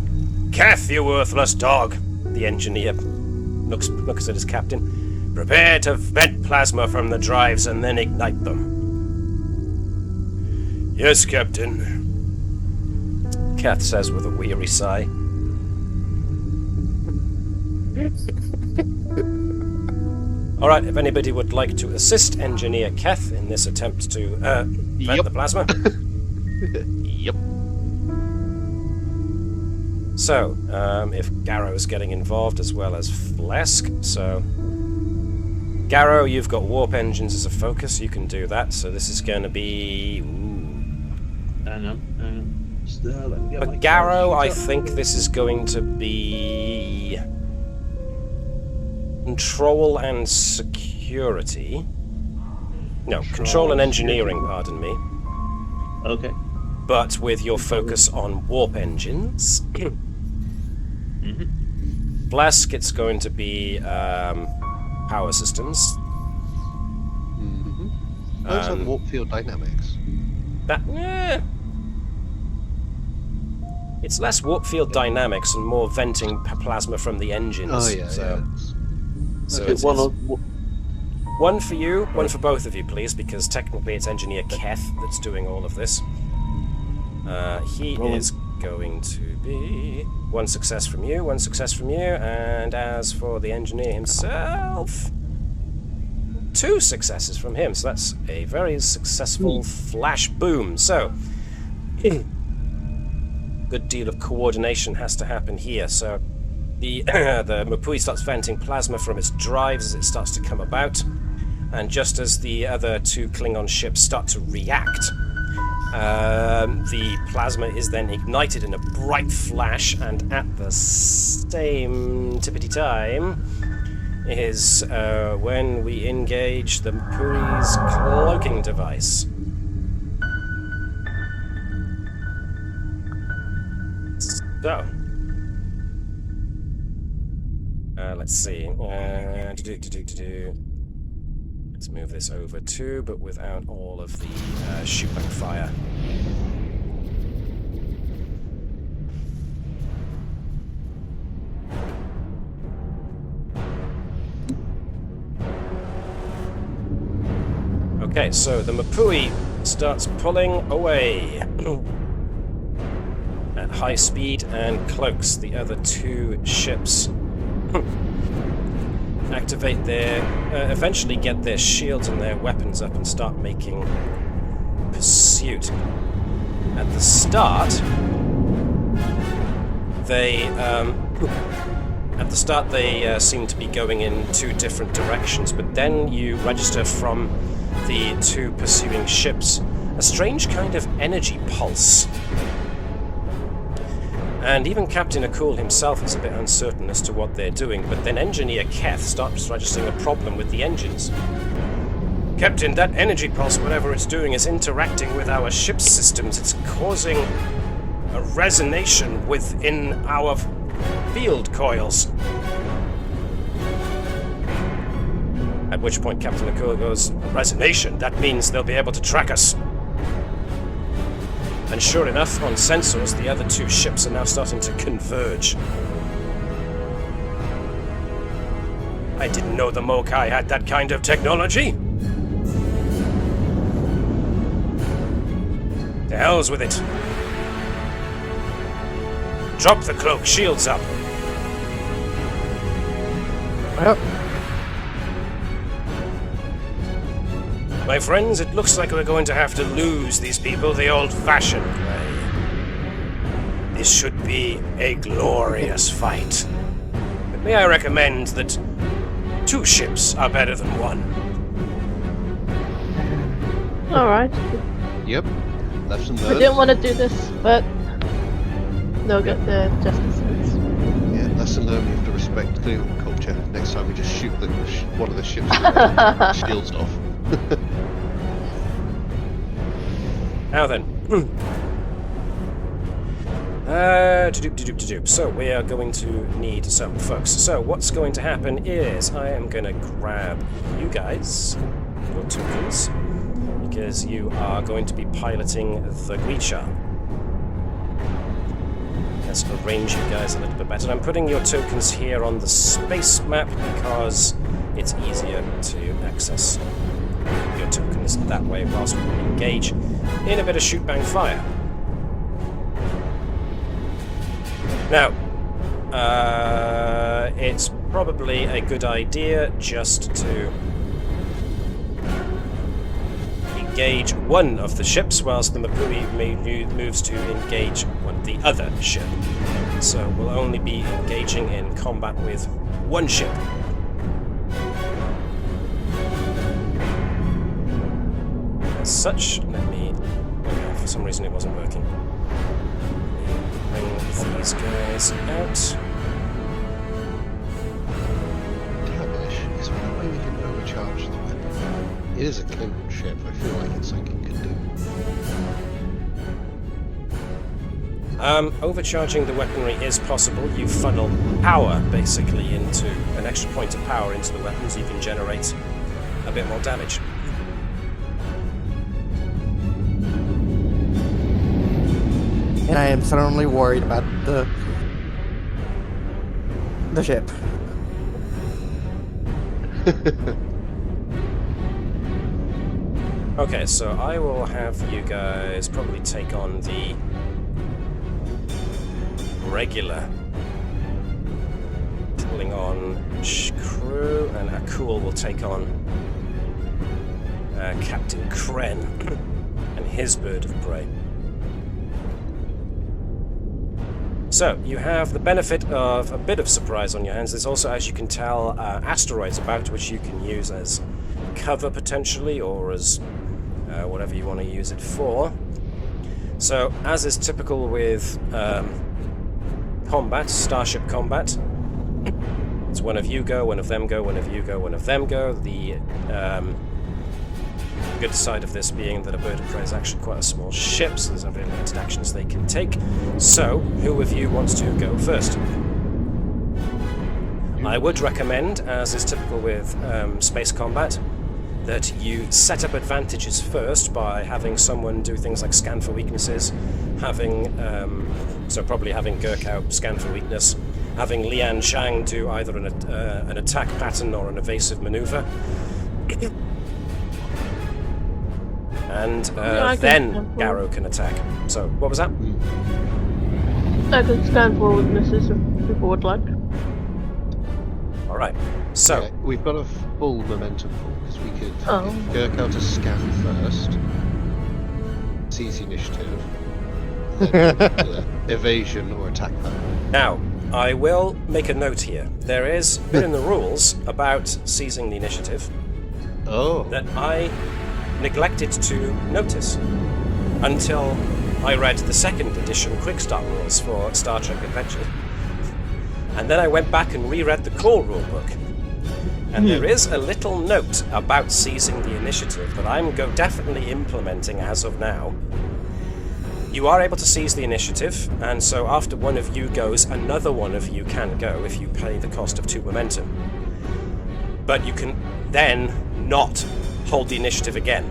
Kath, you worthless dog! The engineer looks at his captain. Prepare to vent plasma from the drives and then ignite them. Yes, Captain. Kath says with a weary sigh. Alright, if anybody would like to assist Engineer Keth in this attempt to vent the plasma. Yep. So, if Garrow's getting involved as well as Phlesc, so... Garrow, you've got warp engines as a focus, you can do that, so this is going to be... Hang on. Just, let me get For my Garrow, I calculator. think this is going to be... Control and security. No, control and engineering, pardon me. Okay. But with your focus on warp engines. Phlesc, it's going to be power systems. Those are warp field dynamics. It's less warp field dynamics and more venting plasma from the engines. Oh, yeah, so, yeah. So Okay, it's one for you, one for both of you, please, because technically it's Engineer Keth that's doing all of this. He is going to be one success from you, and as for the engineer himself, 2 successes from him. So that's a very successful flash boom. So, good deal of coordination has to happen here. So, the Mapui starts venting plasma from its drives as it starts to come about, and just as the other 2 Klingon ships start to react, the plasma is then ignited in a bright flash, and at the same tippity time is when we engage the Mapui's cloaking device. So, let's see. Let's move this over too, but without all of the shoot-back fire. Okay, so the Mapui starts pulling away at high speed and cloaks the other two ships. Activate their... eventually get their shields and their weapons up and start making pursuit. At the start, they... seem to be going in two different directions, but then you register from the two pursuing ships a strange kind of energy pulse. And even Captain Akul himself is a bit uncertain as to what they're doing, but then Engineer Keth starts registering a problem with the engines. Captain, that energy pulse, whatever it's doing, is interacting with our ship's systems. It's causing a resonation within our field coils. At which point Captain Akul goes, resonation? That means they'll be able to track us. And sure enough, on sensors, the other two ships are now starting to converge. I didn't know the Mokai had that kind of technology. To hell's with it. Drop the cloak, shields up. Well, my friends, it looks like we're going to have to lose these people the old-fashioned way. This should be a glorious fight. But may I recommend that 2 ships are better than 1. Alright. Yep. Lesson We learned. didn't want to do this, but they'll get their justice. Yeah, lesson learned. We have to respect Klingon culture. Next time we just shoot one of the ships and shields off. Now then. So we are going to need some folks. So what's going to happen is I am going to grab you guys, your tokens, because you are going to be piloting the Gwicha. Let's arrange you guys a little bit better. I'm putting your tokens here on the space map because it's easier to access your tokens that way whilst we engage in a bit of shoot-bang fire. Now, it's probably a good idea just to engage one of the ships whilst the Mapui moves to engage the other ship. So we'll only be engaging in combat with one ship. As such, let me... Okay, for some reason it wasn't working. Bring these guys out. Tabish, is there any way we can overcharge the weapon? It is a Klingon ship. I feel like it's something it can do. Overcharging the weaponry is possible. You funnel power, basically, into an extra point of power into the weapons. You can generate a bit more damage. and I am suddenly worried about the ship. Okay, so I will have you guys probably take on the regular Klingon crew, and Akul will take on Captain Kren and his bird of prey. So, you have the benefit of a bit of surprise on your hands. There's also, as you can tell, asteroids about, which you can use as cover potentially, or as whatever you want to use it for. So, as is typical with combat, starship combat, it's one of you go, one of them go, one of you go, one of them go. The good side of this being that a bird of prey is actually quite a small ship, so there's no very limited actions they can take. So, who of you wants to go first? I would recommend, as is typical with space combat, that you set up advantages first by having someone do things like scan for weaknesses, so probably having Gerkow scan for weakness, having Lian Zhang do either an attack pattern or an evasive maneuver, and then Garrow can attack. So, what was that? I can scan for weaknesses if people would like. Alright, so... Yeah, we've got a full momentum pool, because we could get Gerkow to scan first, seize the initiative, then evasion or attack pattern. Now, I will make a note here. There is a bit in the rules about seizing the initiative that I neglected to notice until I read the 2nd edition Quick Start rules for Star Trek Adventure. And then I went back and reread the core rulebook. And there is a little note about seizing the initiative that I'm definitely implementing as of now. You are able to seize the initiative, and so after one of you goes, another one of you can go if you pay the cost of 2 momentum. But you can then not hold the initiative again.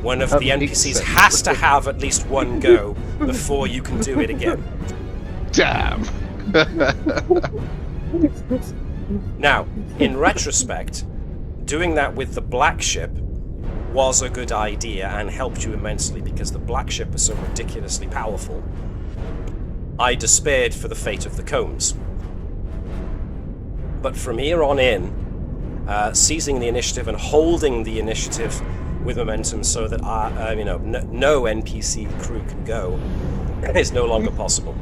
One of the NPCs has to have at least one go before you can do it again. Damn! Now, in retrospect, doing that with the black ship was a good idea and helped you immensely because the black ship was so ridiculously powerful. I despaired for the fate of the Combs. But from here on in, seizing the initiative and holding the initiative with momentum so that no NPC crew can go is no longer possible.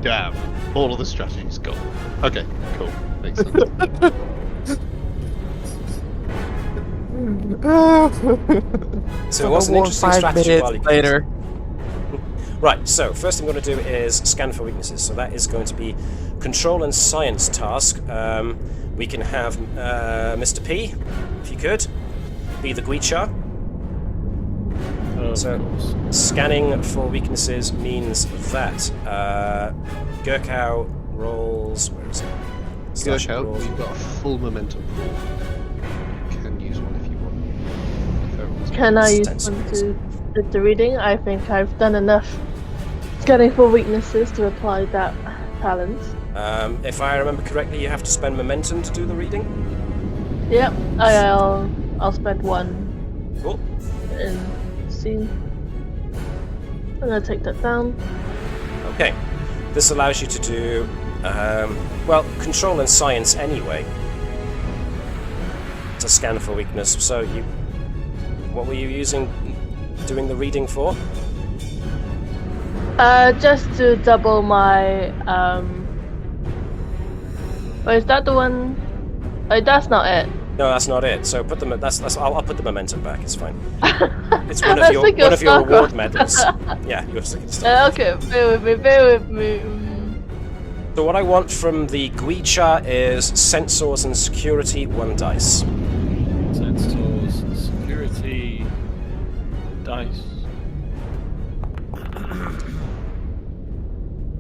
Damn. All of the strategy's gone. Okay, cool. Makes sense. So what's an interesting strategy while you later. Right, so first thing I'm going to do is scan for weaknesses. So that is going to be control and science task. We can have Mr. P, if you could, be the Gwicha. So scanning for weaknesses means that Gerkow rolls. Where is it? Gerkow, we've got a full momentum pool. You can use one if you want. Can I use one to do the reading? I think I've done enough scanning for weaknesses to apply that talent. If I remember correctly, you have to spend momentum to do the reading? Yep, I'll spend 1 Cool. in scene. I'm gonna take that down. Okay. This allows you to do, control and science anyway. To scan for weakness. So what were you doing the reading for? Just to double my, is that the one? Oh, that's not it. No, that's not it. So put I'll put the momentum back. It's fine. It's one of your reward medals. Yeah, you're sticking stuff. Okay, bear with me. So what I want from the Gwicha is sensors and security, 1 dice. Sensors, security, dice.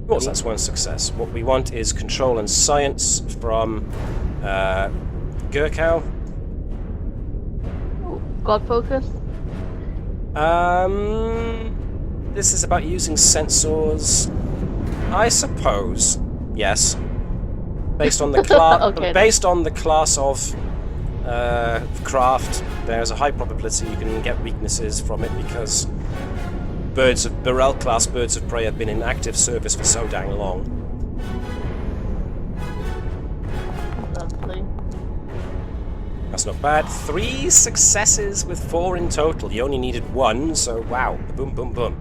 Of course, that's 1 success. What we want is control and science from Gerkow. God focus. This is about using sensors, I suppose. Yes. Based on the based on the class of craft, there's a high probability you can get weaknesses from it because Burrell class birds of prey have been in active service for so dang long. Lovely. That's not bad. 3 successes with 4 in total. You only needed 1, so wow. Boom, boom, boom.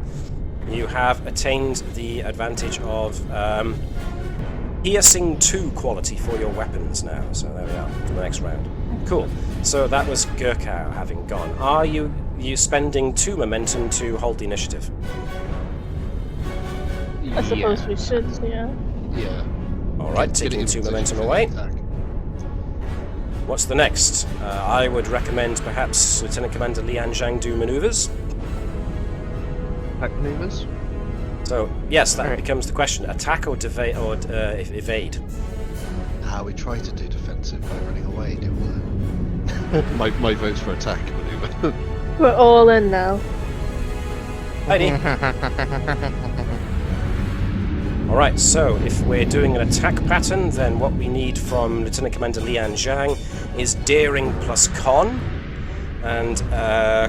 You have attained the advantage of piercing 2 quality for your weapons now. So there we are for the next round. Cool. So that was Gerkow having gone. Are you spending 2 momentum to hold the initiative? I suppose we should, yeah. Yeah. Alright, taking 2 momentum away. What's the next? I would recommend perhaps Lieutenant Commander Lian Zhang do maneuvers. Attack maneuvers? So, yes, that becomes the question. Attack or evade? We try to do defensive. defensive by running away, do I? my vote's for attack maneuver. We're all in now. Heidi. Alright, so if we're doing an attack pattern, then what we need from Lieutenant Commander Lian Zhang is daring plus con. And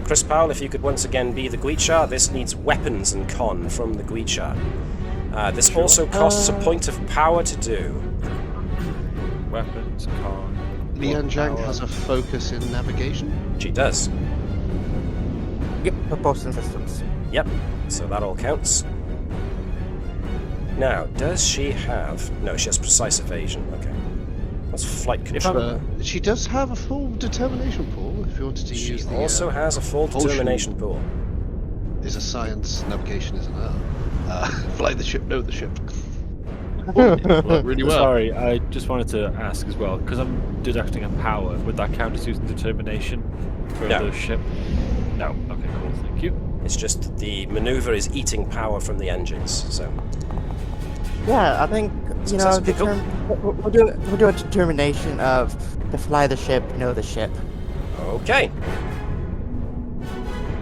Chris Powell, if you could once again be the Gwich'ar, this needs weapons and con from the Gwich'ar. This also costs a point of power to do. Weapons, con. Lian Zhang has a focus in navigation? She does. Yep, propulsion systems. Yep, so that all counts. Now, does she have... No, she has precise evasion. Okay. That's flight control. She does have a full determination pool, if you wanted to use the... She also has a full determination pool. Is a science, navigation is an art. Fly the ship, know the ship. Really well. Sorry, I just wanted to ask as well, because I'm deducting a power, would that count as using determination for the ship? No. Okay, cool, thank you. It's just the maneuver is eating power from the engines, so... Yeah, I think, you know, we'll do a determination of to fly the ship, know the ship. Okay.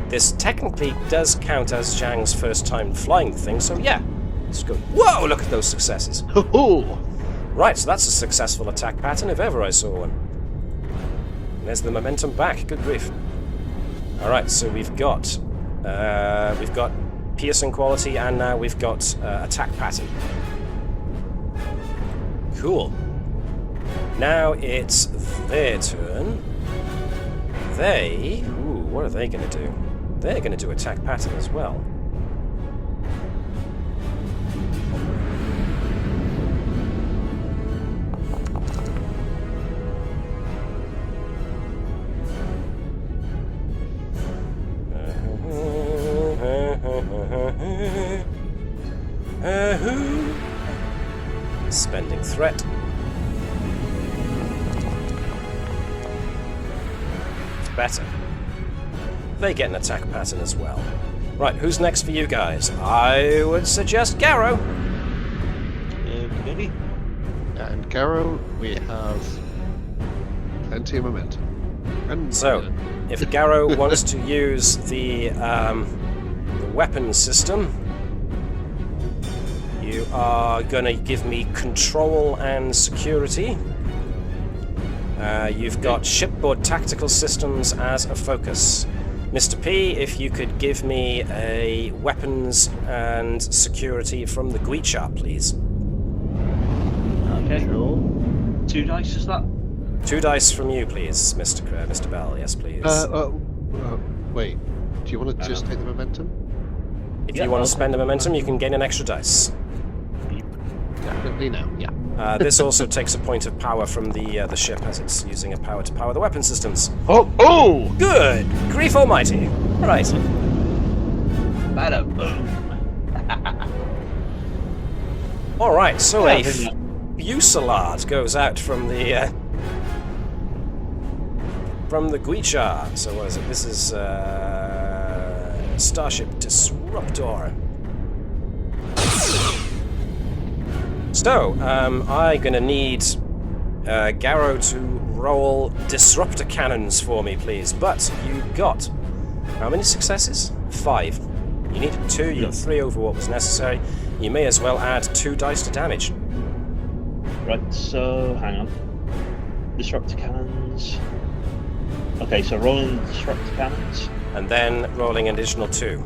This technically does count as Zhang's first time flying the thing, so yeah. It's good. Whoa, look at those successes. Right, so that's a successful attack pattern if ever I saw one. And there's the momentum back, good grief. Alright, so we've got piercing quality and now we've got attack pattern. Cool. Now it's their turn. What are they going to do? They're going to do attack pattern as well. Spending threat. It's better. They get an attack pattern as well. Right, who's next for you guys? I would suggest Gerkow. Okay. And Gerkow, we have plenty of momentum. And so, if Gerkow wants to use the weapon system, you are going to give me control and security. You've got shipboard tactical systems as a focus. Mr. P, if you could give me a weapons and security from the Gwich'ar, please. Okay. Sure. 2 dice, is that? 2 dice from you, please, Mr. Bell. Yes, please. Wait. Do you want to just take the momentum? If you want to spend a momentum, you can gain an extra dice. Definitely no. Yeah. This also takes a point of power from the ship, as it's using a power to power the weapon systems. Oh! Good! Grief almighty! Right. Bada boom! Alright, so a fusillade goes out from the Gwich'ar. So what is it? This is Starship Disruptor. So, I'm gonna need Gerkow to roll disruptor cannons for me, please. But you got how many successes? 5. You needed 2. You got 3 over what was necessary. You may as well add 2 dice to damage. Right. So hang on. Disruptor cannons. Okay, so rolling disruptor cannons, and then rolling an additional 2.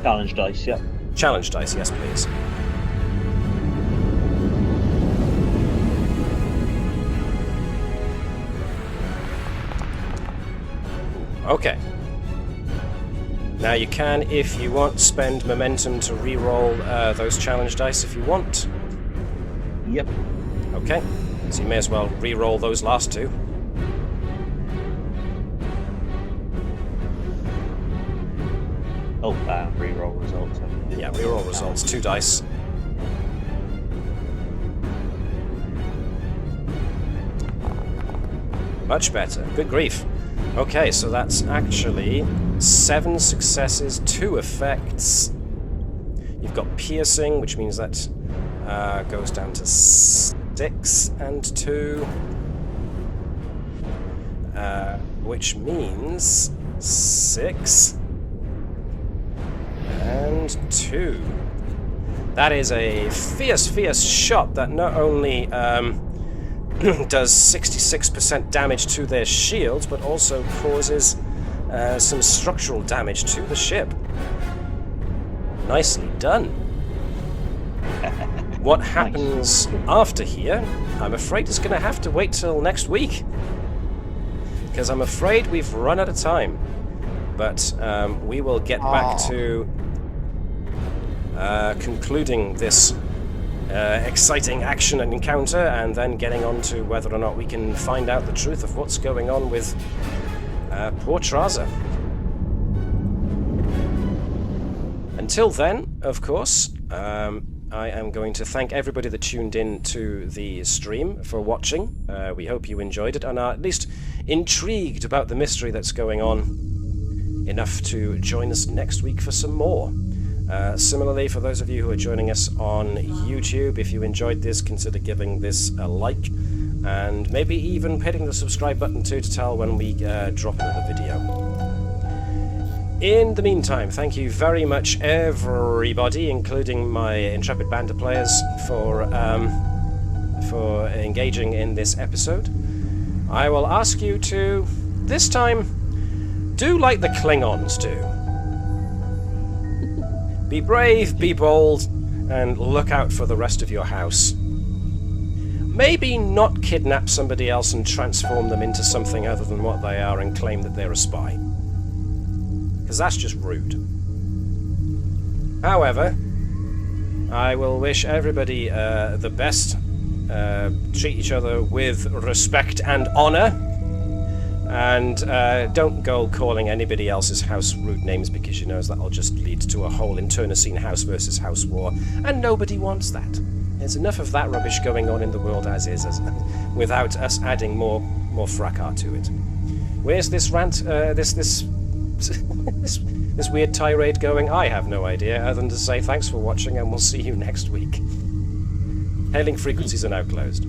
Challenge dice, yeah. Challenge dice, yes, please. Okay. Now you can, if you want, spend momentum to re-roll those challenge dice if you want. Yep. Okay. So you may as well re-roll those last 2. Oh, re-roll results. Yeah, re-roll results. 2 dice. Much better. Good grief. Okay, so that's actually 7 successes, 2 effects. You've got piercing, which means that goes down to 6 and 2. Which means 6 and 2. That is a fierce shot that not only does 66% damage to their shields, but also causes some structural damage to the ship. Nicely done. What happens after here, I'm afraid is going to have to wait till next week. Because I'm afraid we've run out of time. But we will get back to concluding this exciting action and encounter, and then getting on to whether or not we can find out the truth of what's going on with poor Trasa. Until then, of course, I am going to thank everybody that tuned in to the stream for watching. We hope you enjoyed it and are at least intrigued about the mystery that's going on enough to join us next week for some more. Similarly, for those of you who are joining us on YouTube, if you enjoyed this, consider giving this a like, and maybe even hitting the subscribe button too to tell when we drop another video. In the meantime, thank you very much everybody, including my intrepid banter players, for engaging in this episode. I will ask you to, this time, do like the Klingons do. Be brave, be bold, and look out for the rest of your house. Maybe not kidnap somebody else and transform them into something other than what they are and claim that they're a spy. Because that's just rude. However, I will wish everybody the best. Treat each other with respect and honor. And don't go calling anybody else's house rude names, because you know that'll just lead to a whole internecine house versus house war. And nobody wants that. There's enough of that rubbish going on in the world as is, without us adding more fracas to it. Where's this rant, this weird tirade going? I have no idea, other than to say thanks for watching, and we'll see you next week. Hailing frequencies are now closed.